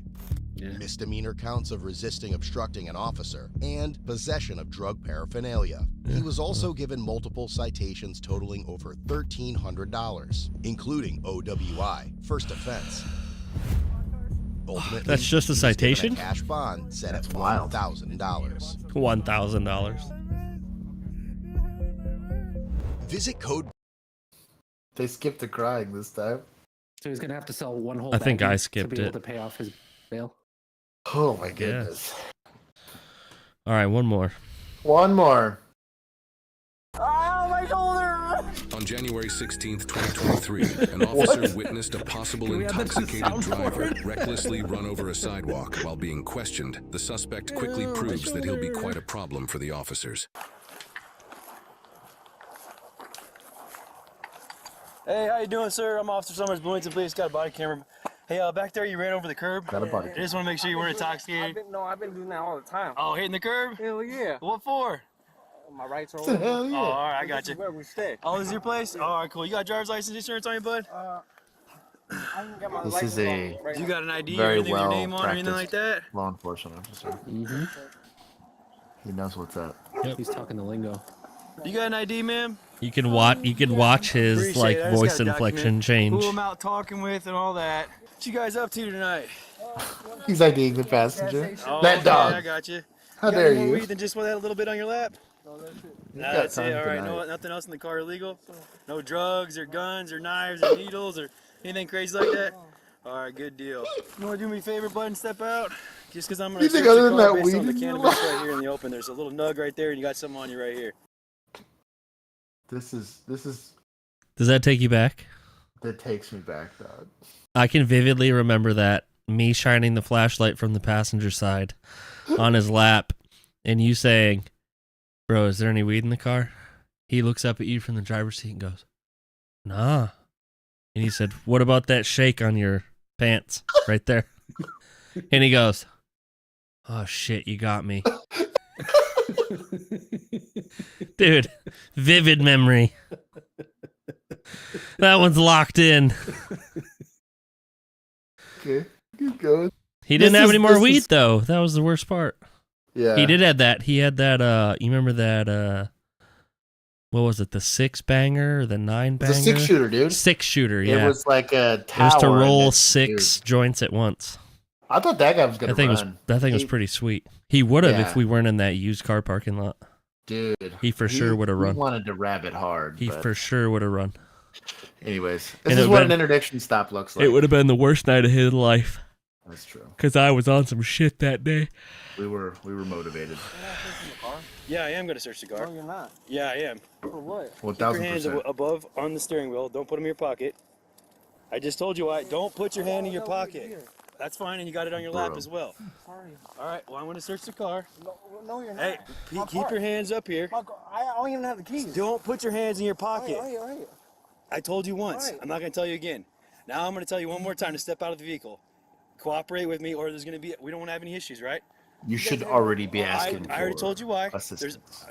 misdemeanor counts of resisting obstructing an officer, and possession of drug paraphernalia. He was also given multiple citations totaling over $1,300, including OWI, first offense. Ultimately, That's just a he was given citation? cash bond set at wild. $1,000. $1,000. Visit code. They skipped the crying this time. So he's gonna have to sell one whole. I think baggie I to skipped be able it. to pay off his bail. Oh my goodness. All right, one more. One more. Oh, my shoulder! On January 16th, 2023, an officer witnessed a possible intoxicated driver recklessly run over a sidewalk. While being questioned, the suspect quickly proves that he'll be quite a problem for the officers. Hey, how you doing, sir? I'm Officer Summers, Bloomington Police. Got a body camera. Hey, back there, you ran over the curb. Got a body I just want to make sure you weren't intoxicated. I've been doing that all the time. Oh, hitting the curb? Hell yeah. What for? My rights are What the hell, yeah. Oh, all right, I got This you. is where we stay. Oh, this is your place? All right, cool. You got driver's license insurance on you, bud? I ain't got my This license is a on right You now. got an ID or very anything with your well name on or anything like that? law enforcement officer. Mm-hmm. He knows what's up. He's talking the lingo. You got an ID, ma'am? You can watch his Appreciate like it. I just voice got a inflection document. change. Who I'm out talking with and all that. What you guys up to tonight? He's IDing the passenger. Oh, That okay, dog. I got you. How You got dare any more you? weed than just that little bit on your lap? You Nah, got that's it. time All right, tonight. nothing else in the car illegal? No drugs or guns or knives or needles or anything crazy like that? All right, good deal. You want to do me a favor, bud, and step out? Just because I'm going to You think search other your than car that based weed on the in your cannabis life? right here in the open. There's a little nug right there, and you got something on you right here. This is. Does that take you back? That takes me back, dog. I can vividly remember that, me shining the flashlight from the passenger side on his lap, and you saying, "Bro, is there any weed in the car?" He looks up at you from the driver's seat and goes, "Nah." And he said, "What about that shake on your pants right there?" And he goes, "Oh shit, you got me." Dude, vivid memory. That one's locked in. Okay, keep going. He didn't have any more weed, though. That was the worst part. Yeah. He did have that. He had that, you remember that, what was it, the 6-banger or the 9-banger? It's a 6-shooter, dude. 6-shooter, yeah. It was like a tower. It was to roll 6 joints at once. I thought that guy was going to run. That thing was pretty sweet. He would have Yeah. if we weren't in that used car parking lot. Dude. He for sure would have run. He wanted to rabbit hard. He but for sure would have run. Anyways, And this is what an interdiction stop looks like. It would have been the worst night of his life. That's true. Because I was on some shit that day. We were motivated. Yeah, I am going to search the car. No, you're not. Yeah, I am. For what? Keep your hands above on the steering wheel. Don't put them in your pocket. I just told you why. Don't put your hand in your pocket. That's fine, and you got it on your lap as well. Sorry. All right, well, I'm going to search the car. No, you're not. Hey, keep your hands up here. I don't even have the keys. Don't put your hands in your pocket. All right. I told you once. All right. I'm not going to tell you again. Now I'm going to tell you one more time to step out of the vehicle. Cooperate with me, or there's going to be. We don't want to have any issues, right? You should already be asking. I already told you why.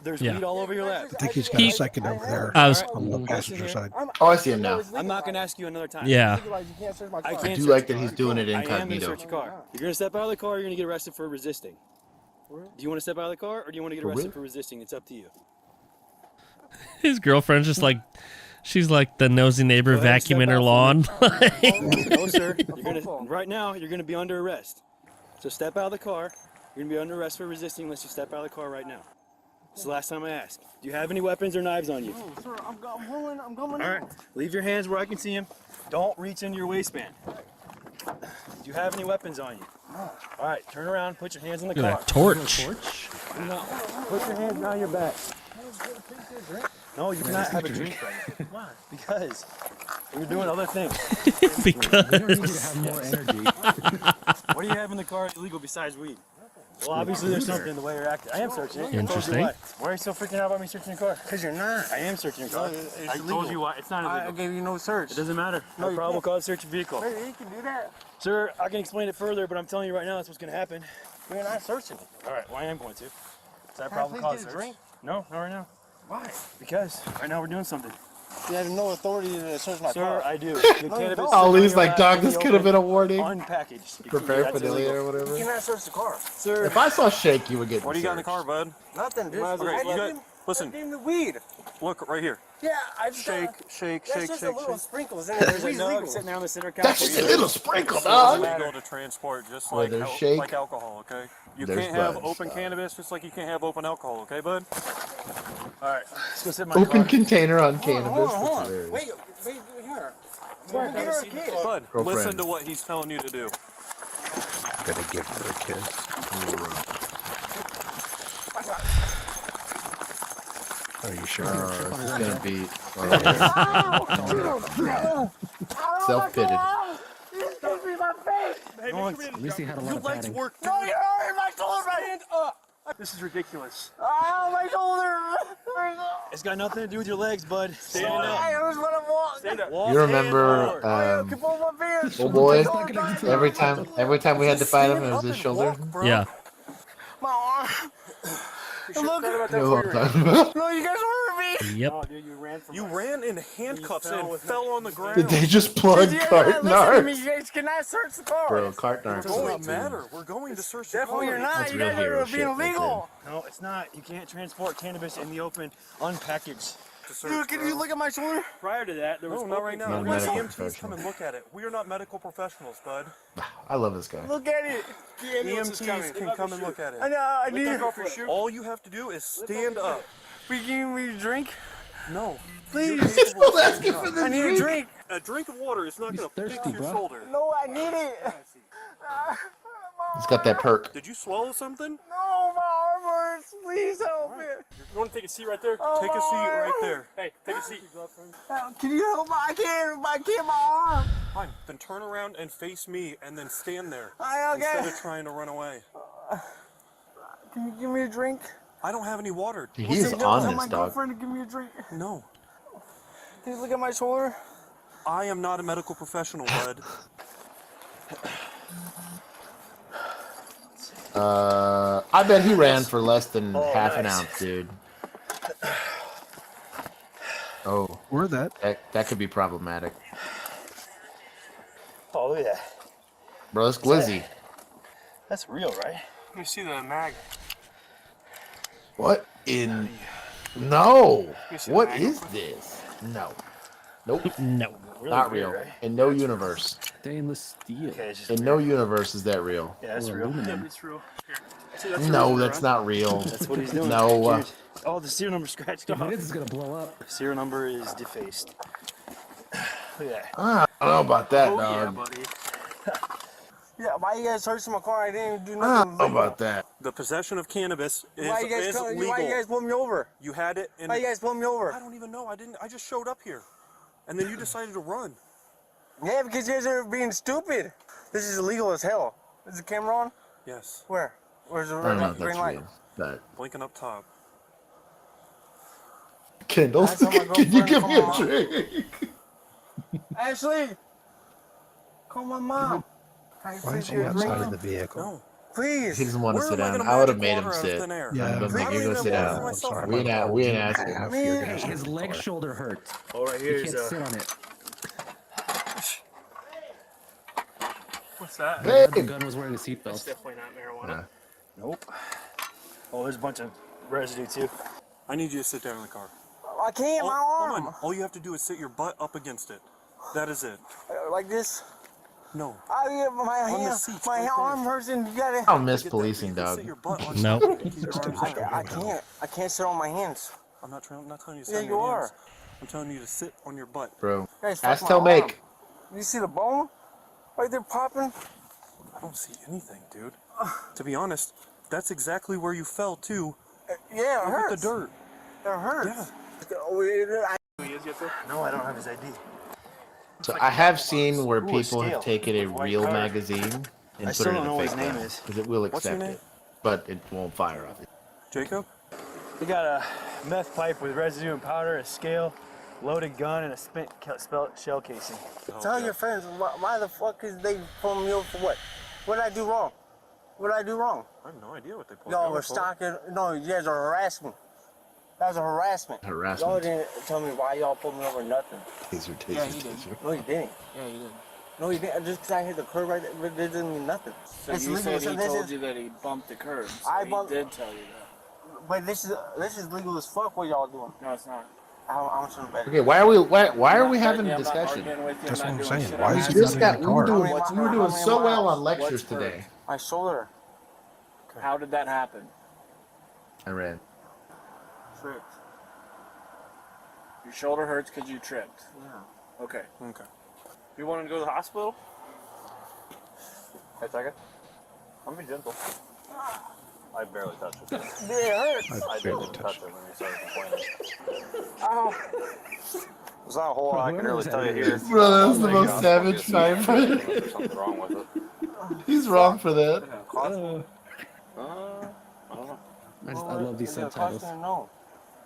There's weed all over your lap. I think he's got a second over there on the passenger side. Oh, I see him now. I'm not going to ask you another time. Yeah. I do like that he's doing it I am going to incognito. search your car. You're going to step out of the car, you're going to get arrested for resisting. Do you want to step out of the car, or do you want to get arrested for resisting? It's up to you. His girlfriend's just like, she's like the nosy neighbor vacuuming her lawn. No, sir. Right now, you're going to be under arrest. So step out of the car. You're going to be under arrest for resisting unless you step out of the car right now. It's the last time I asked. Do you have any weapons or knives on you? No, sir, I'm going. All right. Leave your hands where I can see them. Don't reach into your waistband. Do you have any weapons on you? No. All right. Turn around. Put your hands on the Look car. at that torch. No. Put your hands behind your back. No, you cannot have a drink right now. Why? Because we're doing other things. Because. We don't need to have more energy. What do you have in the car illegal besides weed? Well, obviously there's something in the way you're acting. I am searching it. Interesting. Why are you so freaking out about me searching your car? Because you're not. I am searching your car. I told you why. It's not illegal. I gave you no search. It doesn't matter. No probable cause search your vehicle. Wait, you can do that. Sir, I can explain it further, but I'm telling you right now that's what's going to happen. We're not searching it. All right, well, I am going to. Is that Can I probable please cause get a search? drink? No, not right now. Why? Because right now we're doing something. You have no authority to search my Sir, car. I do. Ali's like, dog, this could have been a warning. Unpackaged. Prepare for delay or whatever. You cannot search the car. Sir. If I saw Shake, you would get. What do you got in the car, bud? Nothing, dude. Listen. I gave him the weed. Look right here. Yeah, I just Shake. That's just a little sprinkles in it. There's a Weed's nug legal. sitting there on the center couch. That's just a little sprinkle, It's dog. illegal to transport just Where like there's Shake, like alcohol, okay? You there's can't have buds, open cannabis just like you can't have open alcohol, okay, bud? All right, let's go sit in my Open car. container on cannabis. Hold on. That's hilarious. Wait here. Bud, Get her a kid. listen Girlfriend. to what he's telling you to do. Gotta give her a kiss. Are you sure? This is gonna be self-pitted. At least he had a lot of padding. No, you're in my shoulder. This is ridiculous. Oh, my shoulder. It's got nothing to do with your legs, bud. Stand up. That was what I want. Stand up. You remember, oh boy, every time we had to fight him, it was his shoulder. Yeah. My arm. Look. You know what I'm talking about? No, you guys hurt me. Yep. Oh, dude, you ran in handcuffs and fell on the ground. Did they just plug cart You narcs? guys cannot search the car. Bro, cart It narcs. doesn't matter. We're going to search the car. Definitely you're not. That's You real guys hero are shit being right illegal. No, it's not. You can't transport cannabis in the open, unpackaged. Dude, can you look at my shoulder? Prior to that, there was No, not right now. Not Let medical EMTs come professional. and look at it. We are not medical professionals, bud. I love this guy. Look at it. EMTs can come and look at it. I know. I need it. All you have to do is stand up. We give me a drink. No. Please. Still asking for the I need a drink. A drink of water is not going to fix your shoulder. No, I need it. He's got that perk. Did you swallow something? No, my arm hurts. Please help me. You want to take a seat right there? Oh, Take a seat my right arm. there. Hey, take a seat. Can you help me? I can't my arm. Fine. Then turn around and face me and then stand there. Okay. Instead of trying to run away. Can you give me a drink? I don't have any water. He's on Tell this, my dog. girlfriend to give me a drink. No. Can you look at my shoulder? I am not a medical professional, bud. I bet he ran for less than half an ounce, dude. Oh, where's that? That could be problematic. Oh, look at that. Bro, it's glizzy. That's real, right? Let me see the mag. What in? No. see What the is this? No. Nope. No. Not weird, real. right? In no universe. Stainless steel. Okay, it's just In no universe is that real. Yeah, that's real. Aluminum. It's real. Here. See, that's No, real, that's right? not real. That's what he's doing. No. Cheers. Oh, the serial number scratched off. If it is, it's gonna blow up. Serial number is defaced. Look at that. I don't know about that, Oh, dog. yeah, buddy. Yeah, why you guys searching my car? I didn't even do I nothing. don't know about that. The possession of cannabis is, Why you guys legal. Why you guys pull me over? You had it in. Why you guys pull me over? I don't even know. I just showed up here, and then you decided to run. Yeah, because you guys are being stupid. This is illegal as hell. Is the camera on? Yes. Where? Where's the I don't know if green that's light? real. But Blinking up top. Kendall, I saw my can you girlfriend give me a call. drink? Ashley, call my mom. Why is he outside of the vehicle? No. Please. He doesn't want to Where sit am I down. gonna I would have magic made him water out of sit. thin air? Yeah, But make I you don't go even sit know down. for myself. sorry. We ain't asking. Half Man, you're gonna sit in His the leg car. shoulder hurts. Oh, right He can't sit on it. What's that? Hey. The gun was wearing a seatbelt. That's definitely not marijuana. Nope. Oh, there's a bunch of residue too. I need you to sit down in the car. I can't. My Hold arm. on. All you have to do is sit your butt up against it. That is it. Like this. No. My On the hand, seats my right there. arm hurts, and you gotta. I'll miss policing, dog. Sit your butt on Nope. top and keep your arms I out. can't. I can't sit on my hands. I'm not telling you to sit Yeah, on you your are. hands. I'm telling you to sit on your butt. Bro. Guys, Ask fuck tell my arm. make. You see the bone? Right there popping. I don't see anything, dude. To be honest, that's exactly where you fell too. Yeah, it With hurts. the dirt. It hurts. No, I don't have his ID. So I have seen where Ooh, a people have scale. taken a White real card. magazine I and put still it don't in know a what fake his name gun is. because it will What's your accept name? it, but it won't fire off it. Jacob? We got a meth pipe with residue and powder, a scale, loaded gun, and a spent shell casing. Tell your friends why the fuck is they pulling me over for what? What did I do wrong? What did I do wrong? I have no idea what they pulled. Y'all were stalking. No, you guys are harassing me. That was a harassment. Harassment. Y'all didn't tell me why y'all pulled me over. Nothing. Taser, taser, Yeah, he taser. did. No, you didn't. Yeah, you did. No, you didn't. Just because I hit the curb right there, it doesn't mean nothing. So you said he told you that he bumped the curb. So I he bumped- did tell you that. But this is legal as fuck. What y'all doing? No, it's not. I'm sure better. Okay, why are we having a discussion? That's what I'm saying. Why is he Just not in got the we were car? doing so well on lectures What's today. My shoulder. How did that happen? I ran. Tripped. Your shoulder hurts because you tripped. Yeah. Okay. Okay. You want to go to the hospital? Hey, second. I'm gonna be gentle. I barely touched it. Yeah, it hurts. I barely touched it when you started complaining. Ow. There's not a whole lot I can really tell you here. Bro, that's the most savage knife. There's something wrong with it. He's wrong for that. I don't know. I love these subtitles. No.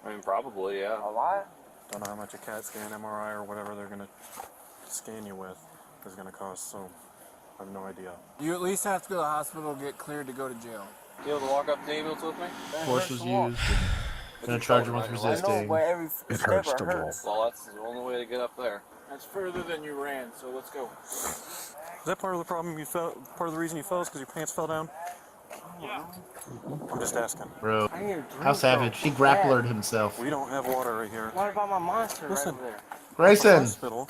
I mean, probably, yeah. A lot? Don't know how much a CAT scan, MRI, or whatever they're gonna scan you with is gonna cost. So I have no idea. You at least have to go to the hospital to get cleared to go to jail. You able to walk up to the ambulance with me? Force was used. Gonna charge him with I know, resisting. but every It step hurts to hurts. Well, that's the only way to get up there. That's further than you ran, so let's go. Is that part of the problem you fell? Part of the reason you fell is because your pants fell down? Yeah. I'm just asking. Bro, I need a drink, how savage. He grapplered himself. We don't have water right here. What about my monster Listen. right there? Grayson! Hospital.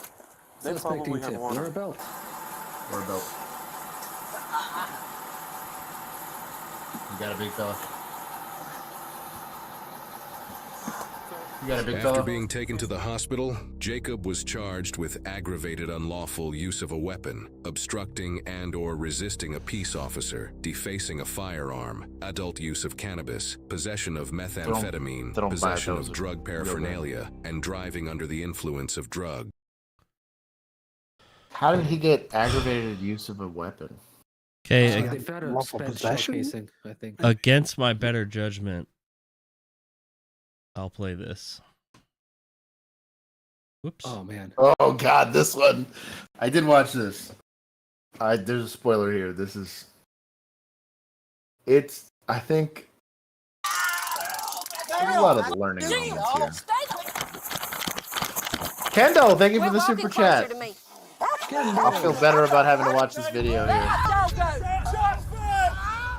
They Suspect probably have tip. water. Wear a belt. Or a belt. You got a big fella. You got a big After fella? being taken to the hospital, Jacob was charged with aggravated unlawful use of a weapon, obstructing and/or resisting a peace officer, defacing a firearm, adult use of cannabis, possession of methamphetamine, possession of drug paraphernalia, and driving under the influence of drugs. How did he get aggravated use of a weapon? Okay, they found a spent shell casing, I think. against my better judgment, I'll play this. Whoops. Oh man. Oh god, this one. I did watch this. There's a spoiler here. It's I think there's a lot of learning moments here. Kendall, thank you for the super chat. I'll feel better about having to watch this video here.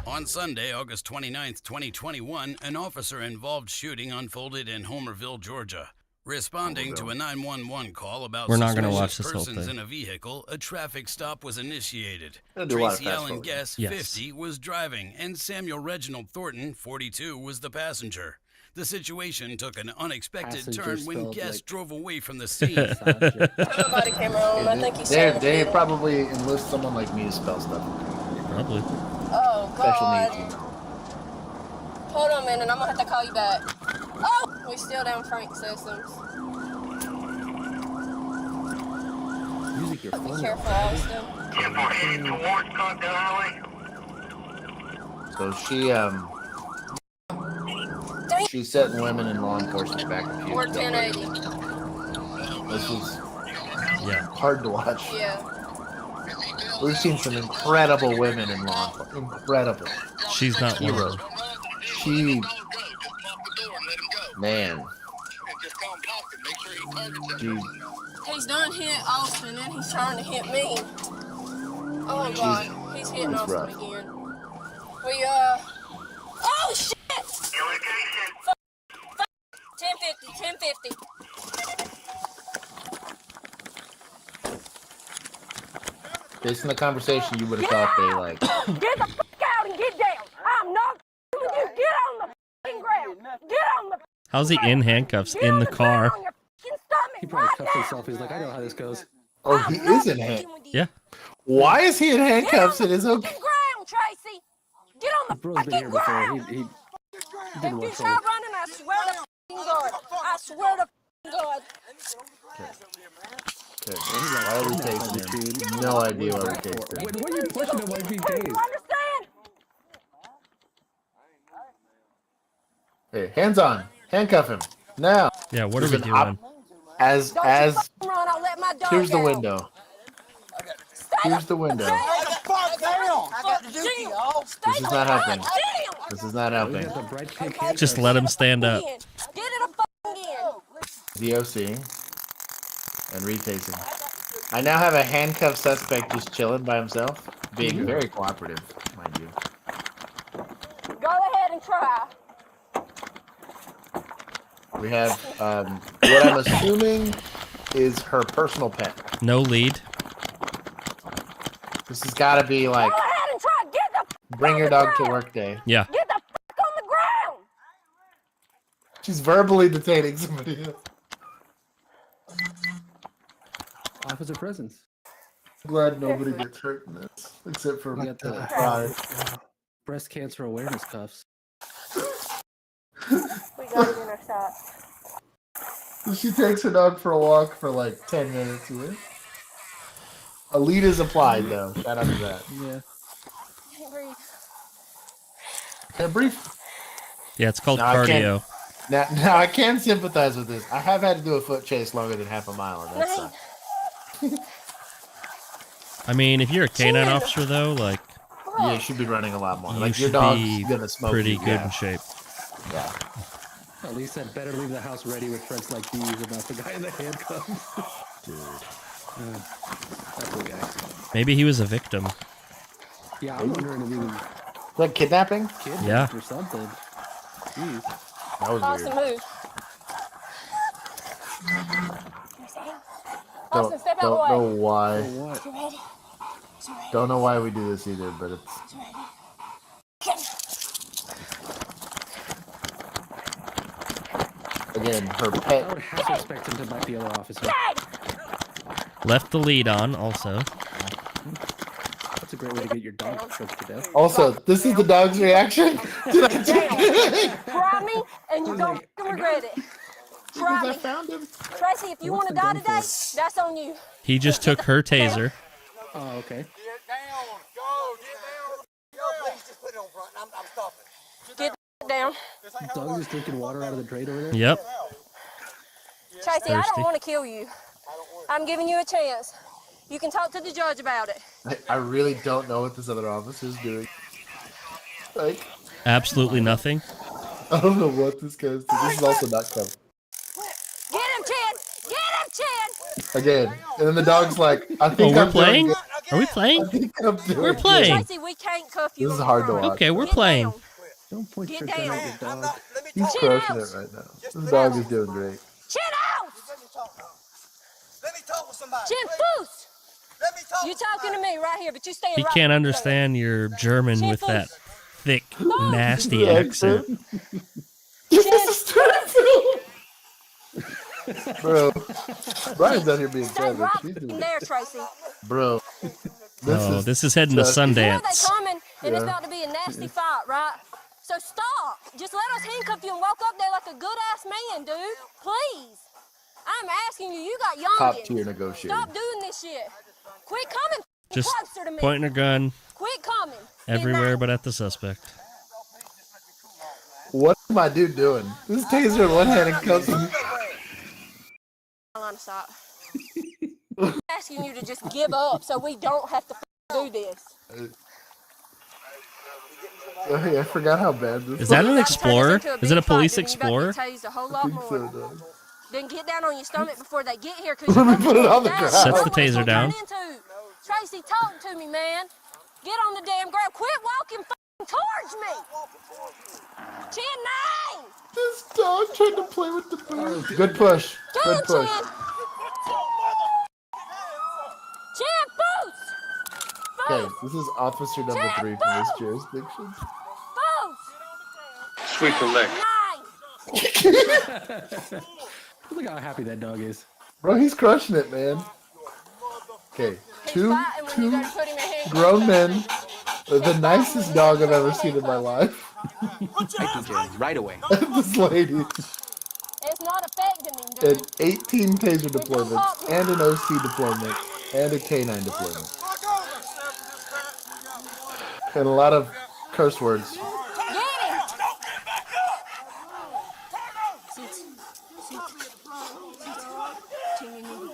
On Sunday, August 29th, 2021, an officer-involved shooting unfolded in Homerville, Georgia. Responding to a 911 call about We're not gonna watch this whole persons thing. in a vehicle, a traffic stop was initiated. Gonna do a lot of Tracy fast Allen forwarding. Guess, Yes. 50, was driving, and Samuel Reginald Thornton, 42, was the passenger. The situation took an unexpected Passenger turn when spelled Guest like- drove away from the scene. Body camera on. I think he's They probably enlist someone like me to spell stuff. Probably. Oh Special God. needs, you know. Hold on a minute. I'm gonna have to call you back. Oh, we still down Frank Systems. Music your Be phone. careful, Austin. Towards Cocktail Alley. So she's setting women in law enforcement back a few. We're 1080. This is hard to watch. Yeah. We've seen some incredible women in law enforcement. Incredible. She's not one of them. Man. He's done hit Austin and he's trying to hit me. Oh my God. He's hitting That's Austin rough. again. Oh shit! 1050. Based on the conversation, you would have thought they like. Get the fuck out and get down. I'm not with you. Get on the fucking ground. Get on the How's he in handcuffs in the car? He probably cuffed himself. He's like, I know how this goes. Oh, he is in handcuffs. Yeah. Why is he in handcuffs? It is okay. ground, Tracy. Get on the Bro's been here before. He If didn't you want try trouble. running, I swear to fucking God. I swear to fucking God. Okay. Why are we tasting him? No idea why we tasting him. Why are you pushing him like he's dazed? Understand? Hey, hands on. Handcuff him. Now. Yeah, what are There's we an doing? As Run, I'll let my dog here's the out. window. Here's the window. Fuck down. Fuck down. This is not happening. This is not happening. Just let him stand up. Get it a fucking in. VOC and retasting. I now have a handcuffed suspect just chilling by himself, being very cooperative, mind you. Go ahead and try. We have what I'm assuming is her personal pet. No lead. This has got to be like Go ahead and try. Get the bring your dog to work day. Yeah. Get the fuck on the ground. She's verbally detaining somebody else. Officer presence. Glad nobody gets hurt in this, except for We got the pride. breast cancer awareness cuffs. We got it in our shot. She takes her dog for a walk for like 10 minutes. Yeah? A lead is applied though. Shout out to that. Yeah. Can't breathe. Can't breathe. Yeah, it's called No, I cardio. Now I can sympathize with this. I have had to do a foot chase longer than half a mile, and that sucks. I mean, if you're a canine officer, though, like Yeah, you should be running a lot more. you Like your should dog's be gonna smoke pretty you. good Yeah. in shape. Yeah. At least I'd better leave the house ready with friends like these and not the guy in the handcuffs. Dude. That poor guy. Maybe he was a victim. Yeah, I'm wondering if he was Like kidnapping? kidnapped Yeah. or something. Jeez. That was Austin, weird. move. Austin, step out Don't of the know way. why. For what? You ready? Don't know why we do this either, but it's Again, her I pet. would have to expect him to bite the other officer. Left the lead on also. That's a great way to get your dog choked to death. Also, this is the dog's reaction. Try me, and you're going to regret it. Try me. I found him. Tracy, if you want to die today, that's on you. He just took her taser. Oh, okay. Get down. Dog just drinking water out of the drain over there? Yep. Tracy, I don't want to kill you. I'm giving you a chance. You can talk to the judge about it. I really don't know what this other officer's doing. Like, Absolutely nothing. I don't know what this guy's doing. This is also not covered. Get him, Chad! Get him, Chad! Again. And then the dog's like, I think we're I'm playing? doing Are we playing? I think I'm doing We're playing. Tracy, we can't cuff you. This is hard to watch. Okay, we're playing. Don't point Get your gun down. at your dog. He's crushing it right now. This dog is doing great. Chin out! Let me talk with somebody. Chin foos! You talking to me right here, but you staying He right can't there. understand your German Chin with foos. that thick, nasty accent. Bro, Brian's out here being Stay savage. right He's doing there, Tracy. Bro, This is heading to just- You know they Sundance. coming, and it's Yeah. about to be a nasty fight, right? So stop. Just let us handcuff you and walk up there like a good-ass man, dude. Please. I'm asking you. You got Top youngins. tier negotiating. Stop doing this shit. Quit coming Just closer to me. pointing her gun Quit coming. Get everywhere down. but at the suspect. What is my dude doing? This taser in one hand and cuts him. Line of sight. I'm asking you to just give up so we don't have to do this. Oh, yeah, I forgot how bad this Is that an Turn Explorer? this into Is it a big fight, police then you about to Explorer? get tased a whole lot more. so, dog. Then get down on your stomach before they get here. 'Cause Let me you're put it on the down. ground. Sets the What it's taser gonna down. turn into. Tracy, talk to me, man. Get on the damn ground. Quit walking towards me. Chin 9. This dog tried to play with the boot. Good push. Good push. Chin. Chin, boost. Okay, this is officer number 3 from this jurisdiction. Boost. Sweep the leg. 9. Look how happy that dog is. Bro, he's crushing it, man. Okay, two fighting when you gotta put him in handcuffs. grown men. The nicest dog I've ever seen in my life. Right away. This lady. It's not affecting him, dude. And 18 taser deployments, and an OC deployment, and a K9 deployment. And a lot of curse words.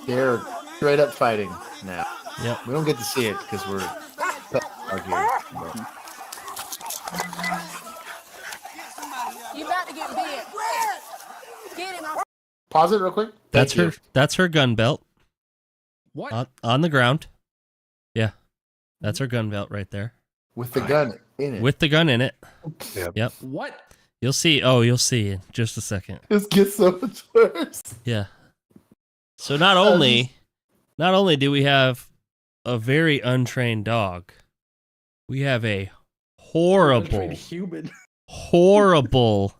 They're straight up fighting now. Yep. We don't get to see it because we're arguing. You about to get bit. Get him. Pause it real quick. That's Thank her. That's her gun belt. What? On the ground. Yeah, that's her gun belt right there. With the gun in it. With the gun in it. Yep. What? You'll see. Oh, you'll see in just a second. This gets so much worse. Yeah. So not only do we have a very untrained dog, we have a horrible, human. horrible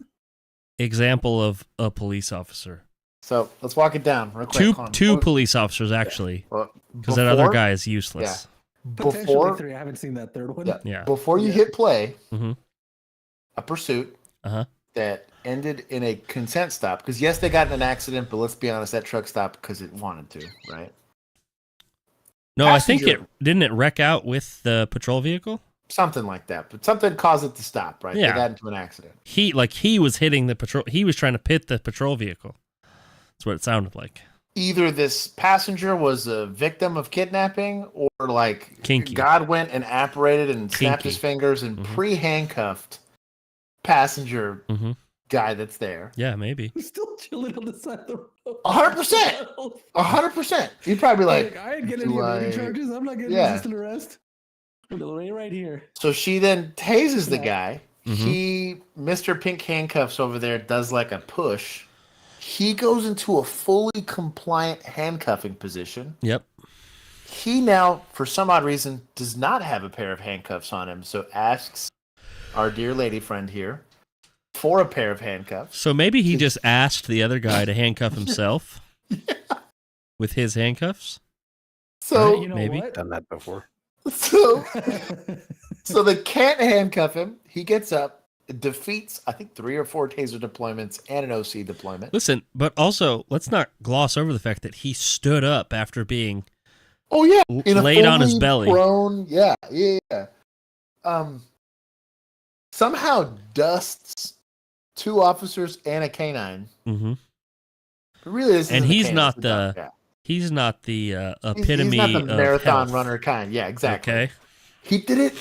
example of a police officer. So let's walk it down real quick. Two police officers actually, Well, because that other before- guy is useless. Potentially Before, 3. I haven't seen that third one. Yeah. before you hit play, Mm-hmm. a pursuit Uh-huh. that ended in a consent stop. Because yes, they got in an accident, but let's be honest, that truck stopped because it wanted to, right? No, I think Passenger. didn't it wreck out with the patrol vehicle? Something like that, but something caused it to stop, right? Yeah. They got into an accident. He was hitting the patrol. He was trying to pit the patrol vehicle. That's what it sounded like. Either this passenger was a victim of kidnapping, or like Kinky. God went and apparated and snapped his Kinky. fingers and pre-handcuffed passenger Mm-hmm. guy that's there. Yeah, maybe. He's still chilling on the side of the road. 100%. 100%. You'd probably be like, I ain't getting do any I- charges. I'm not getting Yeah. resistant arrest. Literally right here. So she then tases the guy. Mhm. He, Mr. Pink Handcuffs over there, does like a push. He goes into a fully compliant handcuffing position. Yep. He now, for some odd reason, does not have a pair of handcuffs on him. So asks our dear lady friend here for a pair of handcuffs. So maybe he just asked the other guy to handcuff himself with his handcuffs. So You know maybe what? Done that before. So they can't handcuff him. He gets up, defeats, I think, 3 or 4 taser deployments and an OC deployment. Listen, but also let's not gloss over the fact that he stood up after being laid on his belly. Prone. Yeah. Somehow dusts 2 officers and a canine. Mm-hmm. But really, this and isn't he's a canine, not it's a dog. the he's not the epitome he's not the marathon of runner kind. Yeah, exactly. Okay. He did it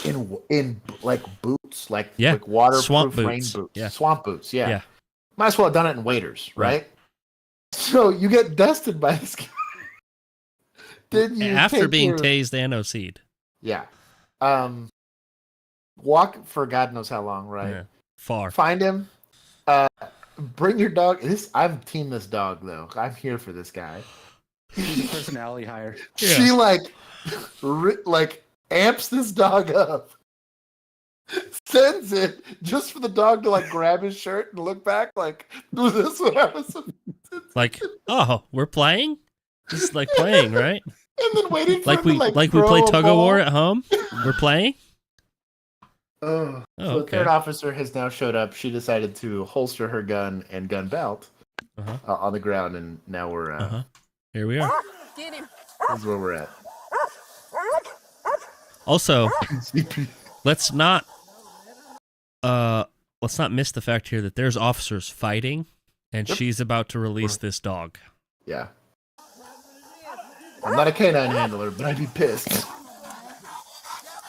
in like boots, like waterproof rain boots, swamp boots. Yeah. Might as well have done it in waders, right? So you get dusted by this guy. Then you after being tased and OC'd. Yeah. Walk for God knows how long, right? Yeah. Far. Find him. Bring your dog. I've teamed this dog though. I'm here for this guy. She's a personality hire. Yeah. She like amps this dog up. Sends it just for the dog to like grab his shirt and look back like, was this what I was? Like, oh, we're playing? Just like playing, right? And then waiting for like him we to, like we play throw a tug of war ball. at home. We're playing. So the okay. third officer has now showed up. She decided to holster her gun and gun belt on the ground, and now we're here we are. Get him. This is where we're at. Also, let's not miss the fact here that there's officers fighting, and she's about to release this dog. Yeah. I'm not a canine handler, but I'd be pissed.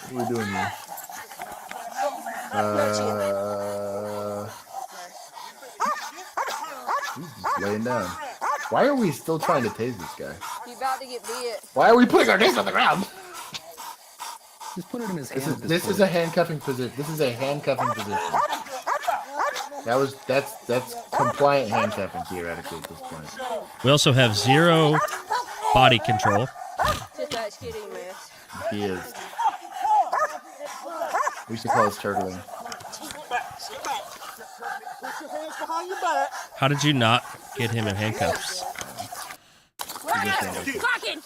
What are we doing here? He's just laying down. Why are we still trying to tase this guy? You about to get bit. Why are we putting our hands on the ground? Just put it in his hand. This is a handcuffing position. This is a handcuffing position. That's compliant handcuffing theoretically at this point. We also have 0 body control. Just that shitty mess. He is. We should call this turtling. How did you not get him in handcuffs? Cocking!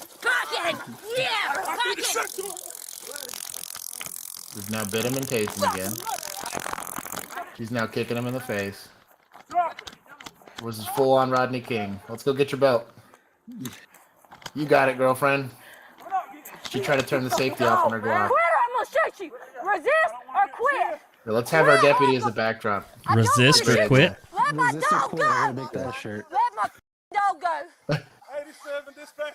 Yeah! Cocking! We've now bit him and tased him again. She's now kicking him in the face. This is full on Rodney King. Let's go get your belt. You got it, girlfriend. She tried to turn the safety off on her Glock. Quit or I'm gonna shoot you! Resist or quit! Now let's have our deputy as a backdrop. Resist or quit? Let my Resist or dog quit. go! I'm gonna make that shirt. Let my dog go!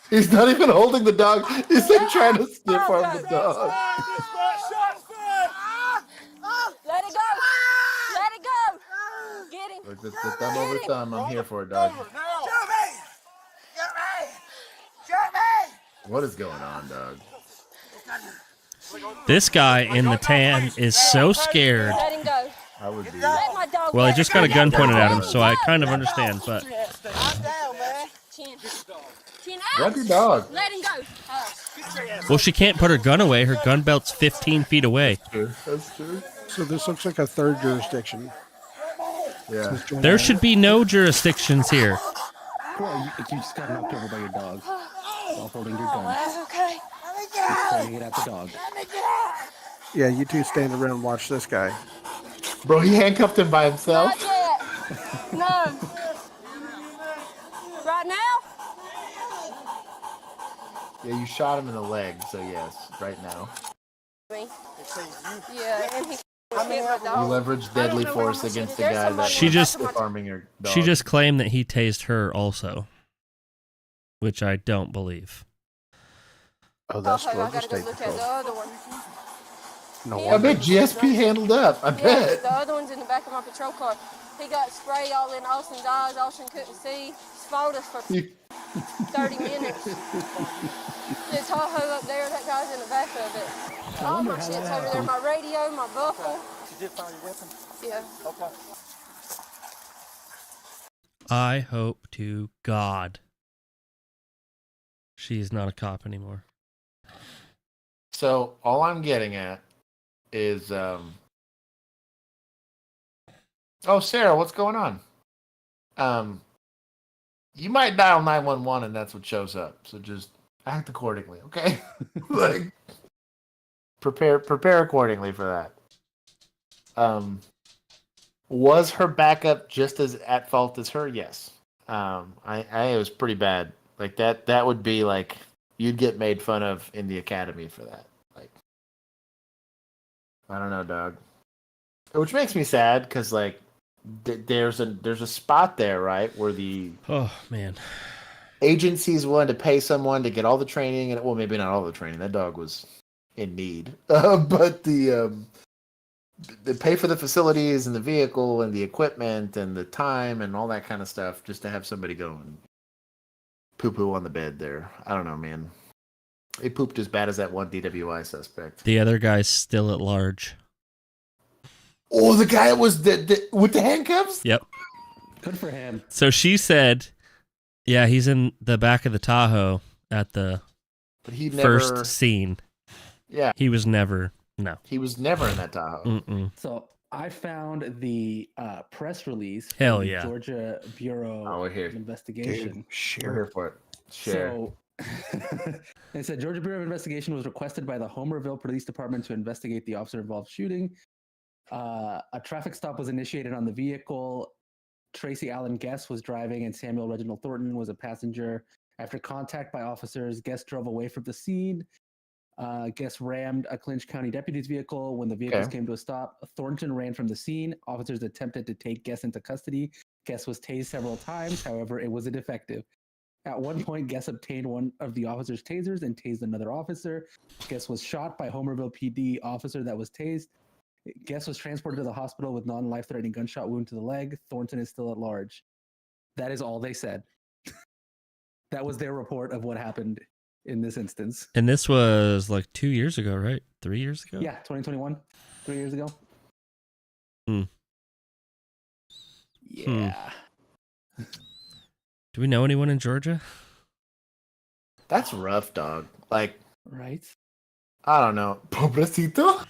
He's not even holding the dog. He's like trying to sniff on the dog. Let it go! Let it go! Get him! Look, the thumb over thumb. I'm here for it, dog. What is going on, dog? This guy in the tan is so scared. Let him go. I would be. Let my dog Well, go. he just got a gun pointed at him, so I kind of understand, but Chin Grab out. your dog. Let him go. well, she can't put her gun away. Her gun belt's 15 feet away. That's true. So this looks like a third jurisdiction. Yeah. There should be no jurisdictions here. Well, you just got knocked over by your dog while holding your gun. That's okay. Just pointing it at the dog. Yeah, you two stand around and watch this guy. Bro, he handcuffed him by himself. Not yet. No. Right now? Yeah, you shot him in the leg, so yes, right now. Me. Yeah, and he hit my You dog. leverage deadly force against the guy that She was just- harming your dog. She just claimed that he tased her also, which I don't believe. Oh, that's Okay, I Georgia gotta go State look at Patrol. the other one. No I bet GSP handled up. I Yeah, bet. the other one's in the back of my patrol car. He got spray all in Austin's eyes. Austin couldn't see. Spotted us for 30 minutes. The Tahoe up there, that guy's in the back of it. All my shit's over there. My radio, my buckle. You did find your weapon? Yeah. Okay. I hope to God she's not a cop anymore. So all I'm getting at is Oh, Sarah, what's going on? You might dial 911 and that's what shows up. So just act accordingly, okay? Like, prepare accordingly for that. Was her backup just as at fault as her? Yes. It was pretty bad. Like that would be like you'd get made fun of in the academy for that. Like, I don't know, dog. Which makes me sad because like there's a spot there, right, where the agency's willing to pay someone to get all the training and well, maybe not all the training. That dog was in need, but they pay for the facilities and the vehicle and the equipment and the time and all that kind of stuff just to have somebody go and poo-poo on the bed there. I don't know, man. They pooped as bad as that one DWI suspect. The other guy's still at large. Oh, the guy was with the handcuffs? Yep. Good for him. So she said, yeah, he's in the back of the Tahoe at the first scene. Yeah. He was never, no. He was never in that Tahoe. Mm-mm. So I found the press release from Hell the yeah. Georgia Bureau of Investigation. We're here for it. Share. So it said Georgia Bureau of Investigation was requested by the Homerville Police Department to investigate the officer-involved shooting. A traffic stop was initiated on the vehicle. Tracy Allen Guest was driving and Samuel Reginald Thornton was a passenger. After contact by officers, Guest drove away from the scene. Guest rammed a Clinch County deputy's vehicle. When the vehicles came to a stop, Thornton ran from the scene. Officers attempted to take Guest into custody. Guest was tased several times. However, it was ineffective. At one point, Guest obtained one of the officer's tasers and tased another officer. Guest was shot by Homerville PD officer that was tased. Guest was transported to the hospital with non-life-threatening gunshot wound to the leg. Thornton is still at large. That is all they said. That was their report of what happened in this instance. And this was like 2 years ago, right? 3 years ago? Yeah, 2021. 3 years ago. Yeah. Do we know anyone in Georgia? That's rough, dog. Like, right? I don't know. Pobrecito?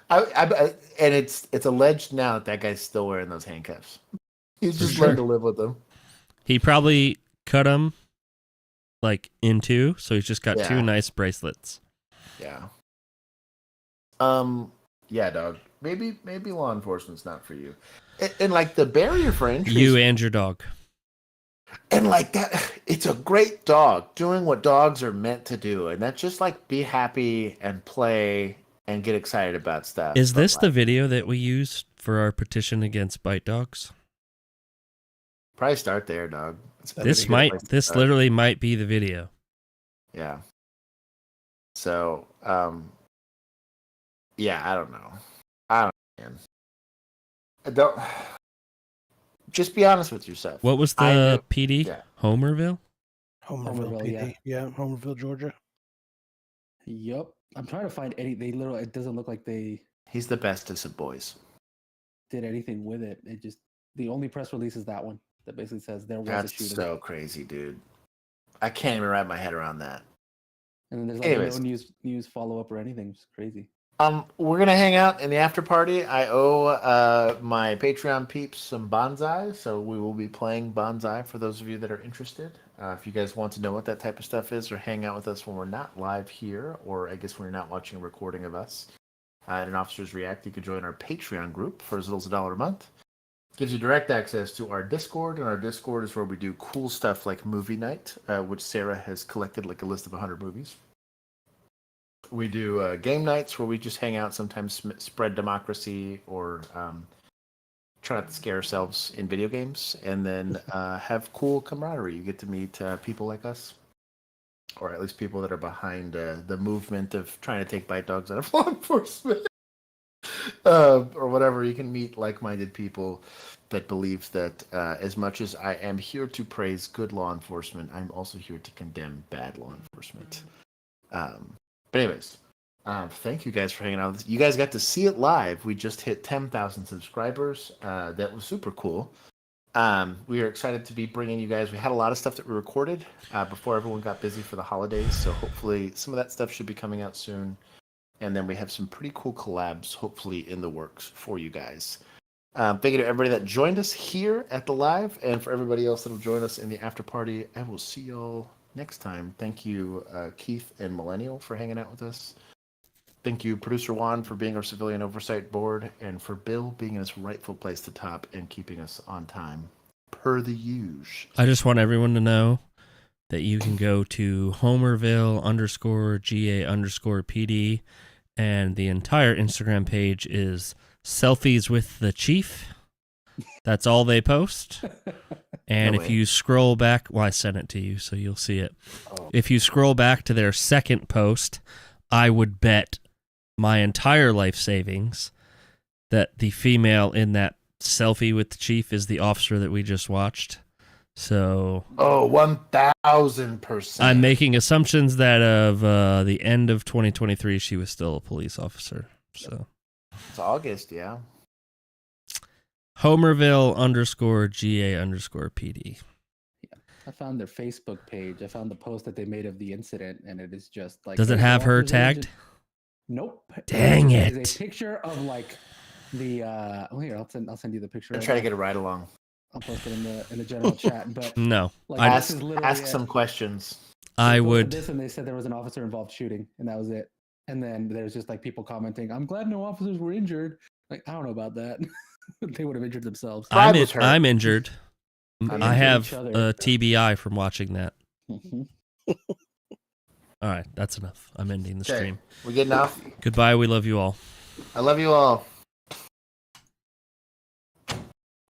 And it's alleged now that guy's still wearing those handcuffs. He's just learned to live with them. He probably cut them like in two, so he's just got two nice bracelets. Yeah. Yeah, dog. Maybe law enforcement's not for you. And like the barrier for entry. You and your dog. And like that, it's a great dog doing what dogs are meant to do, and that's just like be happy and play and get excited about stuff. Is this the video that we used for our petition against bite dogs? Probably start there, dog. This literally might be the video. Yeah. So, yeah, I don't know. Man. Just be honest with yourself. What was the PD? Yeah. Homerville? Homerville PD. Yeah, Homerville, Georgia. Yep. I'm trying to find any. It doesn't look like they. He's the bestest of boys. Did anything with it? It just the only press release is that one that basically says there was a shooting. That's so crazy, dude. I can't even wrap my head around that. And then there's like no news follow up or anything. It's crazy. We're gonna hang out in the after party. I owe my Patreon peeps some bonsai, so we will be playing bonsai for those of you that are interested. If you guys want to know what that type of stuff is, or hang out with us when we're not live here, or I guess when you're not watching a recording of us at an Officers React, you could join our Patreon group for as little as $1 a month. Gives you direct access to our Discord, and our Discord is where we do cool stuff like movie night, which Sarah has collected like a list of 100 movies. We do game nights where we just hang out, sometimes spread democracy or try not to scare ourselves in video games, and then have cool camaraderie. You get to meet people like us, or at least people that are behind the movement of trying to take bite dogs out of law enforcement. Or whatever. You can meet like-minded people that believe that as much as I am here to praise good law enforcement, I'm also here to condemn bad law enforcement. But anyways, thank you guys for hanging out with us. You guys got to see it live. We just hit 10,000 subscribers. That was super cool. We are excited to be bringing you guys. We had a lot of stuff that we recorded before everyone got busy for the holidays. So hopefully some of that stuff should be coming out soon. And then we have some pretty cool collabs, hopefully in the works for you guys. Thank you to everybody that joined us here at the live, and for everybody else that will join us in the after party. And we'll see y'all next time. Thank you, Keith and Millennial, for hanging out with us. Thank you, Producer Juan, for being our civilian oversight board, and for Bill being in his rightful place to top and keeping us on time, per the usual. I just want everyone to know that you can go to Homerville_GA_PD, and the entire Instagram page is selfies with the chief. That's all they post. And if you scroll back, well, I sent it to you, so you'll see it. If you scroll back to their second post, I would bet my entire life savings that the female in that selfie with the chief is the officer that we just watched. So 1,000%. I'm making assumptions that of the end of 2023 she was still a police officer. So it's August, yeah. Homerville_GA_PD. I found their Facebook page. I found the post that they made of the incident, and it is just like. Does it have her tagged? Nope. Dang It's it! a picture of like the. Here, I'll send you the picture. I'm trying to get a ride along. I'll post it in the general chat. But no, like, ask some questions. I would. This, and they said there was an officer involved shooting, and that was it. And then there's just like people commenting, "I'm glad no officers were injured." Like, I don't know about that. They would have injured themselves. I'm injured. I have each other. a TBI from watching that. Mhm. All right, that's enough. I'm ending the stream. We getting off? Goodbye. We love you all. I love you all.